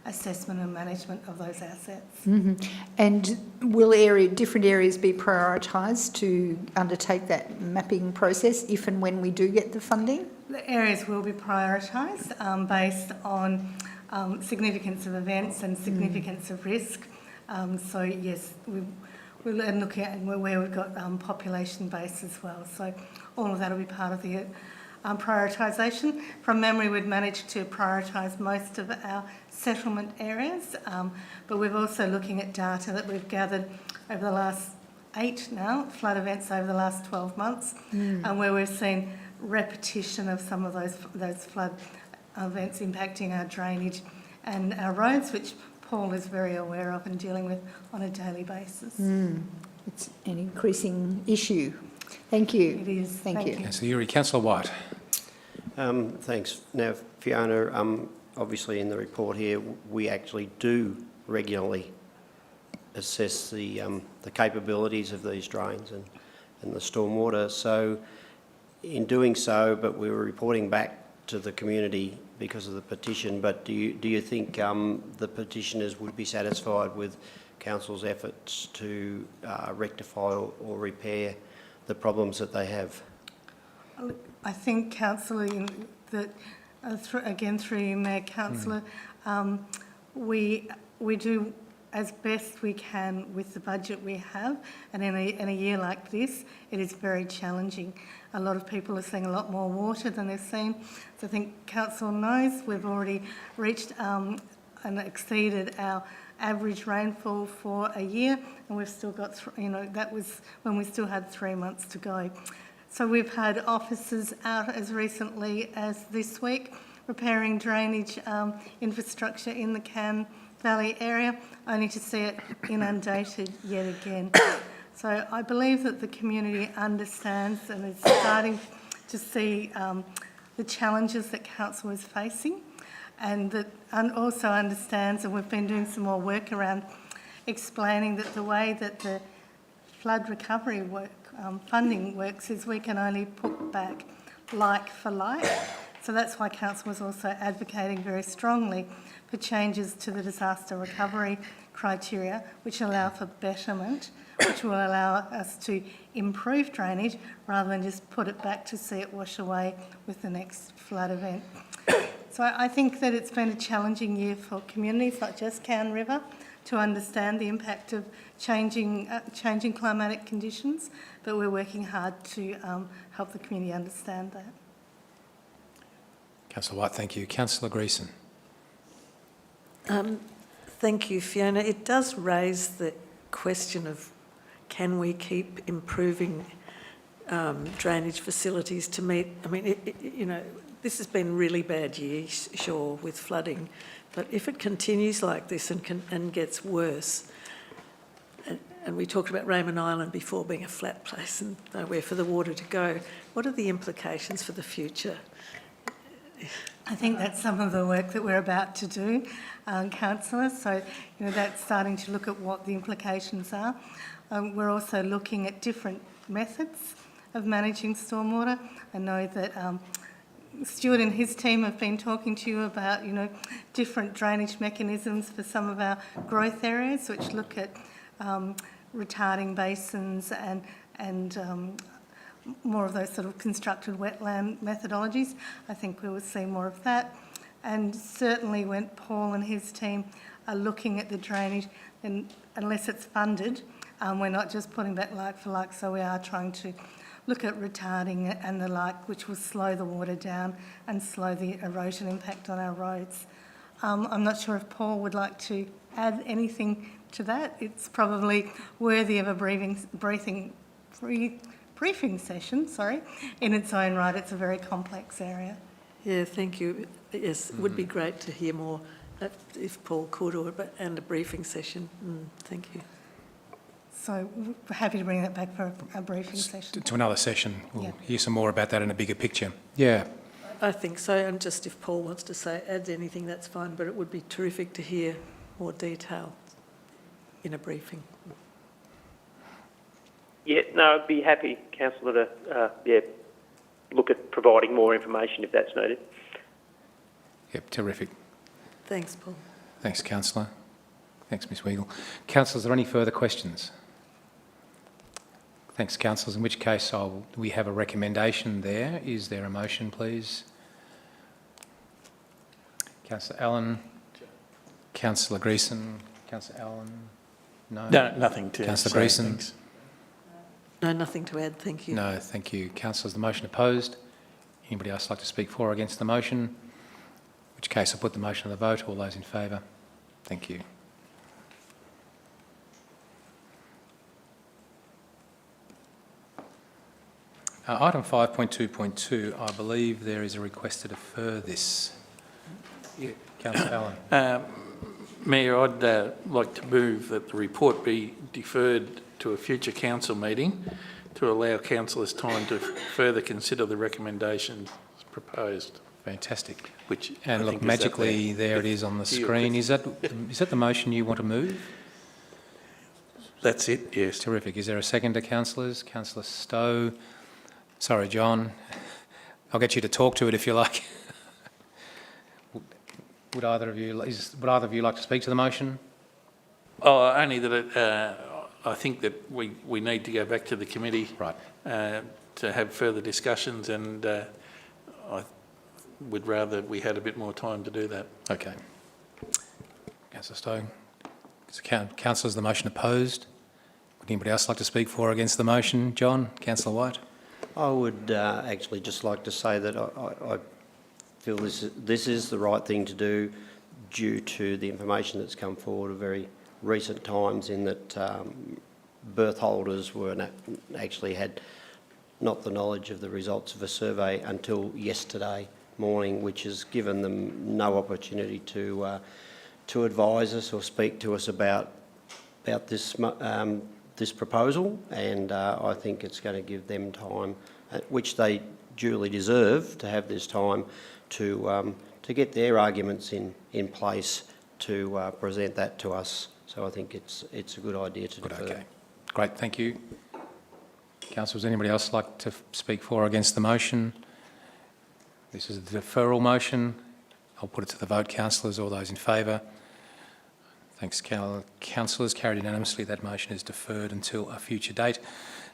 S15: assessment and management of those assets.
S5: Mm-hmm. And will different areas be prioritised to undertake that mapping process if and when we do get the funding?
S15: The areas will be prioritised based on significance of events and significance of risk. So yes, we're looking at where we've got population base as well. So all of that will be part of the prioritisation. From memory, we'd managed to prioritise most of our settlement areas, but we're also looking at data that we've gathered over the last 8 now, flood events over the last 12 months, and where we've seen repetition of some of those flood events impacting our drainage and our roads, which Paul is very aware of and dealing with on a daily basis.
S5: It's an increasing issue. Thank you.
S15: It is.
S5: Thank you.
S1: Councillor Uri. Councillor White.
S6: Thanks. Now, Fiona, obviously in the report here, we actually do regularly assess the capabilities of these drains and the stormwater. So in doing so, but we were reporting back to the community because of the petition, but do you think the petitioners would be satisfied with council's efforts to rectify or repair the problems that they have?
S15: I think, Councillor, that again through you, Mayor, Councillor, we do as best we can with the budget we have, and in a year like this, it is very challenging. A lot of people are seeing a lot more water than they've seen. So I think Council knows we've already reached and exceeded our average rainfall for a year, and we've still got, that was when we still had 3 months to go. So we've had officers out as recently as this week repairing drainage infrastructure in the Cann Valley area, only to see it inundated yet again. So I believe that the community understands and is starting to see the challenges that council is facing, and also understands, and we've been doing some more work around explaining that the way that the flood recovery funding works is we can only put back like for like. So that's why council was also advocating very strongly for changes to the disaster recovery criteria, which allow for betterment, which will allow us to improve drainage rather than just put it back to see it wash away with the next flood event. So I think that it's been a challenging year for communities, not just Cann River, to understand the impact of changing climatic conditions, but we're working hard to help the community understand that.
S1: Councillor White, thank you. Councillor Greason.
S4: Thank you, Fiona. It does raise the question of can we keep improving drainage facilities to meet, I mean, this has been a really bad year, sure, with flooding, but if it continues like this and gets worse, and we talked about Raymond Island before being a flat place and nowhere for the water to go, what are the implications for the future?
S15: I think that's some of the work that we're about to do, councillor. So, that's starting to look at what the implications are. We're also looking at different methods of managing stormwater. I know that Stuart and his team have been talking to you about, different drainage mechanisms for some of our growth areas, which look at retarding basins and more of those sort of constructed wetland methodologies. I think we will see more of that. And certainly when Paul and his team are looking at the drainage, then unless it's funded, we're not just putting back like for like, so we are trying to look at retarding and the like, which will slow the water down and slow the erosion impact on our roads. I'm not sure if Paul would like to add anything to that. It's probably worthy of a briefing session, in its own right. It's a very complex area.
S4: Yeah, thank you. Yes, it would be great to hear more if Paul could, and a briefing session. Thank you.
S15: So we're happy to bring that back for a briefing session.
S1: To another session. We'll hear some more about that in a bigger picture. Yeah.
S4: I think so, and just if Paul wants to add anything, that's fine, but it would be terrific to hear more detail in a briefing.
S16: Yeah, no, I'd be happy, councillor, to look at providing more information if that's needed.
S1: Yep, terrific.
S4: Thanks, Paul.
S1: Thanks, councillor. Thanks, Ms Weigel. Councillors, are there any further questions? Thanks, councillors. In which case, we have a recommendation there. Is there a motion, please? Councillor Allen. Councillor Greason. Councillor Allen. No?
S10: No, nothing to
S1: Councillor
S10: say,
S1: Greason?
S10: thanks.
S4: No, nothing to add, thank you.
S1: No, thank you. Councillors, the motion opposed. Anybody else like to speak for or against the motion? In which case I'll put the motion to the vote. All those in favour? Thank you. Item 5.2.2, I believe there is a request to defer this. Councillor Allen.
S10: Mayor, I'd like to move that the report be deferred to a future council meeting to allow councillors time to further consider the recommendations proposed.
S1: Fantastic.
S10: Which
S1: and
S10: I
S1: look,
S10: think is
S1: magically there it is on the screen. Is that the motion you want to move?
S10: That's it, yes.
S1: Terrific. Is there a second to councillors? Councillor Stowe. Sorry, John. I'll get you to talk to it if you like. Would either of you like to speak to the motion?
S10: Oh, only that I think that we need to go back to the committee,
S1: right,
S10: to have further discussions, and I would rather we had a bit more time to do that.
S1: Okay. Councillor Stowe. Councillors, the motion opposed. Would anybody else like to speak for or against the motion? John? Councillor White?
S6: I would actually just like to say that I feel this is the right thing to do due to the information that's come forward of very recent times, in that birth holders actually had not the knowledge of the results of a survey until yesterday morning, which has given them no opportunity to advise us or speak to us about this proposal, and I think it's going to give them time, which they duly deserve, to have this time to get their arguments in place to present that to us. So I think it's a good idea to defer.
S1: Okay. Great, thank you. Councillors, anybody else like to speak for or against the motion? This is a deferral motion. I'll put it to the vote. Councillors, all those in favour? Thanks, councillors. Carried unanimously. That motion is deferred until a future date.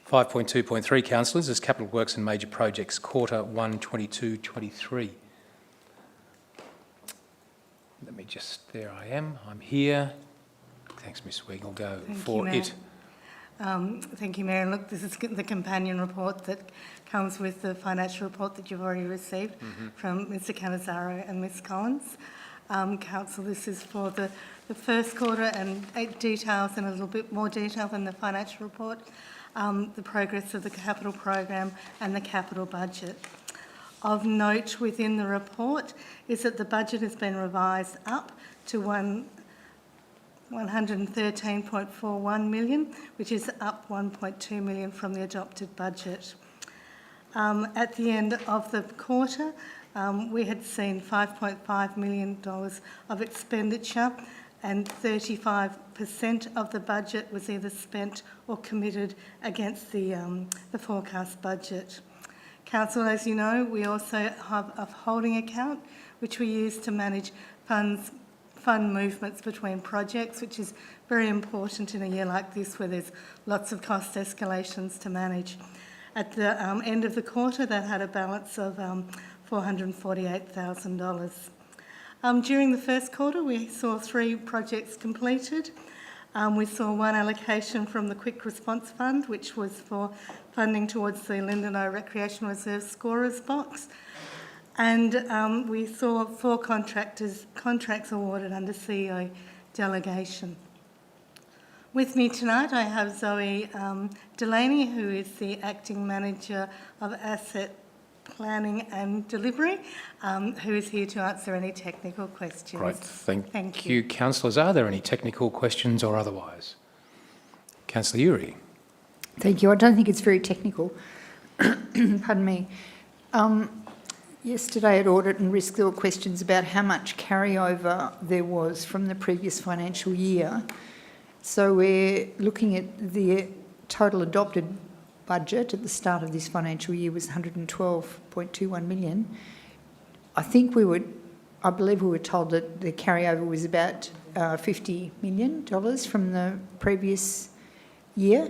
S1: 5.2.3, councillors, is Capital Works and Major Projects, Quarter 1, 22-23. Let me just, there I am. I'm here. Thanks, Ms Wigg. I'll go for it.
S15: Thank you, Mayor. Look, this is the companion report that comes with the financial report that you've already received from Mr Cannizzaro and Ms Collins. Council, this is for the first quarter, and it details in a little bit more detail than the financial report, the progress of the capital program and the capital budget. Of note within the report is that the budget has been revised up to 113.41 million, which is up 1.2 million from the adopted budget. At the end of the quarter, we had seen $5.5 million of expenditure, and 35% of the budget was either spent or committed against the forecast budget. Council, as you know, we also have a holding account which we use to manage fund movements between projects, which is very important in a year like this where there's lots of cost escalations to manage. At the end of the quarter, that had a balance of $448,000. During the first quarter, we saw 3 projects completed. We saw one allocation from the Quick Response Fund, which was for funding towards the Lindenow Recreation Reserve Scorers Box. And we saw 4 contracts awarded under CEO delegation. With me tonight, I have Zoe Delaney, who is the Acting Manager of Asset Planning and Delivery, who is here to answer any technical questions.
S1: Great, thank you. Councillors, are there any technical questions or otherwise? Councillor Uri.
S5: Thank you. I don't think it's very technical. Pardon me. Yesterday at Audit and Risk, there were questions about how much carryover there was from the previous financial year. So we're looking at the total adopted budget at the start of this financial year was 112.21 million. I believe we were told that the carryover was about $50 million from the previous year.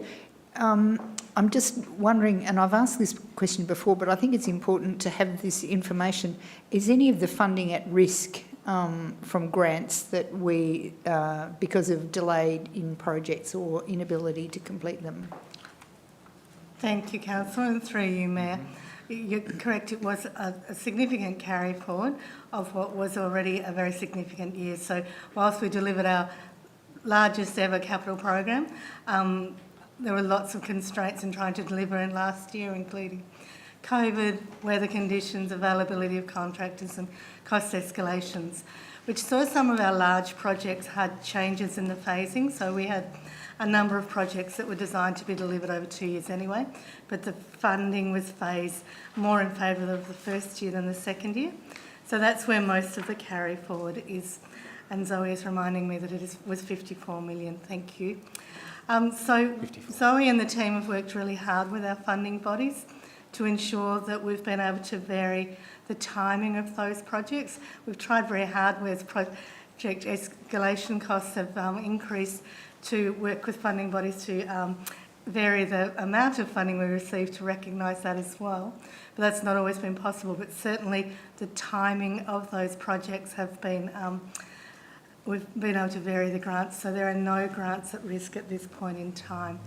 S5: I'm just wondering, and I've asked this question before, but I think it's important to have this information. Is any of the funding at risk from grants that we, because of delayed in projects or inability to complete them.
S15: Thank you, Councillor, and through you, Mayor. You're correct, it was a significant carry forward of what was already a very significant year. So whilst we delivered our largest ever capital program, there were lots of constraints in trying to deliver in last year, including COVID, weather conditions, availability of contractors and cost escalations, which saw some of our large projects had changes in the phasing. So we had a number of projects that were designed to be delivered over 2 years anyway, but the funding was phased more in favour of the first year than the second year. So that's where most of the carry forward is. And Zoe is reminding me that it was 54 million. Thank you. So Zoe and the team have worked really hard with our funding bodies to ensure that we've been able to vary the timing of those projects. We've tried very hard where project escalation costs have increased to work with funding bodies to vary the amount of funding we receive to recognise that as well. But that's not always been possible, but certainly the timing of those projects have been, we've been able to vary the grants, so there are no grants at risk at this point in time.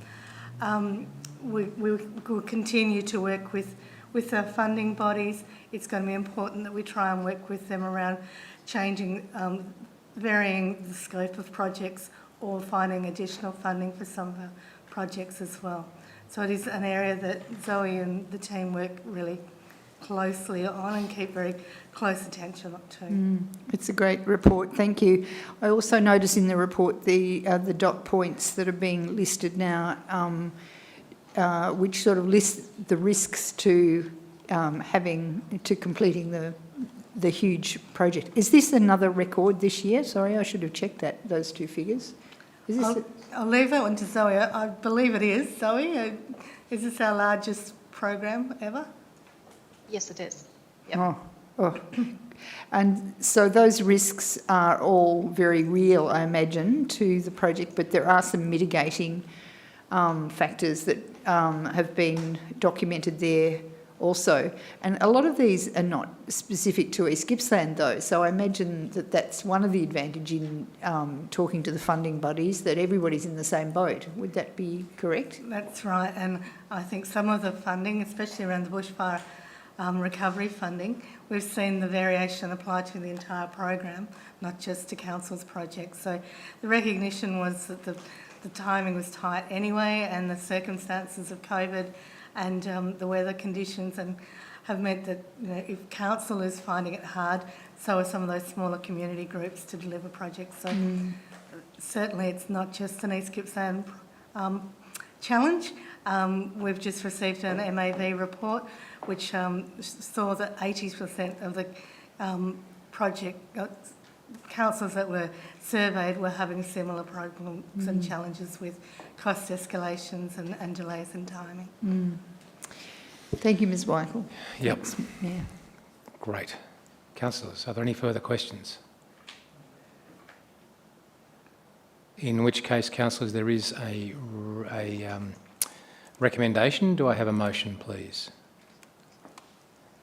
S15: We will continue to work with our funding bodies. It's going to be important that we try and work with them around changing, varying the scope of projects or finding additional funding for some of our projects as well. So it is an area that Zoe and the team work really closely on and keep very close attention to.
S5: It's a great report, thank you. I also notice in the report the dot points that are being listed now, which sort of list the risks to completing the huge project. Is this another record this year? Sorry, I should have checked those two figures. Is this
S15: I'll leave that one to Zoe. I believe it is. Zoe, is this our largest program ever?
S2: Yes, it is. Yep.
S5: Oh. And so those risks are all very real, I imagine, to the project, but there are some mitigating factors that have been documented there also. And a lot of these are not specific to East Gippsland, though, so I imagine that that's one of the advantages in talking to the funding bodies, that everybody's in the same boat. Would that be correct?
S15: That's right, and I think some of the funding, especially around the bushfire recovery funding, we've seen the variation apply to the entire program, not just to council's projects. So the recognition was that the timing was tight anyway, and the circumstances of COVID and the weather conditions and have meant that, you know, if council is finding it hard, so are some of those smaller community groups to deliver projects. So certainly it's not just an East Gippsland challenge. We've just received an MAV report which saw that 80% of the project councils that were surveyed were having similar problems and challenges with cost escalations and delays in timing.
S5: Thank you, Ms Weichel.
S1: Yep.
S5: Thanks, Mayor.
S1: Great. Councillors, are there any further questions? In which case, councillors, there is a recommendation. Do I have a motion, please?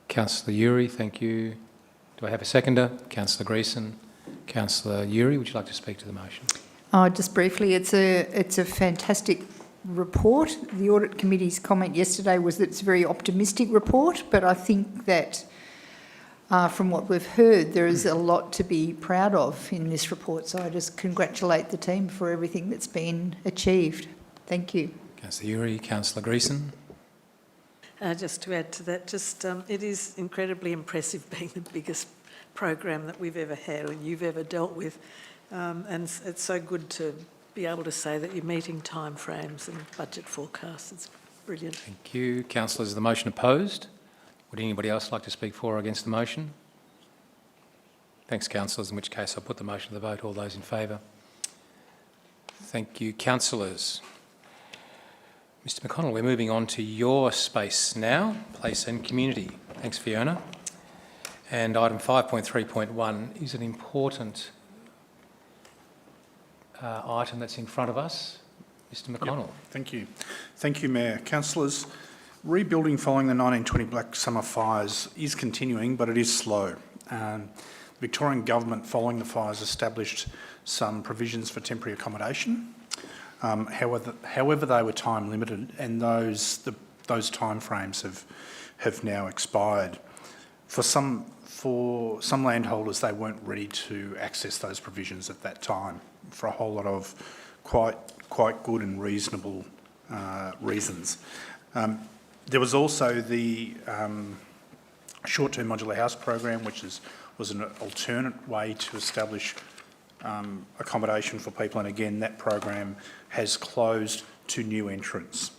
S1: Councillor Uri, thank you. Do I have a seconder? Councillor Greason. Councillor Uri, would you like to speak to the motion?
S5: Just briefly, it's a fantastic report. The Audit Committee's comment yesterday was that it's a very optimistic report, but I think that from what we've heard, there is a lot to be proud of in this report, so I just congratulate the team for everything that's been achieved. Thank you.
S1: Councillor Uri, Councillor Greason.
S4: Just to add to that, it is incredibly impressive being the biggest program that we've ever had and you've ever dealt with, and it's so good to be able to say that you're meeting timeframes and budget forecasts. It's brilliant.
S1: Thank you. Councillors, is the motion opposed? Would anybody else like to speak for or against the motion? Thanks, councillors, in which case I'll put the motion to the vote. All those in favour? Thank you, councillors. Mr McConnell, we're moving on to your space now, place and community. Thanks, Fiona. And item 5.3.1 is an important item that's in front of us. Mr McConnell.
S17: Yep. Thank you. Thank you, Mayor. Councillors, rebuilding following the 1920 Black Summer fires is continuing, but it is slow. Victorian Government, following the fires, established some provisions for temporary accommodation. However, they were time limited, and those timeframes have now expired. For some landholders, they weren't ready to access those provisions at that time for a whole lot of quite good and reasonable reasons. There was also the short-term modular house program, which was an alternate way to establish accommodation for people, and again, that program has closed to new entrants.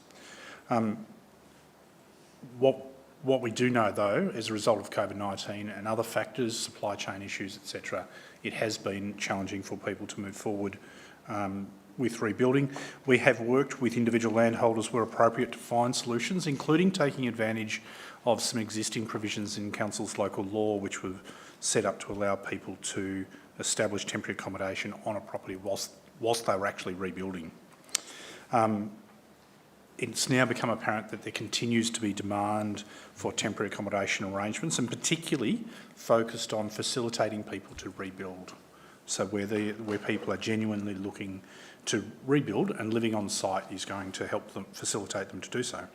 S17: What we do know, though, as a result of COVID-19 and other factors, supply chain issues, etc., it has been challenging for people to move forward with rebuilding. We have worked with individual landholders where appropriate to find solutions, including taking advantage of some existing provisions in Council's local law, which were set up to allow people to establish temporary accommodation on a property whilst they were actually rebuilding. It's now become apparent that there continues to be demand for temporary accommodation arrangements, and particularly focused on facilitating people to rebuild. So where people are genuinely looking to rebuild, and living on site is going to help them, facilitate them to do so.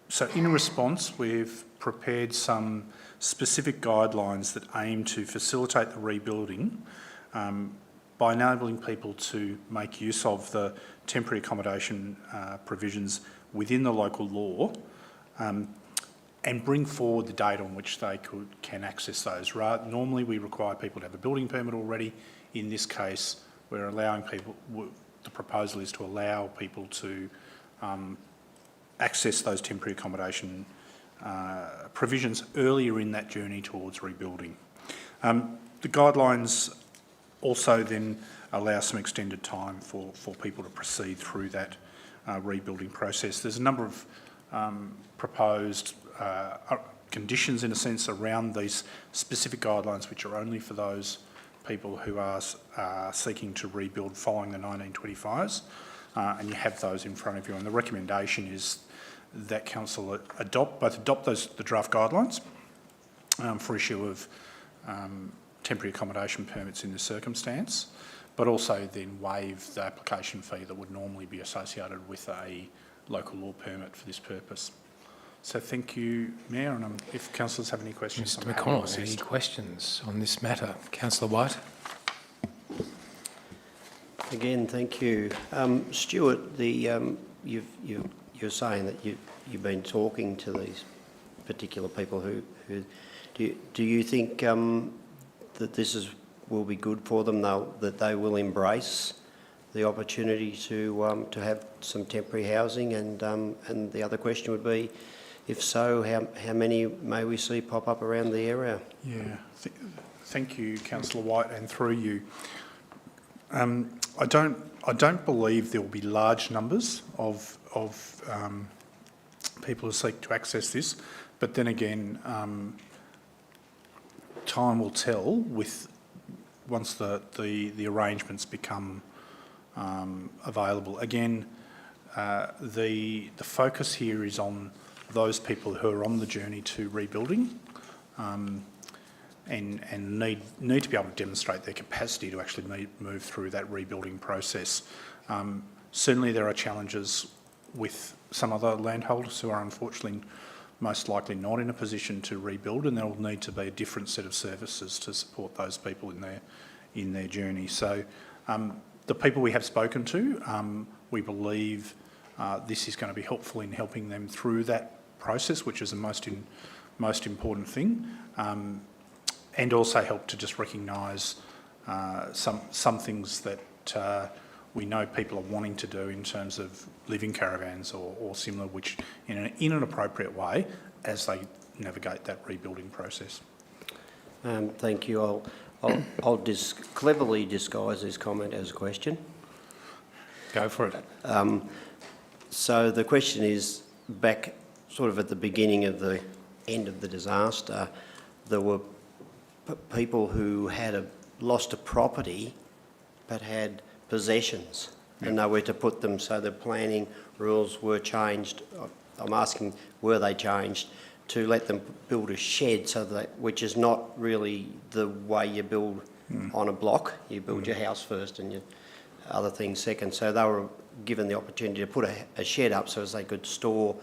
S17: So in response, we've prepared some specific guidelines that aim to facilitate the rebuilding by enabling people to make use of the temporary accommodation provisions within the local law and bring forward the date on which they can access those. Normally we require people to have a building permit already. In this case, we're allowing people, the proposal is to allow people to access those temporary accommodation provisions earlier in that journey towards rebuilding. The guidelines also then allow some extended time for people to proceed through that rebuilding process. There's a number of proposed conditions, in a sense, around these specific guidelines, which are only for those people who are seeking to rebuild following the 1925s, and you have those in front of you. And the recommendation is that Council adopt the draft guidelines for issue of temporary accommodation permits in this circumstance, but also then waive the application fee that would normally be associated with a local law permit for this purpose. So thank you, Mayor, and if councillors have any questions...
S1: Mr McConnell, any questions on this matter? Councillor White.
S6: Again, thank you. Stuart, you're saying that you've been talking to these particular people who do you think that this will be good for them, that they will embrace the opportunity to have some temporary housing? And the other question would be, if so, how many may we see pop up around the area?
S17: Yeah, thank you, Councillor White, and through you. I don't believe there will be large numbers of people who seek to access this, but then again, time will tell once the arrangements become available. Again, the focus here is on those people who are on the journey to rebuilding and need to be able to demonstrate their capacity to actually move through that rebuilding process. Certainly there are challenges with some other landholders who are unfortunately most likely not in a position to rebuild, and there will need to be a different set of services to support those people in their journey. So the people we have spoken to, we believe this is going to be helpful in helping them through that process, which is the most important thing, and also help to just recognise some things that we know people are wanting to do in terms of living caravans or similar, which in an appropriate way as they navigate that rebuilding process.
S6: Thank you. I'll cleverly disguise this comment as a question.
S1: Go for it.
S6: So the question is, back sort of at the beginning of the end of the disaster, there were people who had lost a property but had possessions and nowhere to put them, so the planning rules were changed. I'm asking, were they changed to let them build a shed, so that, which is not really the way you build on a block. You build your house first and your other things second. So they were given the opportunity to put a shed up so as they could store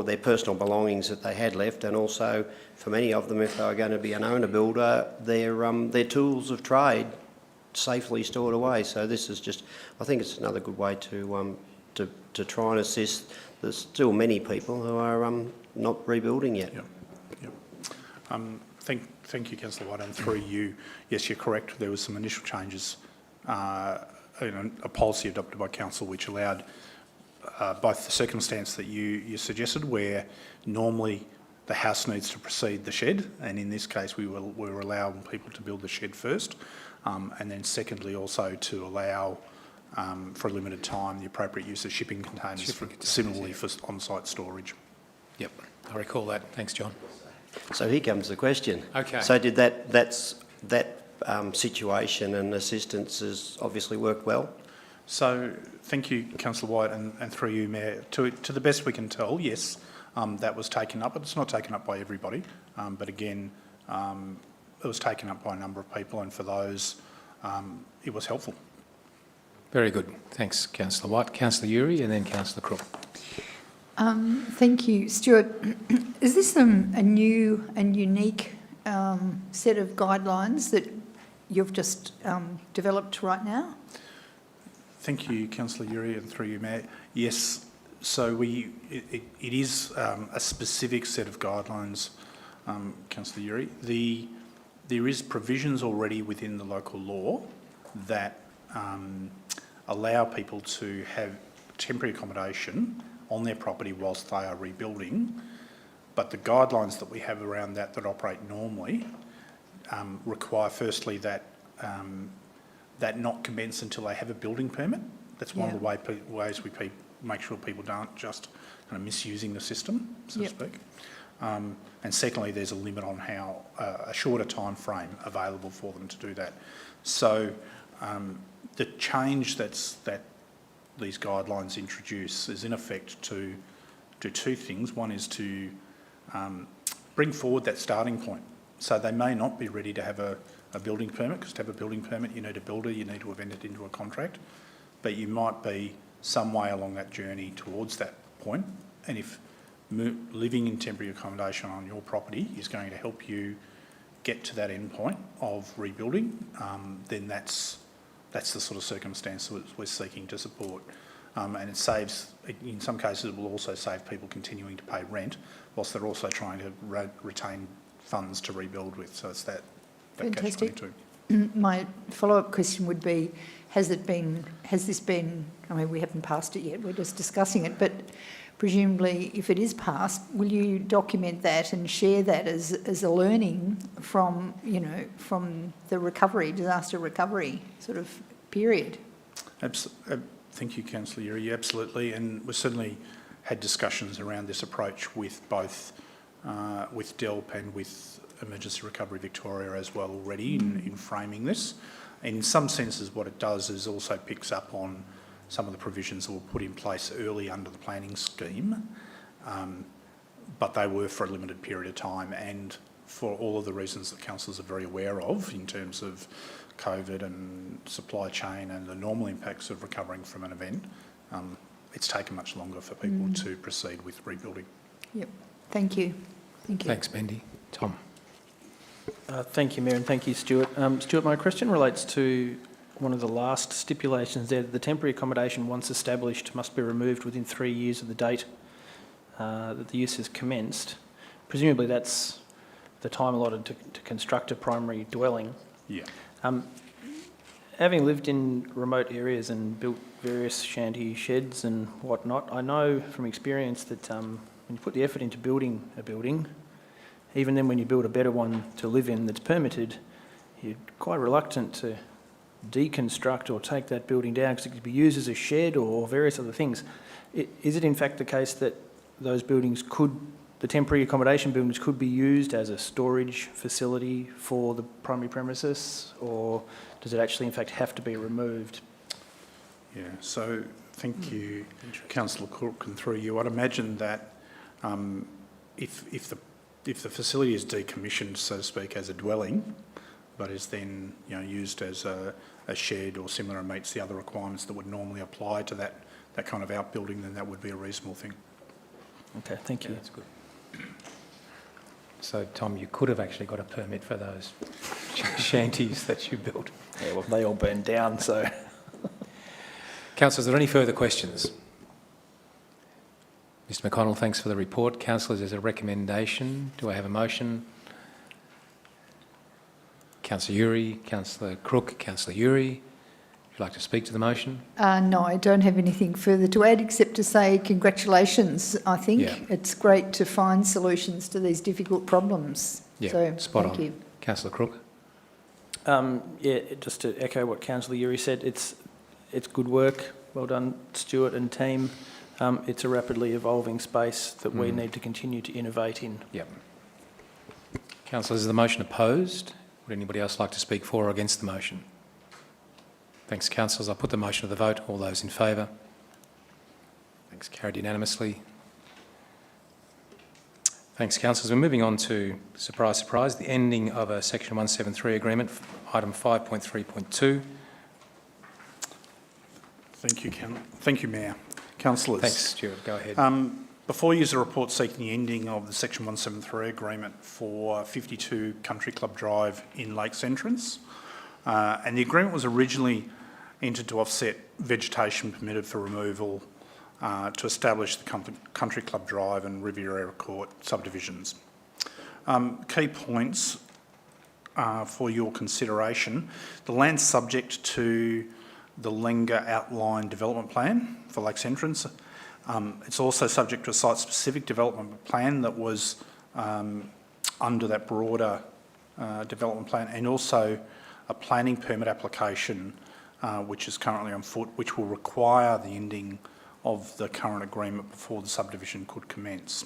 S6: their personal belongings that they had left, and also for many of them, if they were going to be an owner builder, their tools of trade safely stored away. So this is just, I think it's another good way to try and assist. There's still many people who are not rebuilding yet.
S17: Thank you, Councillor White, and through you, yes, you're correct. There was some initial changes in a policy adopted by Council which allowed both the circumstance that you suggested, where normally the house needs to precede the shed, and in this case we were allowing people to build the shed first, and then secondly also to allow for a limited time the appropriate use of shipping containers, similarly for on-site storage.
S1: Yep, I recall that. Thanks, John.
S6: So here comes the question.
S1: Okay.
S6: So did that situation and assistance has obviously worked well?
S17: So thank you, Councillor White, and through you, Mayor. To the best we can tell, yes, that was taken up, but it's not taken up by everybody. But again, it was taken up by a number of people, and for those, it was helpful.
S1: Very good. Thanks, Councillor White. Councillor Uri and then Councillor Crook.
S5: Thank you. Stuart, is this a new and unique set of guidelines that you've just developed right now?
S17: Thank you, Councillor Uri, and through you, Mayor. Yes, so it is a specific set of guidelines, Councillor Uri. There is provisions already within the local law that allow people to have temporary accommodation on their property whilst they are rebuilding, but the guidelines that we have around that operate normally require firstly that not commence until they have a building permit. That's one of the ways we make sure people don't just kind of misusing the system, so to speak. And secondly, there's a limit on how a shorter time frame available for them to do that. So the change that these guidelines introduce is in effect to do two things. One is to bring forward that starting point. So they may not be ready to have a building permit, because to have a building permit you need a builder, you need to have entered into a contract, but you might be some way along that journey towards that point, and if living in temporary accommodation on your property is going to help you get to that end point of rebuilding, then that's the sort of circumstance that we're seeking to support. And it saves, in some cases it will also save people continuing to pay rent whilst they're also trying to retain funds to rebuild with. So it's that
S5: Fantastic.
S17: catch-22.
S5: My follow-up question would be, has this been, I mean, we haven't passed it yet, we're just discussing it, but presumably if it is passed, will you document that and share that as a learning from, from the disaster recovery sort of period?
S17: Thank you, Councillor Uri, absolutely, and we've certainly had discussions around this approach with both with DELP and with Emergency Recovery Victoria as well already in framing this. And in some senses what it does is also picks up on some of the provisions that were put in place early under the planning scheme, but they were for a limited period of time, and for all of the reasons that councillors are very aware of in terms of COVID and supply chain and the normal impacts of recovering from an event, it's taken much longer for people to proceed with rebuilding.
S5: Yep. Thank you. Thank you.
S1: Thanks, Bendy. Tom.
S8: Thank you, Mayor, and thank you, Stuart. Stuart, my question relates to one of the last stipulations there, that the temporary accommodation, once established, must be removed within 3 years of the date that the use has commenced. Presumably that's the time allotted to construct a primary dwelling.
S17: Yeah.
S8: Having lived in remote areas and built various shanty sheds and whatnot, I know from experience that when you put the effort into building a building, even then when you build a better one to live in that's permitted, you're quite reluctant to deconstruct or take that building down because it could be used as a shed or various other things. Is it in fact the case that those buildings the temporary accommodation buildings could be used as a storage facility for the primary premises, or does it actually in fact have to be removed?
S17: Yeah, so thank you, Councillor Cook, and through you. I'd imagine that if the facility is decommissioned, so to speak, as a dwelling, but is then used as a shed or similar and meets the other requirements that would normally apply to that kind of outbuilding, then that would be a reasonable thing.
S8: Okay, thank you.
S1: Yeah, that's good. So, Tom, you could have actually got a permit for those shanties that you built.
S8: Yeah, well, they all burned down, so...
S1: Councillors, are there any further questions? Mr McConnell, thanks for the report. Councillors, there's a recommendation. Do I have a motion? Councillor Uri, Councillor Crook, Councillor Uri, would you like to speak to the motion?
S5: No, I don't have anything further to add except to say congratulations, I think.
S1: Yeah.
S5: It's great to find solutions to these difficult problems.
S1: Yeah,
S5: so,
S1: spot
S5: thank
S1: on.
S5: you.
S1: Councillor Crook?
S8: Yeah, just to echo what Councillor Uri said, it's good work. Well done, Stuart and team. It's a rapidly evolving space that we need to continue to innovate in.
S1: Yep. Councillors, is the motion opposed? Would anybody else like to speak for or against the motion? Thanks, councillors. I'll put the motion to the vote. All those in favour? Thanks. Carried unanimously. Thanks, councillors. We're moving on to, surprise, surprise, the ending of a Section 173 agreement, item 5.3.2.
S17: Thank you, Mayor. Councillors.
S1: Thanks, Stuart. Go ahead.
S17: Before you is a report seeking the ending of the Section 173 agreement for 52 Country Club Drive in Lakes Entrance. And the agreement was originally entered to offset vegetation permitted for removal to establish the Country Club Drive and Riviera Court subdivisions. Key points for your consideration. The land's subject to the Lenga Outline Development Plan for Lakes Entrance. It's also subject to a site-specific development plan that was under that broader development plan, and also a planning permit application which is currently on foot, which will require the ending of the current agreement before the subdivision could commence.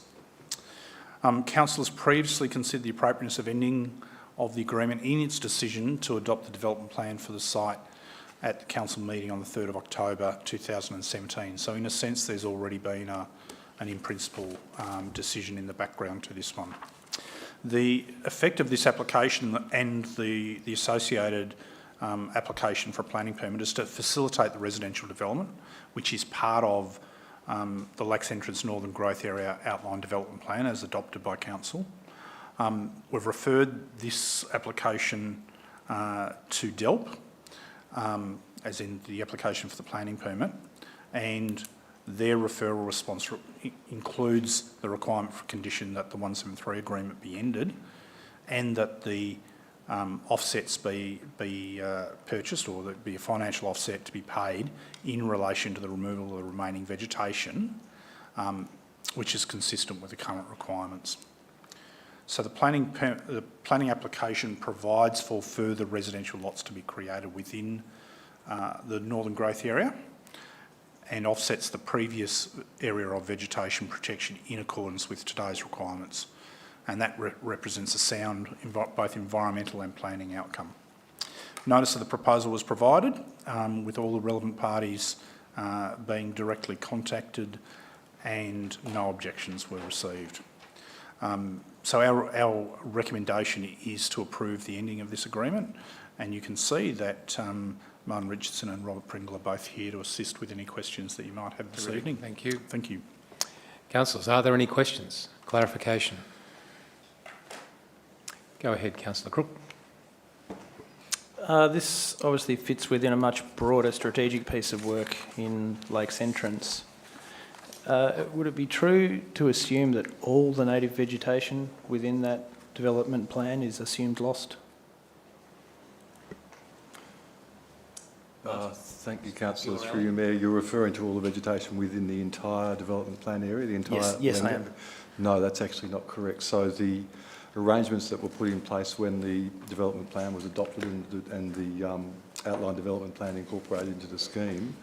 S17: Council has previously considered the appropriateness of ending of the agreement in its decision to adopt the development plan for the site at the council meeting on the 3rd of October 2017. So in a sense, there's already been an in-principle decision in the background to this one. The effect of this application and the associated application for a planning permit is to facilitate the residential development, which is part of the Lakes Entrance Northern Growth Area Outline Development Plan as adopted by council. We've referred this application to DELP, as in the application for the planning permit, and their referral response includes the requirement for condition that the 173 agreement be ended and that the offsets be purchased, or there be a financial offset to be paid in relation to the removal of the remaining vegetation, which is consistent with the current requirements. So the planning application provides for further residential lots to be created within the northern growth area and offsets the previous area of vegetation protection in accordance with today's requirements. And that represents a sound both environmental and planning outcome. Notice of the proposal was provided with all the relevant parties being directly contacted, and no objections were received. So our recommendation is to approve the ending of this agreement, and you can see that Martin Richardson and Robert Pringle are both here to assist with any questions that you might have this evening.
S1: Thank you.
S17: Thank you.
S1: Councillors, are there any questions? Clarification? Go ahead, Councillor Crook.
S8: This obviously fits within a much broader strategic piece of work in Lakes Entrance. Would it be true to assume that all the native vegetation within that development plan is assumed lost?
S18: Thank you, councillor. Through you, Mayor, you're referring to all the vegetation within the entire development plan area, the entire...
S8: Yes, I am.
S18: No, that's actually not correct. So the arrangements that were put in place when the development plan was adopted and the outline development plan incorporated into the scheme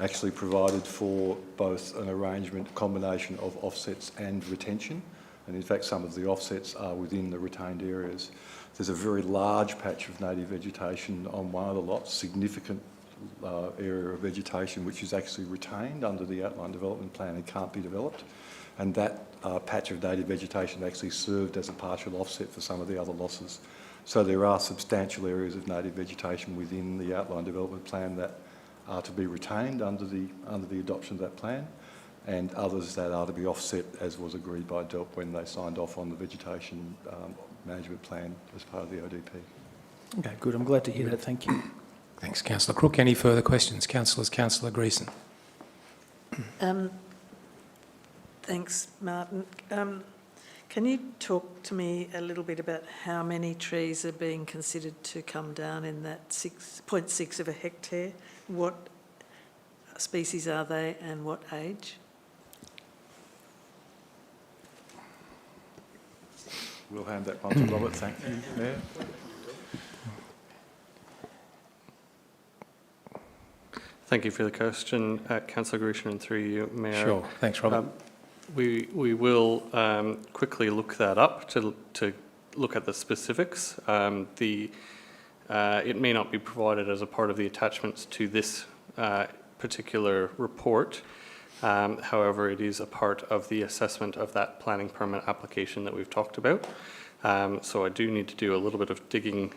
S18: actually provided for both an arrangement combination of offsets and retention, and in fact some of the offsets are within the retained areas. There's a very large patch of native vegetation on one of the lots, significant area of vegetation which is actually retained under the outline development plan and can't be developed. and that patch of native vegetation actually served as a partial offset for some of the other losses. So there are substantial areas of native vegetation within the outline development plan that are to be retained under the adoption of that plan, and others that are to be offset, as was agreed by DELP when they signed off on the vegetation management plan as part of the ODP.
S8: Okay, good. I'm glad to hear that. Thank you.
S1: Thanks, Councillor Crook. Any further questions? Councillor Greason.
S4: Thanks, Martin. Can you talk to me a little bit about how many trees are being considered to come down in that 6.6 of a hectare? What species are they and what age?
S18: We'll hand that one to Robert. Thank you, Mayor.
S19: Thank you for the question, Councillor Grushin, and through you, Mayor.
S1: Sure. Thanks, Robert.
S19: We will quickly look that up to look at the specifics. It may not be provided as a part of the attachments to this particular report. However, it is a part of the assessment of that planning permit application that we've talked about. So I do need to do a little bit of digging,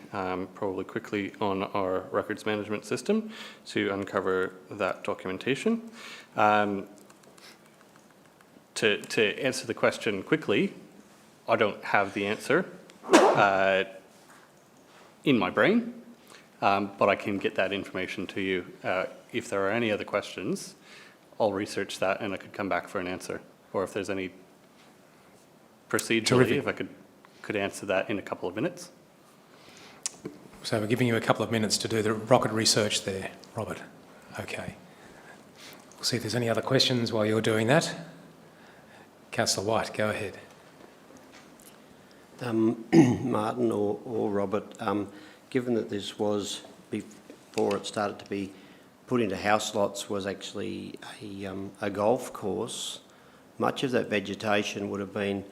S19: probably quickly, on our records management system to uncover that documentation. To answer the question quickly, I don't have the answer in my brain, but I can get that information to you. If there are any other questions, I'll research that and I could come back for an answer. Or if there's any procedurally,
S1: Terrific.
S19: if I could answer that in a couple of minutes.
S1: So we're giving you a couple of minutes to do the rocket research there, Robert. Okay. We'll see if there's any other questions while you're doing that. Councillor White, go ahead.
S6: Martin or Robert, given that this was, before it started to be put into house lots, was actually a golf course, much of that vegetation would have been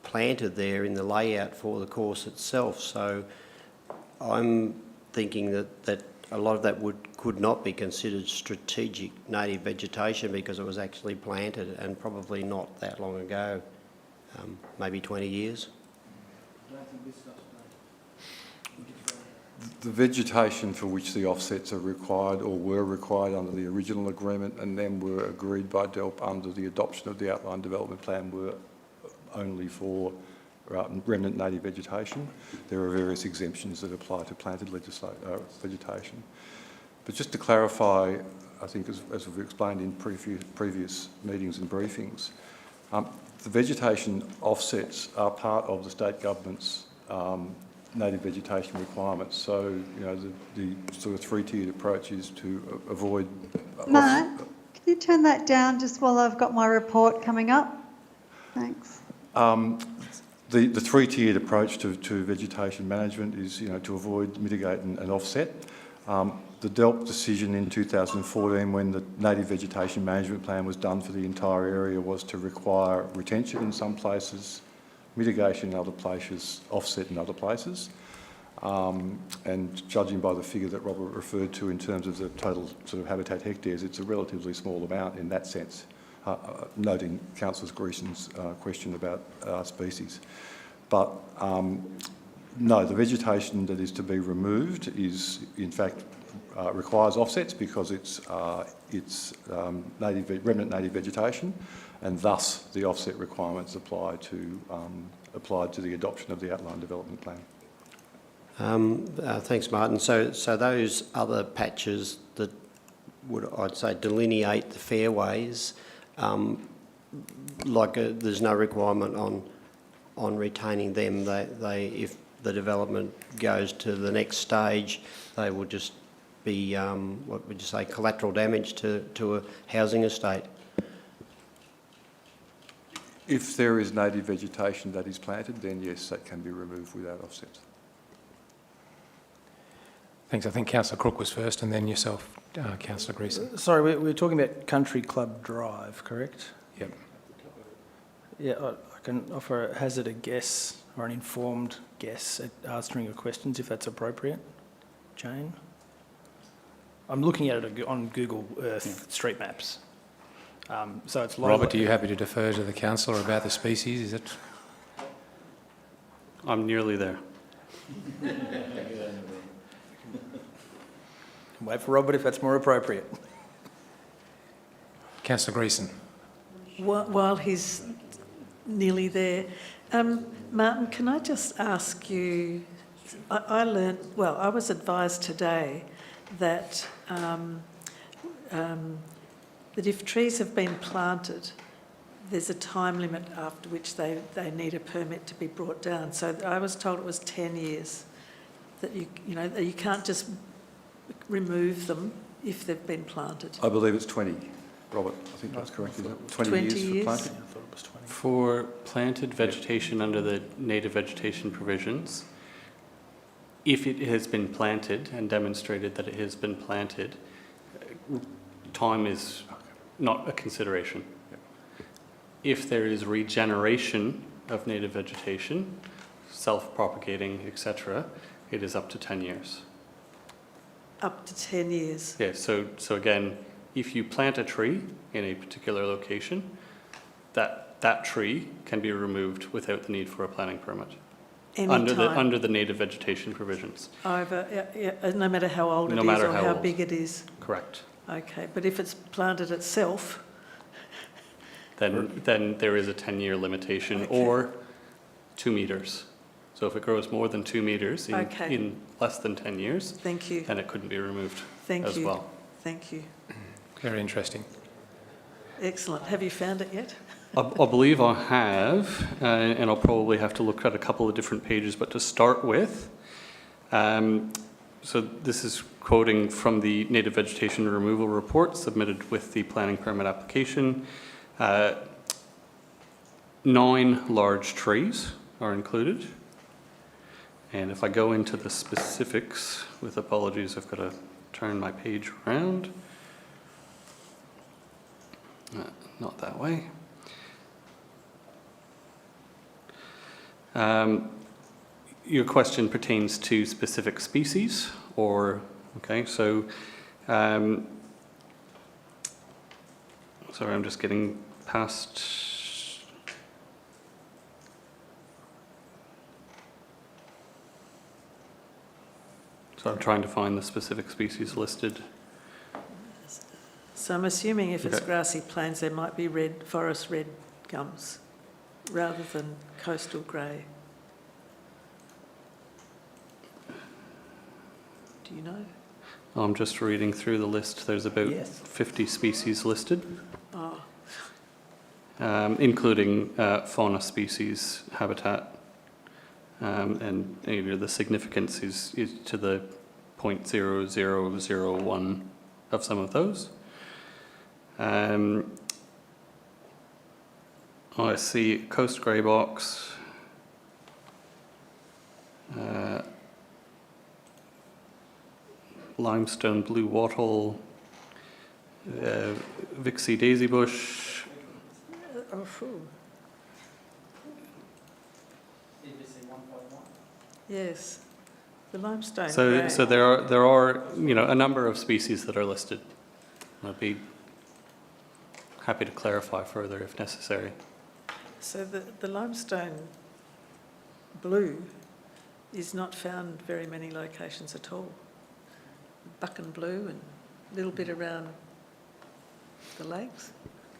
S6: planted there in the layout for the course itself. So I'm thinking that a lot of that could not be considered strategic native vegetation because it was actually planted, and probably not that long ago, maybe 20 years.
S18: The vegetation for which the offsets are required or were required under the original agreement and then were agreed by DELP under the adoption of the outline development plan were only for remnant native vegetation. There are various exemptions that apply to planted vegetation. But just to clarify, I think as we've explained in previous meetings and briefings, the vegetation offsets are part of the state government's native vegetation requirements. So, you know, the sort of three-tiered approach is to avoid...
S20: Mark, can you turn that down just while I've got my report coming up? Thanks.
S18: The three-tiered approach to vegetation management is, you know, to avoid, mitigate and offset. The DELP decision in 2014, when the native vegetation management plan was done for the entire area, was to require retention in some places, mitigation in other places, offset in other places. And judging by the figure that Robert referred to in terms of the total sort of habitat hectares, it's a relatively small amount in that sense, noting Councillor Greason's question about species. But no, the vegetation that is to be removed is, in fact, requires offsets because it's remnant native vegetation, and thus the offset requirements applied to the adoption of the outline development plan.
S6: Thanks, Martin. So those other patches that would, I'd say, delineate the fairways, there's no requirement on retaining them. They if the development goes to the next stage, they will just be what would you say, collateral damage to a housing estate.
S18: If there is native vegetation that is planted, then yes, that can be removed without offsets.
S1: Thanks. I think Councillor Crook was first and then yourself, Councillor Greason.
S8: Sorry, we're talking about Country Club Drive, correct?
S1: Yep.
S8: Yeah, I can offer a hazard a guess or an informed guess at answering your questions if that's appropriate. Jane? I'm looking at it on Google Earth Street Maps. So it's low.
S1: Robert, are you happy to defer to the councillor about the species? Is it?
S19: I'm nearly there.
S8: Wait for Robert if that's more appropriate.
S1: Councillor Greason.
S4: While he's nearly there, Martin, can I just ask you, I was advised today that that if trees have been planted, there's a time limit after which they need a permit to be brought down. So I was told it was 10 years, that you can't just remove them if they've been planted.
S18: I believe it's 20. Robert, I think that's correct, isn't it? 20 years for planting?
S8: I thought it was 20.
S19: For planted vegetation under the native vegetation provisions, if it has been planted and demonstrated that it has been planted, time is not a consideration. If there is regeneration of native vegetation, self-propagating, etc., it is up to 10 years.
S4: Up to 10 years?
S19: Yeah, so again, if you plant a tree in a particular location, that tree can be removed without the need for a planning permit. Under the native vegetation provisions.
S4: No matter how old it is or how big it is?
S19: Correct.
S4: Okay, but if it's planted itself?
S19: Then there is a 10-year limitation, or 2 metres. So if it grows more than 2 metres in less than 10 years,
S4: Thank you.
S19: then it couldn't be removed
S4: Thank
S19: as
S4: you.
S19: well.
S4: Thank you.
S1: Very interesting.
S4: Excellent. Have you found it yet?
S19: I believe I have, and I'll probably have to look at a couple of different pages, but to start with, so this is quoting from the Native Vegetation Removal Report submitted with the planning permit application. 9 large trees are included. And if I go into the specifics, with apologies, I've got to turn my page around. Not that way. Your question pertains to specific species, or, okay, so, sorry, I'm just getting past. So I'm trying to find the specific species listed.
S4: So I'm assuming if it's grassy plains, there might be forest red gums rather than coastal grey. Do you know?
S19: I'm just reading through the list. There's about 50 species listed, including fauna species, habitat, and the significance is to the 0.0001 of some of those. I see coast grey box, limestone blue wattle, Vixie daisy bush.
S4: Yes, the limestone.
S19: So there are a number of species that are listed. I'd be happy to clarify further if necessary.
S4: So the limestone blue is not found very many locations at all. Buchan blue and a little bit around the lakes.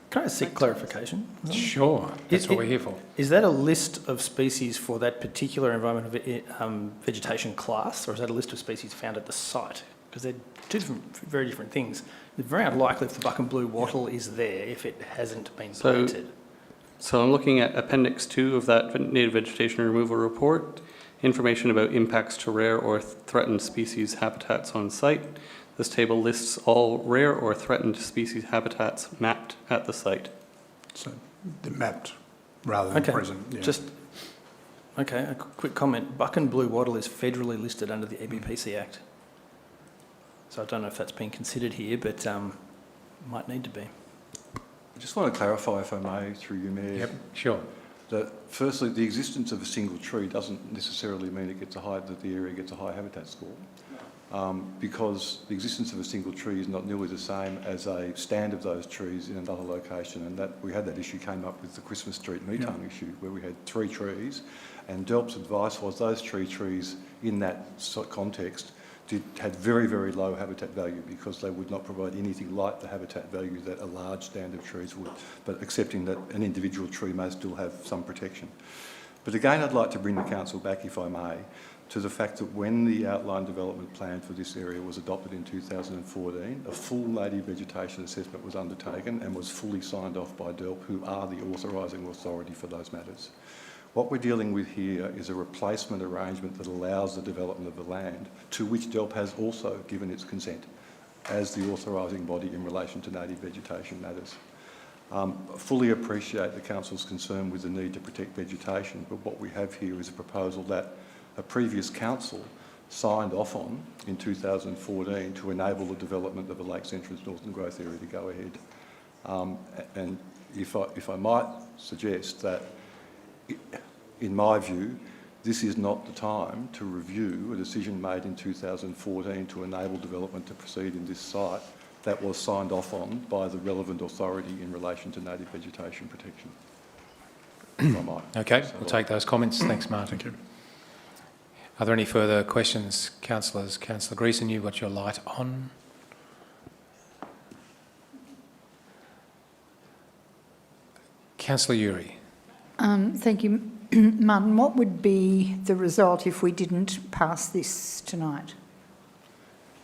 S8: Can I seek clarification?
S1: Sure, that's what we're here for.
S8: Is that a list of species for that particular environmental vegetation class, or is that a list of species found at the site? Because they're two very different things. It's very unlikely if the buchan blue wattle is there if it hasn't been planted.
S19: So I'm looking at Appendix 2 of that Native Vegetation Removal Report, information about impacts to rare or threatened species habitats on site. This table lists all rare or threatened species habitats mapped at the site.
S17: So they're mapped rather than present. Yeah.
S8: A quick comment. Buchan blue wattle is federally listed under the EBPC Act. So I don't know if that's been considered here, but might need to be.
S18: I just want to clarify, if I may, through you, Mayor.
S1: Yep, sure.
S18: That firstly, the existence of a single tree doesn't necessarily mean that the area gets a high habitat score. because the existence of a single tree is not nearly the same as a stand of those trees in another location, and that we had that issue came up with the Christmas Street Meetung issue, where we had 3 trees, and DELP's advice was those 3 trees in that context had very, very low habitat value because they would not provide anything like the habitat value that a large stand of trees would, but accepting that an individual tree may still have some protection. But again, I'd like to bring the council back, if I may, to the fact that when the outline development plan for this area was adopted in 2014, a full native vegetation assessment was undertaken and was fully signed off by DELP, who are the authorising authority for those matters. What we're dealing with here is a replacement arrangement that allows the development of the land, to which DELP has also given its consent as the authorising body in relation to native vegetation matters. Fully appreciate the council's concern with the need to protect vegetation, but what we have here is a proposal that a previous council signed off on in 2014 to enable the development of a Lakes Entrance Northern Growth Area to go ahead. And if I might suggest that, in my view, this is not the time to review a decision made in 2014 to enable development to proceed in this site that was signed off on by the relevant authority in relation to native vegetation protection. If I might.
S1: Okay, we'll take those comments. Thanks, Martin. Thank you. Are there any further questions, councillors? Councillor Greason, you've got your light on. Councillor Uri.
S5: Thank you. Martin, what would be the result if we didn't pass this tonight?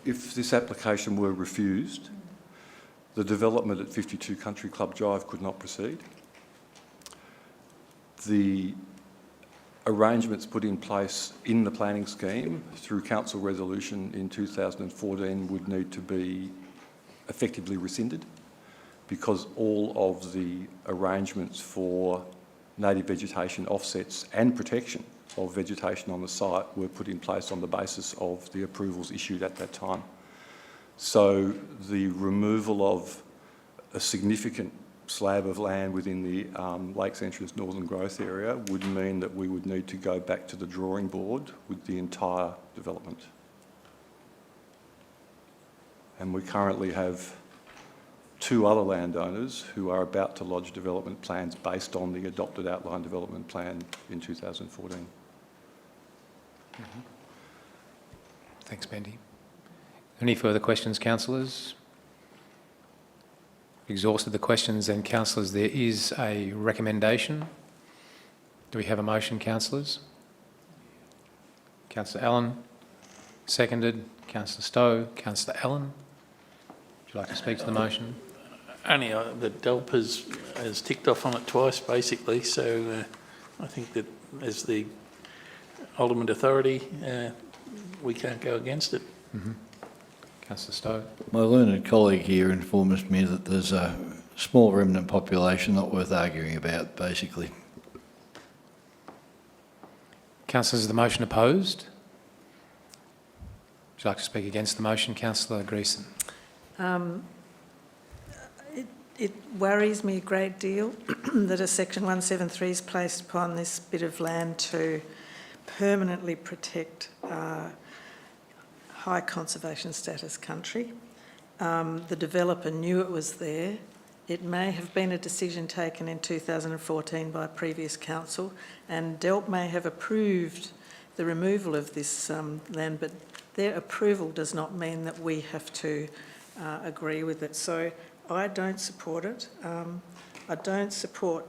S18: If this application were refused, the development at 52 Country Club Drive could not proceed. The arrangements put in place in the planning scheme through council resolution in 2014 would need to be effectively rescinded, because all of the arrangements for native vegetation offsets and protection of vegetation on the site were put in place on the basis of the approvals issued at that time. So the removal of a significant slab of land within the Lakes Entrance Northern Growth Area would mean that we would need to go back to the drawing board with the entire development. And we currently have 2 other landowners who are about to lodge development plans based on the adopted outline development plan in 2014.
S1: Thanks, Bendy. Any further questions, councillors? Exhausted the questions, then, councillors, there is a recommendation. Do we have a motion, councillors? Councillor Allen, seconded. Councillor Stowe. Councillor Allen, would you like to speak to the motion?
S10: Only that DELP has ticked off on it twice, basically, so I think that as the ultimate authority, we can't go against it.
S1: Councillor Stowe.
S9: My learned colleague here informs me that there's a small remnant population not worth arguing about, basically.
S1: Councillors, is the motion opposed? Would you like to speak against the motion, Councillor Greason?
S4: It worries me a great deal that a Section 173 is placed upon this bit of land to permanently protect high conservation status country. The developer knew it was there. It may have been a decision taken in 2014 by a previous council, and DELP may have approved the removal of this land, but their approval does not mean that we have to agree with it. So I don't support it. I don't support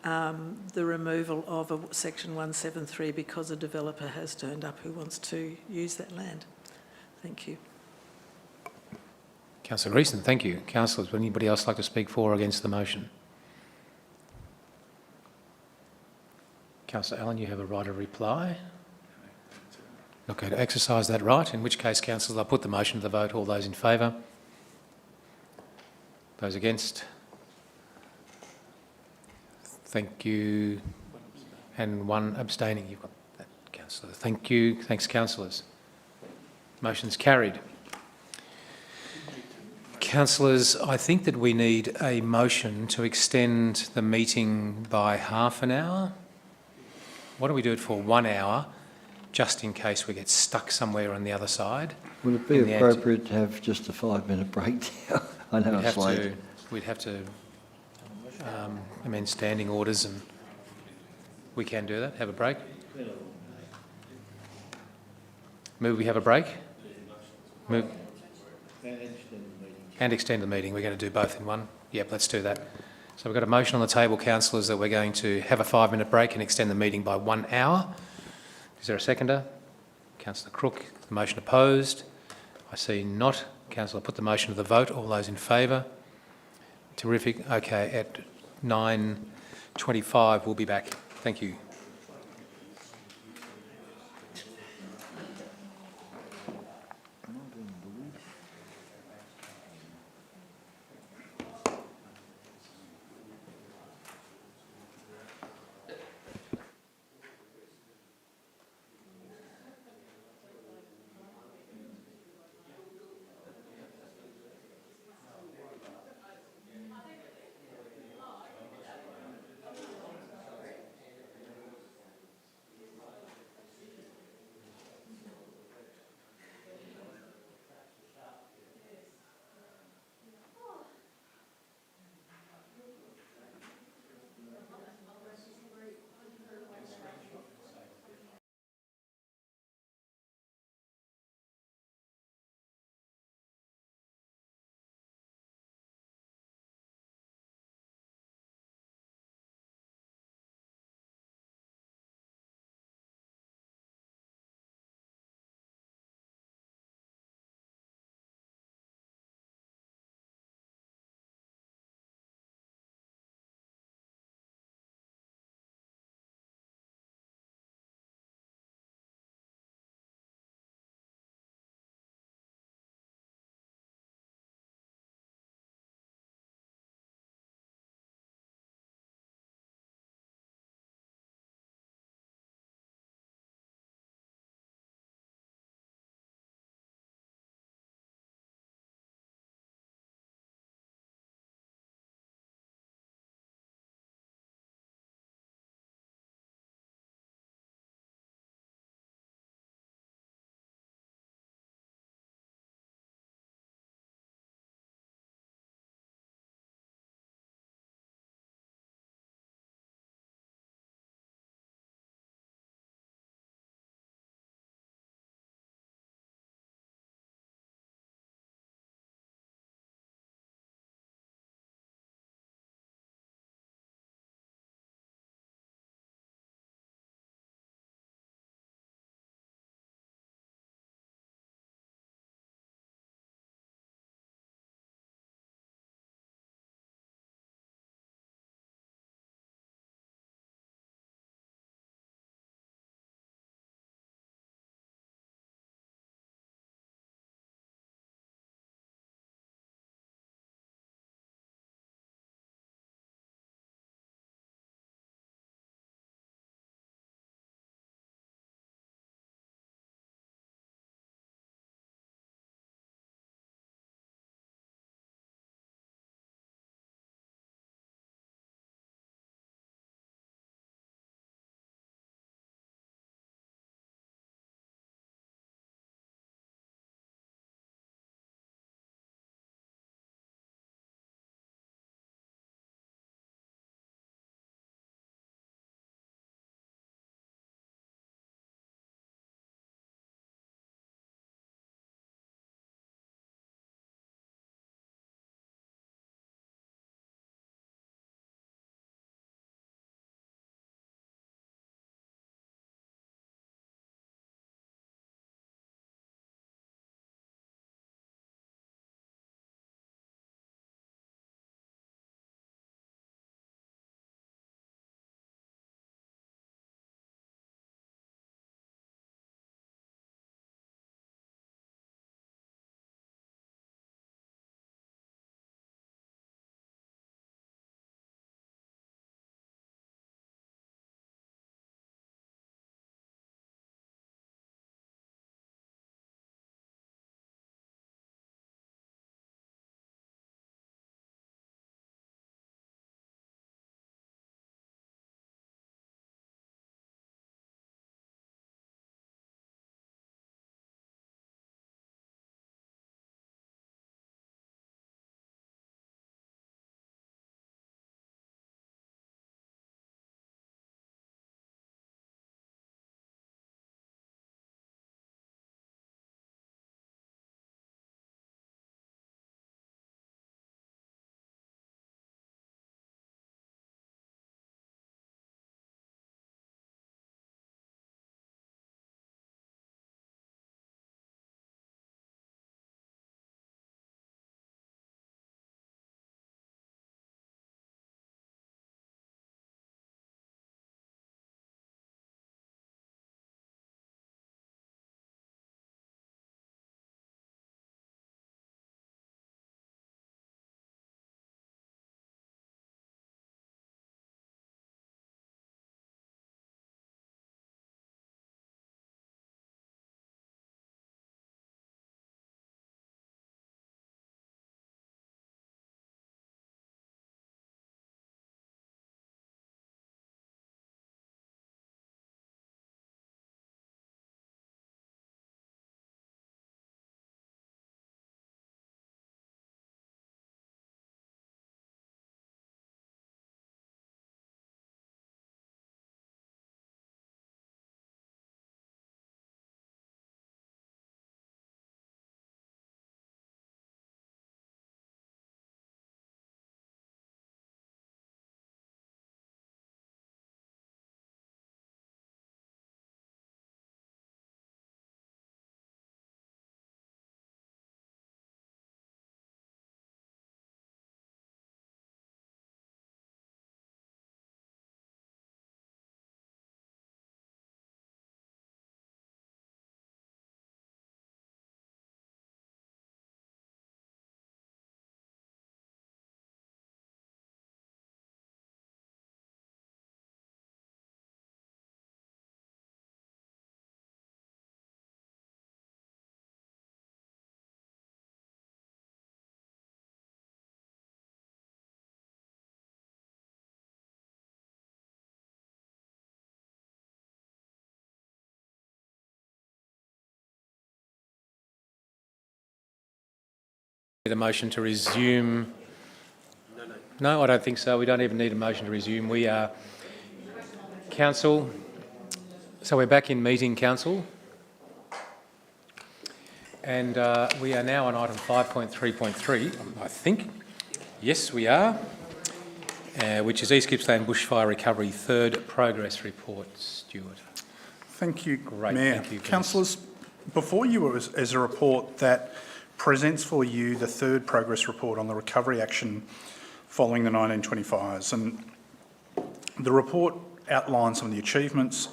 S4: the removal of a Section 173 because a developer has turned up who wants to use that land. Thank you.
S1: Councillor Greason, thank you. Councillors, would anybody else like to speak for or against the motion? Councillor Allen, you have a right of reply. Not going to exercise that right, in which case, councillors, I'll put the motion to the vote. All those in favour? Those against? Thank you. And 1 abstaining. You've got that, councillor. Thank you. Thanks, councillors. Motion's carried. Councillors, I think that we need a motion to extend the meeting by half an hour. Why don't we do it for 1 hour just in case we get stuck somewhere on the other side.
S9: Would it be
S1: in the
S9: appropriate to have just a 5-minute break now? I know it's late.
S1: We'd have to amend standing orders, and we can do that. Have a break. Move we have a break. Move. And extend the meeting. We're going to do both in one. Yep, let's do that. So we've got a motion on the table, councillors, that we're going to have a 5-minute break and extend the meeting by 1 hour. Is there a seconder? Councillor Crook. The motion opposed? I see not. Councillor, put the motion to the vote. All those in favour? Terrific. Okay, at 9:25 we'll be back. Thank you. The motion to resume. No, I don't think so. We don't even need a motion to resume. We are council. So we're back in meeting, council. And we are now on item 5.3.3, I think. Yes, we are, which is East Gippsland Bushfire Recovery Third Progress Report. Stuart.
S17: Thank you,
S1: Great,
S17: Mayor.
S1: thank you.
S17: Councillors, before you is a report that presents for you the third progress report on the recovery action following the 1920 fires. And the report outlines some of the achievements,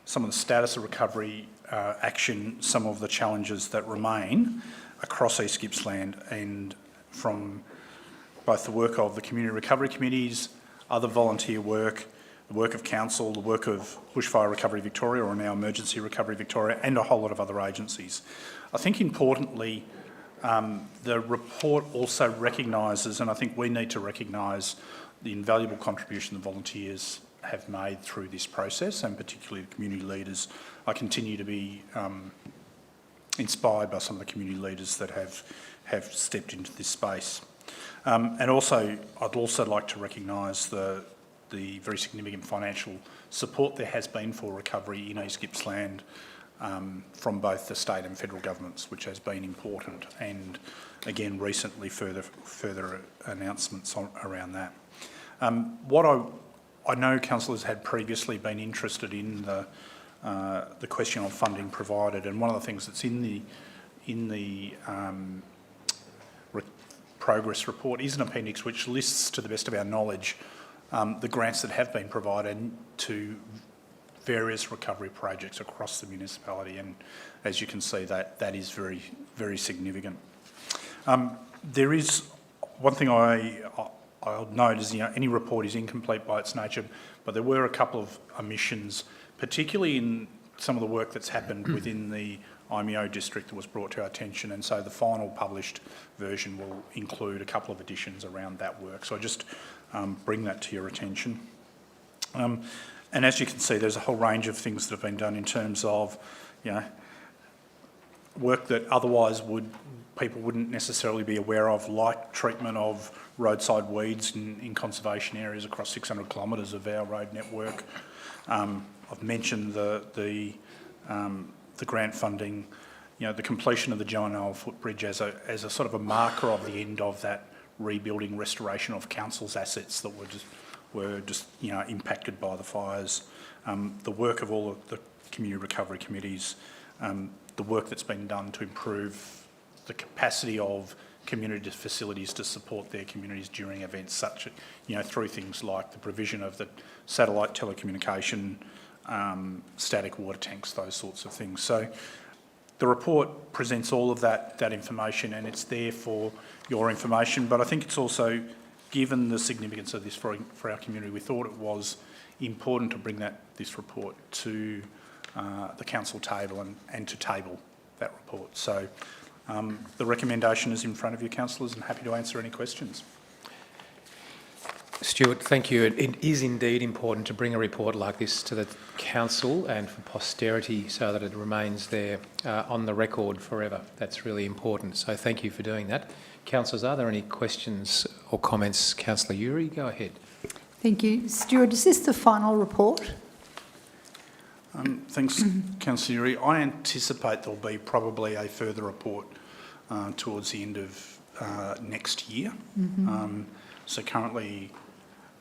S17: some of the status of recovery action, some of the challenges that remain across East Gippsland, and from both the work of the community recovery committees, other volunteer work, the work of council, the work of Bushfire Recovery Victoria, or now Emergency Recovery Victoria, and a whole lot of other agencies. I think importantly, the report also recognises, and I think we need to recognise, the invaluable contribution the volunteers have made through this process, and particularly the community leaders. I continue to be inspired by some of the community leaders that have stepped into this space. And also, I'd also like to recognise the very significant financial support there has been for recovery in East Gippsland from both the state and federal governments, which has been important, and again recently further announcements around that. What I know councillors had previously been interested in the question of funding provided, and one of the things that's in the progress report is an appendix which lists, to the best of our knowledge, the grants that have been provided to various recovery projects across the municipality, and as you can see, that is very, very significant. There is one thing I'll note is, any report is incomplete by its nature, but there were a couple of omissions, particularly in some of the work that's happened within the IMEO district, that was brought to our attention, and so the final published version will include a couple of additions around that work. So I just bring that to your attention. And as you can see, there's a whole range of things that have been done in terms of, work that otherwise people wouldn't necessarily be aware of, like treatment of roadside weeds in conservation areas across 600 kilometres of our road network. I've mentioned the grant funding, the completion of the Joanelle footbridge as a sort of a marker of the end of that rebuilding, restoration of council's assets that were just impacted by the fires. The work of all of the community recovery committees, the work that's been done to improve the capacity of community facilities to support their communities during events such as, through things like the provision of the satellite telecommunication, static water tanks, those sorts of things. So the report presents all of that information, and it's there for your information, but I think it's also, given the significance of this for our community, we thought it was important to bring this report to the council table and to table that report. So the recommendation is in front of you, councillors, and happy to answer any questions.
S1: Stuart, thank you. It is indeed important to bring a report like this to the council and for posterity, so that it remains there on the record forever. That's really important. So thank you for doing that. Councillors, are there any questions or comments? Councillor Uri, go ahead.
S5: Thank you. Stuart, is this the final report?
S17: Thanks, Councillor Uri. I anticipate there'll be probably a further report towards the end of next year. So currently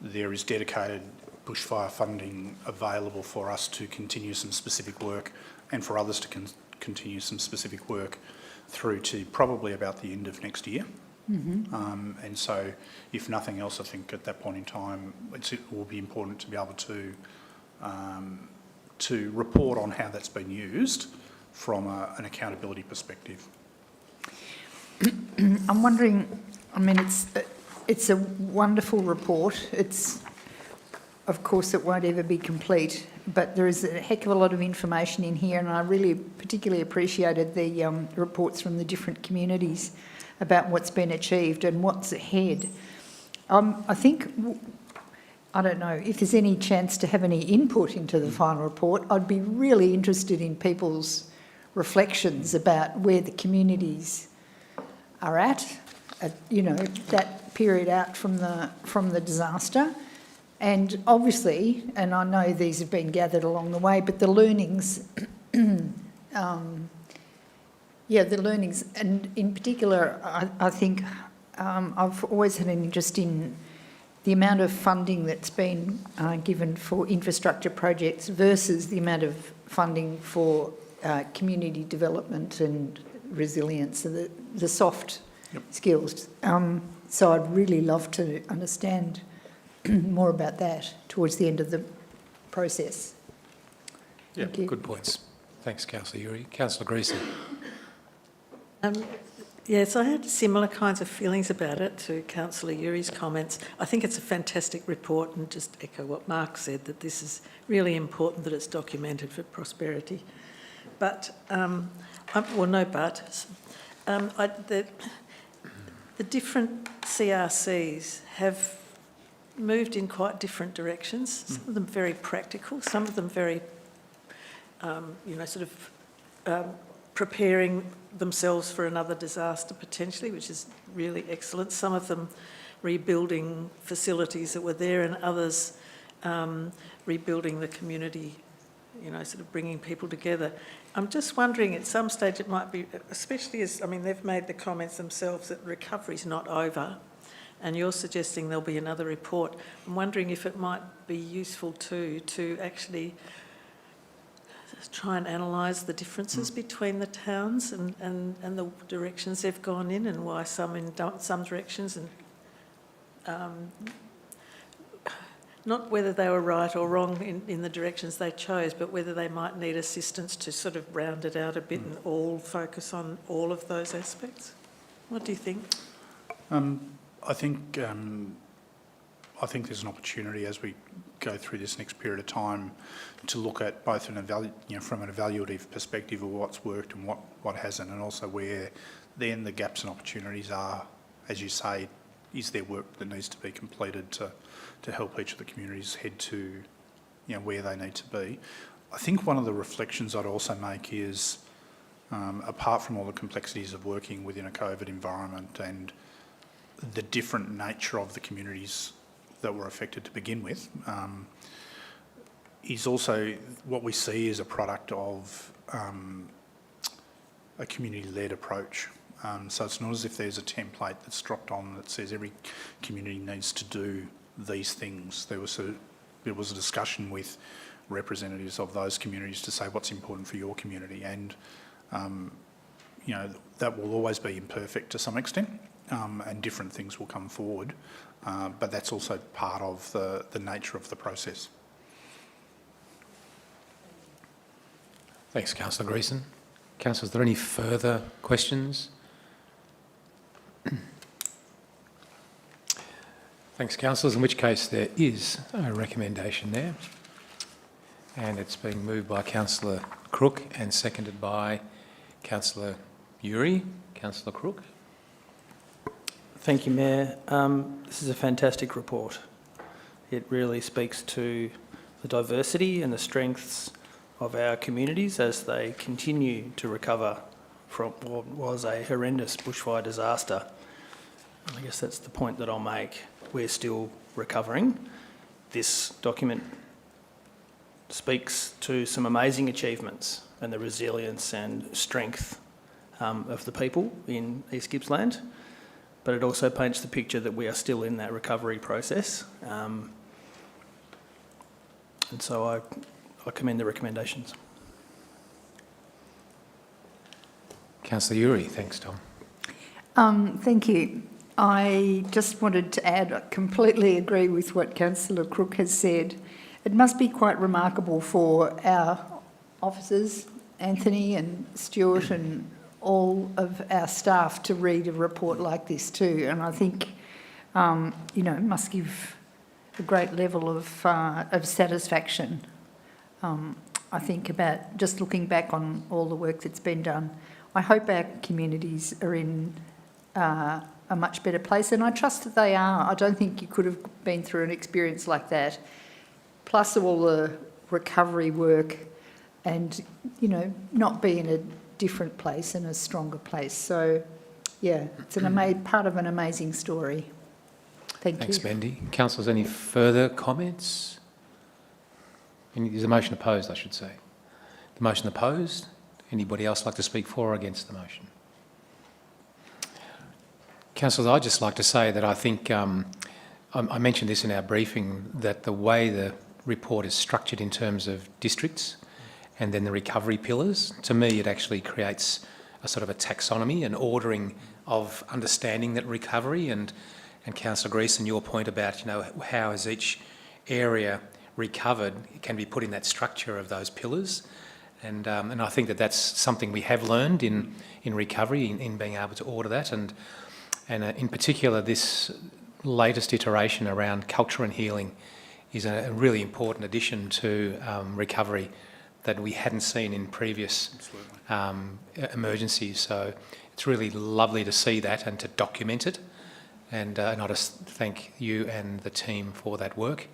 S17: there is dedicated bushfire funding available for us to continue some specific work, and for others to continue some specific work through to probably about the end of next year. And so, if nothing else, I think at that point in time, it will be important to be able to report on how that's been used from an accountability perspective.
S5: I'm wondering, it's a wonderful report. Of course, it won't ever be complete, but there is a heck of a lot of information in here, and I really particularly appreciated the reports from the different communities about what's been achieved and what's ahead. I think, I don't know, if there's any chance to have any input into the final report, I'd be really interested in people's reflections about where the communities are at that period out from the disaster. And obviously, and I know these have been gathered along the way, but the learnings, the learnings, and in particular, I think I've always had an interest in the amount of funding that's been given for infrastructure projects versus the amount of funding for community development and resilience, so the soft skills. So I'd really love to understand more about that towards the end of the process.
S1: Yeah, good points. Thanks, Councillor Uri. Councillor Greason.
S4: Yes, I had similar kinds of feelings about it to Councillor Uri's comments. I think it's a fantastic report, and just echo what Mark said, that this is really important that it's documented for prosperity. But, the different CRCs have moved in quite different directions, some of them very practical, some of them very, preparing themselves for another disaster potentially, which is really excellent. Some of them rebuilding facilities that were there, and others rebuilding the community, bringing people together. I'm just wondering, at some stage it might be, especially as, they've made the comments themselves that recovery's not over, and you're suggesting there'll be another report. I'm wondering if it might be useful too to actually try and analyse the differences between the towns and the directions they've gone in, and why some in some directions, and not whether they were right or wrong in the directions they chose, but whether they might need assistance to sort of round it out a bit and all focus on all of those aspects. What do you think?
S17: I think there's an opportunity as we go through this next period of time to look at both from an evaluative perspective of what's worked and what hasn't, and also where then the gaps and opportunities are. As you say, is there work that needs to be completed to help each of the communities head to where they need to be? I think one of the reflections I'd also make is, apart from all the complexities of working within a COVID environment and the different nature of the communities that were affected to begin with, is also what we see as a product of a community-led approach. So it's not as if there's a template that's dropped on that says every community needs to do these things. There was a discussion with representatives of those communities to say what's important for your community, and that will always be imperfect to some extent, and different things will come forward, but that's also part of the nature of the process.
S1: Thanks, Councillor Greason. Councillors, are there any further questions? Thanks, councillors, in which case there is a recommendation there, and it's being moved by Councillor Crook and seconded by Councillor Uri. Councillor Crook.
S8: Thank you, Mayor. This is a fantastic report. It really speaks to the diversity and the strengths of our communities as they continue to recover from what was a horrendous bushfire disaster. I guess that's the point that I'll make. We're still recovering. This document speaks to some amazing achievements and the resilience and strength of the people in East Gippsland, but it also paints the picture that we are still in that recovery process. And so I commend the recommendations.
S1: Councillor Uri. Thanks, Tom.
S5: Thank you. I just wanted to add, I completely agree with what Councillor Crook has said. It must be quite remarkable for our officers, Anthony and Stuart and all of our staff, to read a report like this too. And I think, it must give a great level of satisfaction. I think about just looking back on all the work that's been done. I hope our communities are in a much better place, and I trust that they are. I don't think you could have been through an experience like that, plus all the recovery work, and not be in a different place and a stronger place. So Yeah, it's part of an amazing story.
S1: Thanks, Mandy. Councillors, any further comments? Is the motion opposed, I should say? The motion opposed? Anybody else like to speak for or against the motion? Councillors, I'd just like to say that I think, I mentioned this in our briefing, that the way the report is structured in terms of districts and then the recovery pillars, to me it actually creates a sort of a taxonomy, an ordering of understanding that recovery, and Councillor Greason, your point about, how is each area recovered, it can be put in that structure of those pillars. And I think that that's something we have learned in recovery, in being able to order that. And in particular, this latest iteration around culture and healing is a really important addition to recovery that we hadn't seen in previous emergencies. So it's really lovely to see that and to document it. And I just thank you and the team for that work.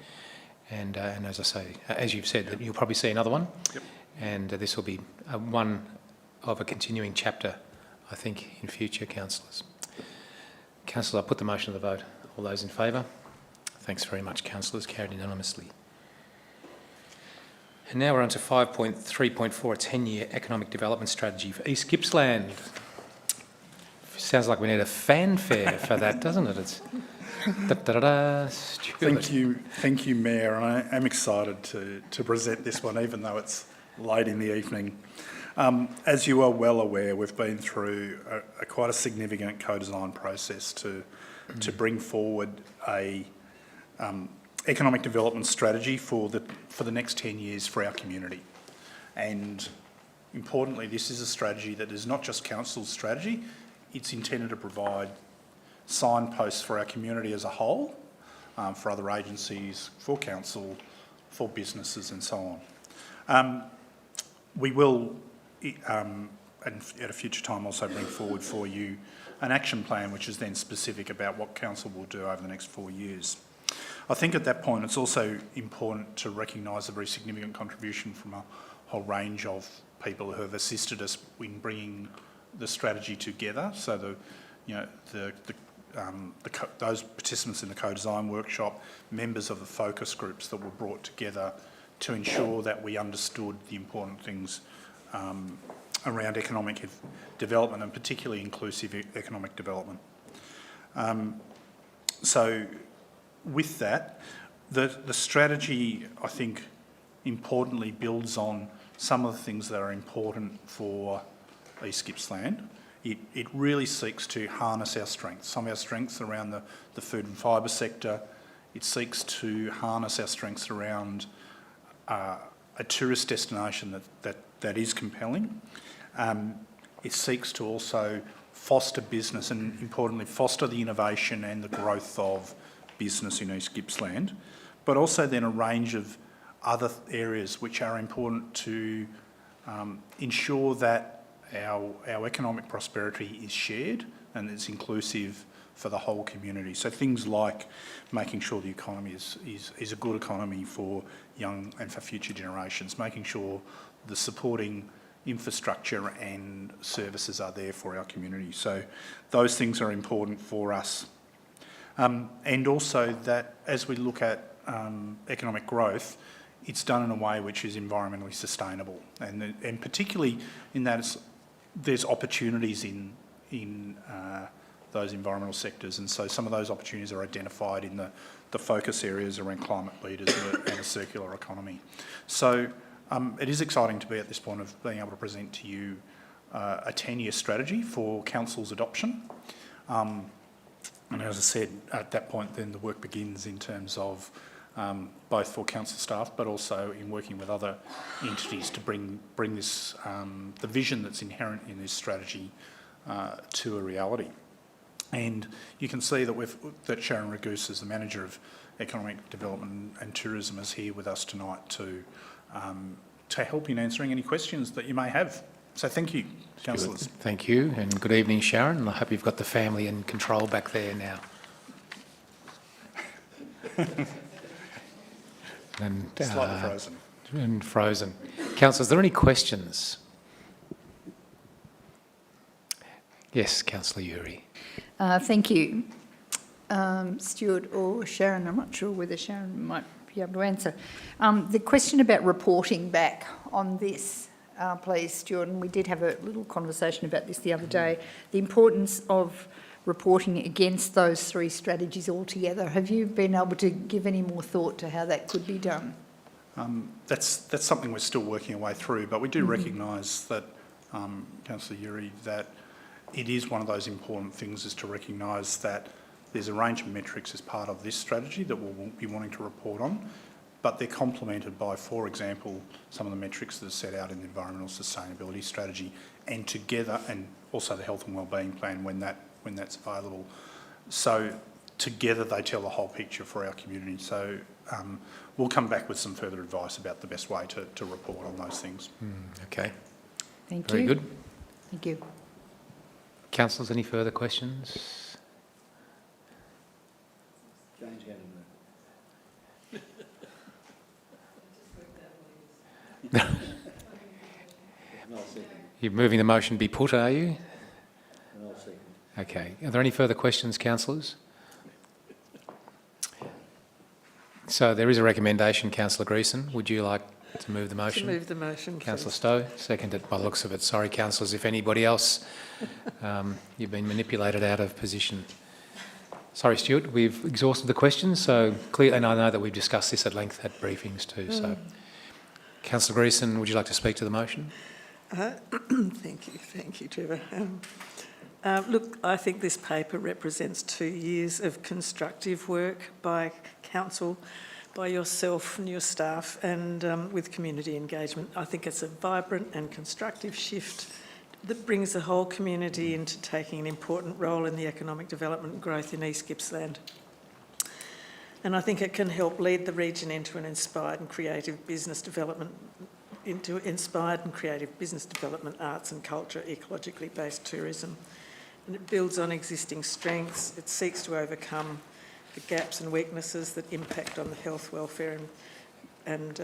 S1: And as I say, as you've said, that you'll probably see another one.
S17: Yep.
S1: And this will be one of a continuing chapter, I think, in future, councillors. Councillors, I put the motion to the vote. All those in favour? Thanks very much, councillors. Carried unanimously. And now we're on to 5.3.4, a 10-year economic development strategy for East Gippsland. Sounds like we need a fanfare for that, doesn't it? It's
S17: Thank you, Mayor. And I am excited to present this one, even though it's late in the evening. As you are well aware, we've been through quite a significant co-design process to bring forward a economic development strategy for the next 10 years for our community. And importantly, this is a strategy that is not just council's strategy, it's intended to provide signposts for our community as a whole, for other agencies, for council, for businesses and so on. We will, at a future time, also bring forward for you an action plan which is then specific about what council will do over the next 4 years. I think at that point it's also important to recognise a very significant contribution from a whole range of people who have assisted us in bringing the strategy together. So those participants in the co-design workshop, members of the focus groups that were brought together to ensure that we understood the important things around economic development, and particularly inclusive economic development. So with that, the strategy, I think, importantly builds on some of the things that are important for East Gippsland. It really seeks to harness our strengths, some of our strengths around the food and fibre sector. It seeks to harness our strengths around a tourist destination that is compelling. It seeks to also foster business and, importantly, foster the innovation and the growth of business in East Gippsland, but also then a range of other areas which are important to ensure that our economic prosperity is shared and it's inclusive for the whole community. So things like making sure the economy is a good economy for young and for future generations, making sure the supporting infrastructure and services are there for our community. So those things are important for us. And also that as we look at economic growth, it's done in a way which is environmentally sustainable, and particularly in that there's opportunities in those environmental sectors, and so some of those opportunities are identified in the focus areas around climate leaders and a circular economy. So it is exciting to be at this point of being able to present to you a 10-year strategy for council's adoption. And as I said, at that point then the work begins in terms of both for council staff but also in working with other entities to bring this, the vision that's inherent in this strategy to a reality. And you can see that Sharon Ragoose, as the Manager of Economic Development and Tourism, is here with us tonight to help in answering any questions that you may have. So thank you, councillors.
S1: Thank you, and good evening, Sharon. I hope you've got the family in control back there now. And,
S17: slightly frozen.
S1: And frozen. Councillors, are there any questions? Yes, Councillor Uri.
S5: Thank you. Stuart or Sharon, I'm not sure whether Sharon might be able to answer. The question about reporting back on this, please, Stuart, and we did have a little conversation about this the other day, the importance of reporting against those three strategies altogether. Have you been able to give any more thought to how that could be done?
S17: That's something we're still working our way through, but we do recognise that, Councillor Uri, that it is one of those important things is to recognise that there's a range of metrics as part of this strategy that we'll be wanting to report on, but they're complemented by, for example, some of the metrics that are set out in the environmental sustainability strategy, and together, and also the health and wellbeing plan when that's available. So together they tell the whole picture for our community. So we'll come back with some further advice about the best way to report on those things.
S1: Okay.
S5: Thank
S1: Very
S5: you.
S1: good.
S5: Thank you.
S1: Councillors, any further questions?
S9: Jane's going to move.
S1: You're moving the motion be put, are you?
S9: I'll second.
S1: Okay. Are there any further questions, councillors? So there is a recommendation, Councillor Greason. Would you like to move the motion?
S4: To move the motion,
S1: Councillor
S4: please.
S1: Stowe, seconded by the looks of it. Sorry, councillors, if anybody else, you've been manipulated out of position. Sorry, Stuart, we've exhausted the questions, so clearly, and I know that we've discussed this at length at briefings too. So, Councillor Greason, would you like to speak to the motion?
S4: Thank you, Trevor. Look, I think this paper represents 2 years of constructive work by council, by yourself and your staff, and with community engagement. I think it's a vibrant and constructive shift that brings the whole community into taking an important role in the economic development and growth in East Gippsland. And I think it can help lead the region into an inspired and creative business development, arts and culture, ecologically based tourism. And it builds on existing strengths. It seeks to overcome the gaps and weaknesses that impact on the health, welfare and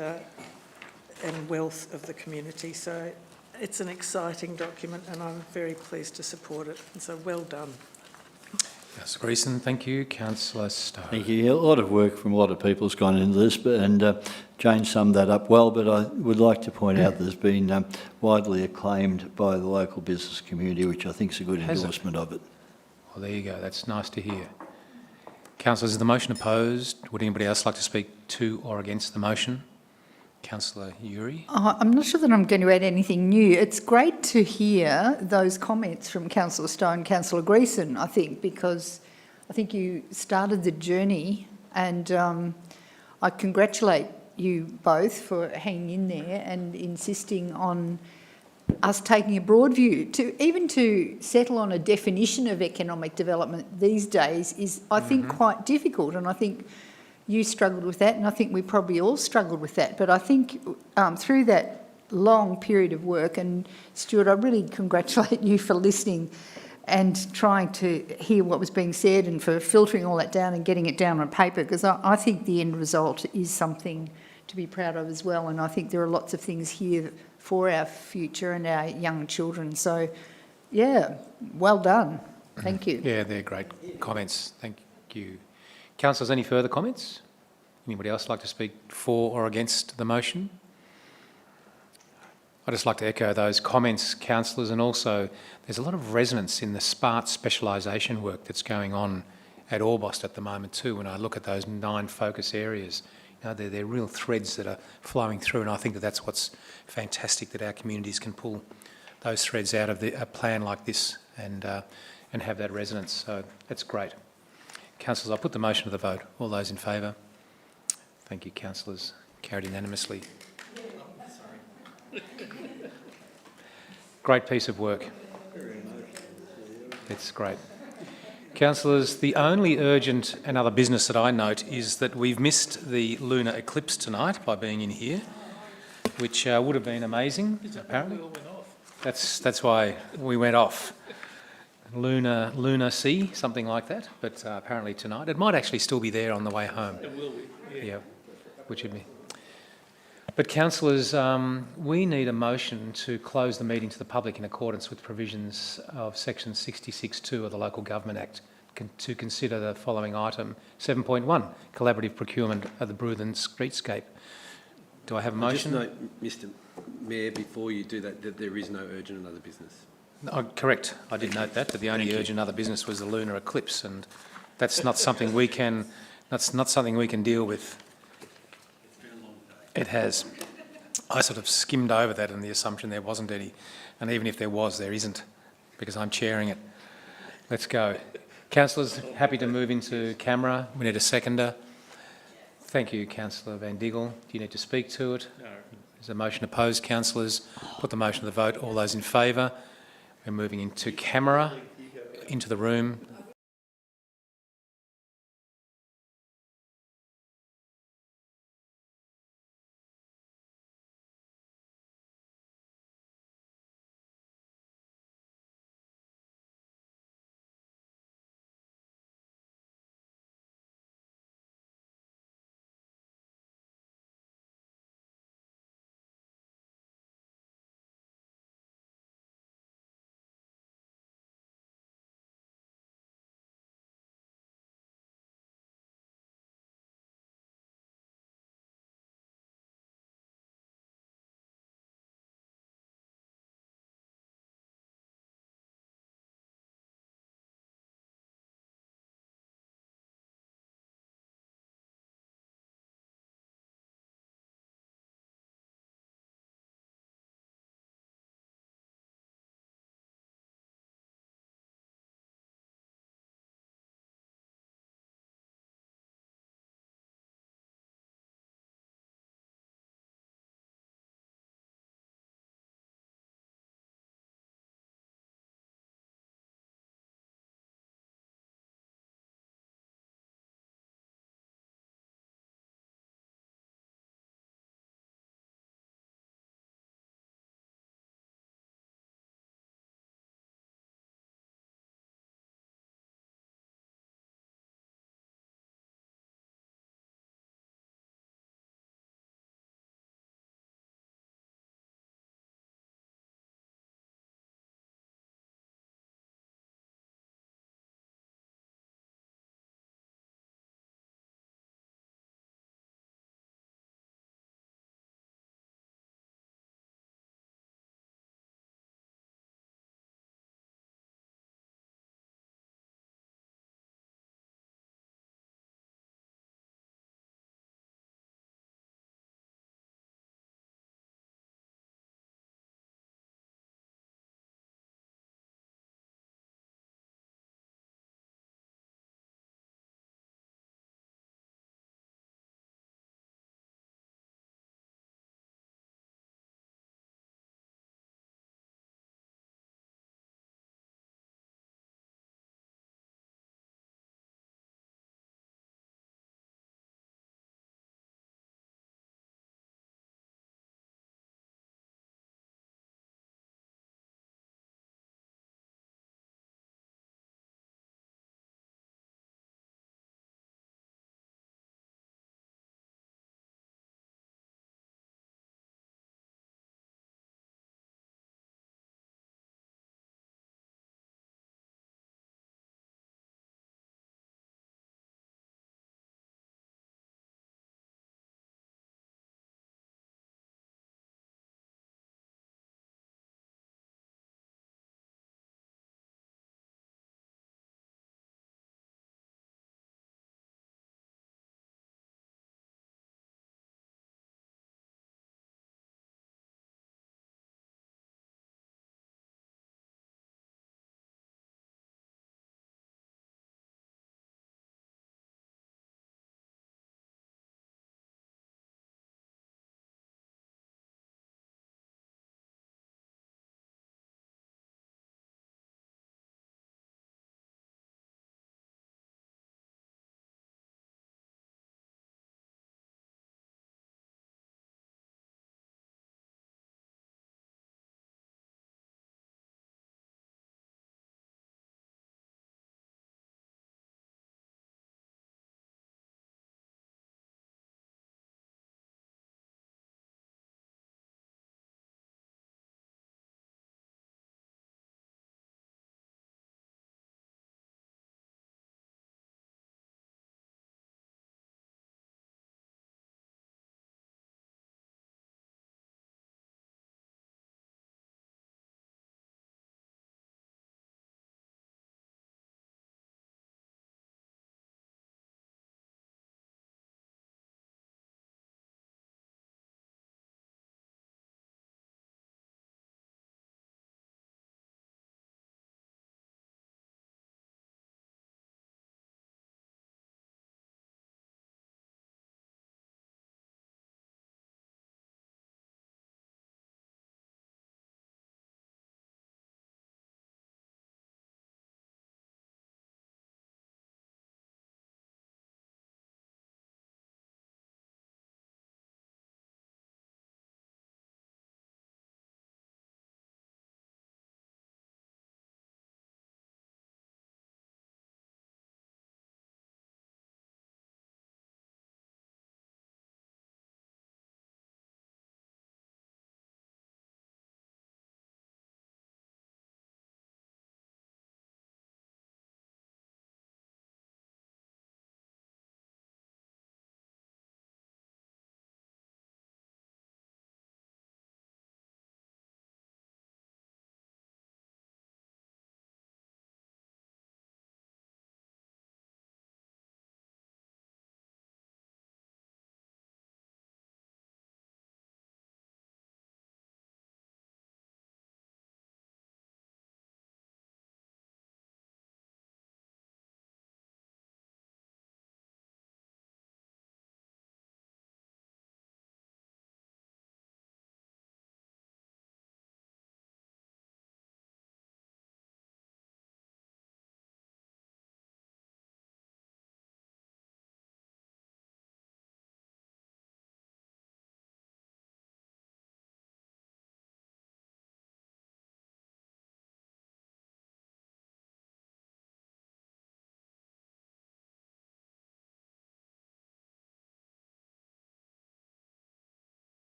S4: wealth of the community. So it's an exciting document and I'm very pleased to support it. And so well done.
S1: Councillor Greason, thank you. Councillor Stowe.
S9: Thank you. A lot of work from a lot of people has gone into this, and Jane summed that up well, but I would like to point out there's been widely acclaimed by the local business community, which I think is a good endorsement of it.
S1: Well, there you go. That's nice to hear. Councillors, is the motion opposed? Would anybody else like to speak to or against the motion? Councillor Uri?
S5: I'm not sure that I'm going to add anything new. It's great to hear those comments from Councillor Stowe and Councillor Greason, I think, because I think you started the journey, and I congratulate you both for hanging in there and insisting on us taking a broad view. To settle on a definition of economic development these days is, I think, quite difficult, and I think you struggled with that, and I think we probably all struggled with that. But I think through that long period of work, and Stuart, I really congratulate you for listening and trying to hear what was being said and for filtering all that down and getting it down on paper, because I think the end result is something to be proud of as well. And I think there are lots of things here for our future and our young children. So, yeah, well done. Thank you.
S1: Yeah, they're great comments. Thank you. Councillors, any further comments? Anybody else like to speak for or against the motion? I'd just like to echo those comments, councillors, and also there's a lot of resonance in the smart specialisation work that's going on at Orbost at the moment too. When I look at those 9 focus areas, you know, they're real threads that are flowing through, and I think that that's what's fantastic, that our communities can pull those threads out of a plan like this and have that resonance. So that's great. Councillors, I'll put the motion to the vote. All those in favour? Thank you, councillors. Carried unanimously. Great piece of work. It's great. Councillors, the only urgent and other business that I note is that we've missed the lunar eclipse tonight by being in here, which would have been amazing, apparently. That's why we went off. Lunar sea, something like that, but apparently tonight. It might actually still be there on the way home.
S10: It will be.
S1: Yeah, which would be. But councillors, we need a motion to close the meeting to the public in accordance with provisions of section 66(2) of the Local Government Act to consider the following item, 7.1, collaborative procurement of the Bruthen streetscape. Do I have a motion?
S3: Just note, Mr Mayor, before you do that, that there is no urgent and other business.
S1: Oh, correct. I did note that, but the only urgent other business was the lunar eclipse, and that's not something we can. That's not something we can deal with. It has. I sort of skimmed over that in the assumption there wasn't any, and even if there was, there isn't, because I'm chairing it. Let's go. Councillors, happy to move into camera. We need a seconder. Thank you, Councillor Van Diggle. Do you need to speak to it? No. Is the motion opposed, councillors? Put the motion to the vote. All those in favour? We're moving into camera, into the room.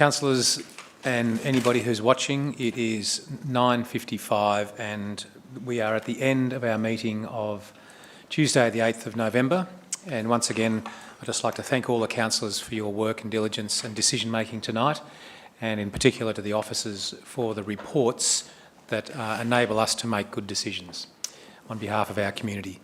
S1: Councillors and anybody who's watching, it is 9:55 and we are at the end of our meeting of Tuesday the 8th of November. And once again, I'd just like to thank all the councillors for your work and diligence and decision making tonight, and in particular to the officers for the reports that enable us to make good decisions on behalf of our community.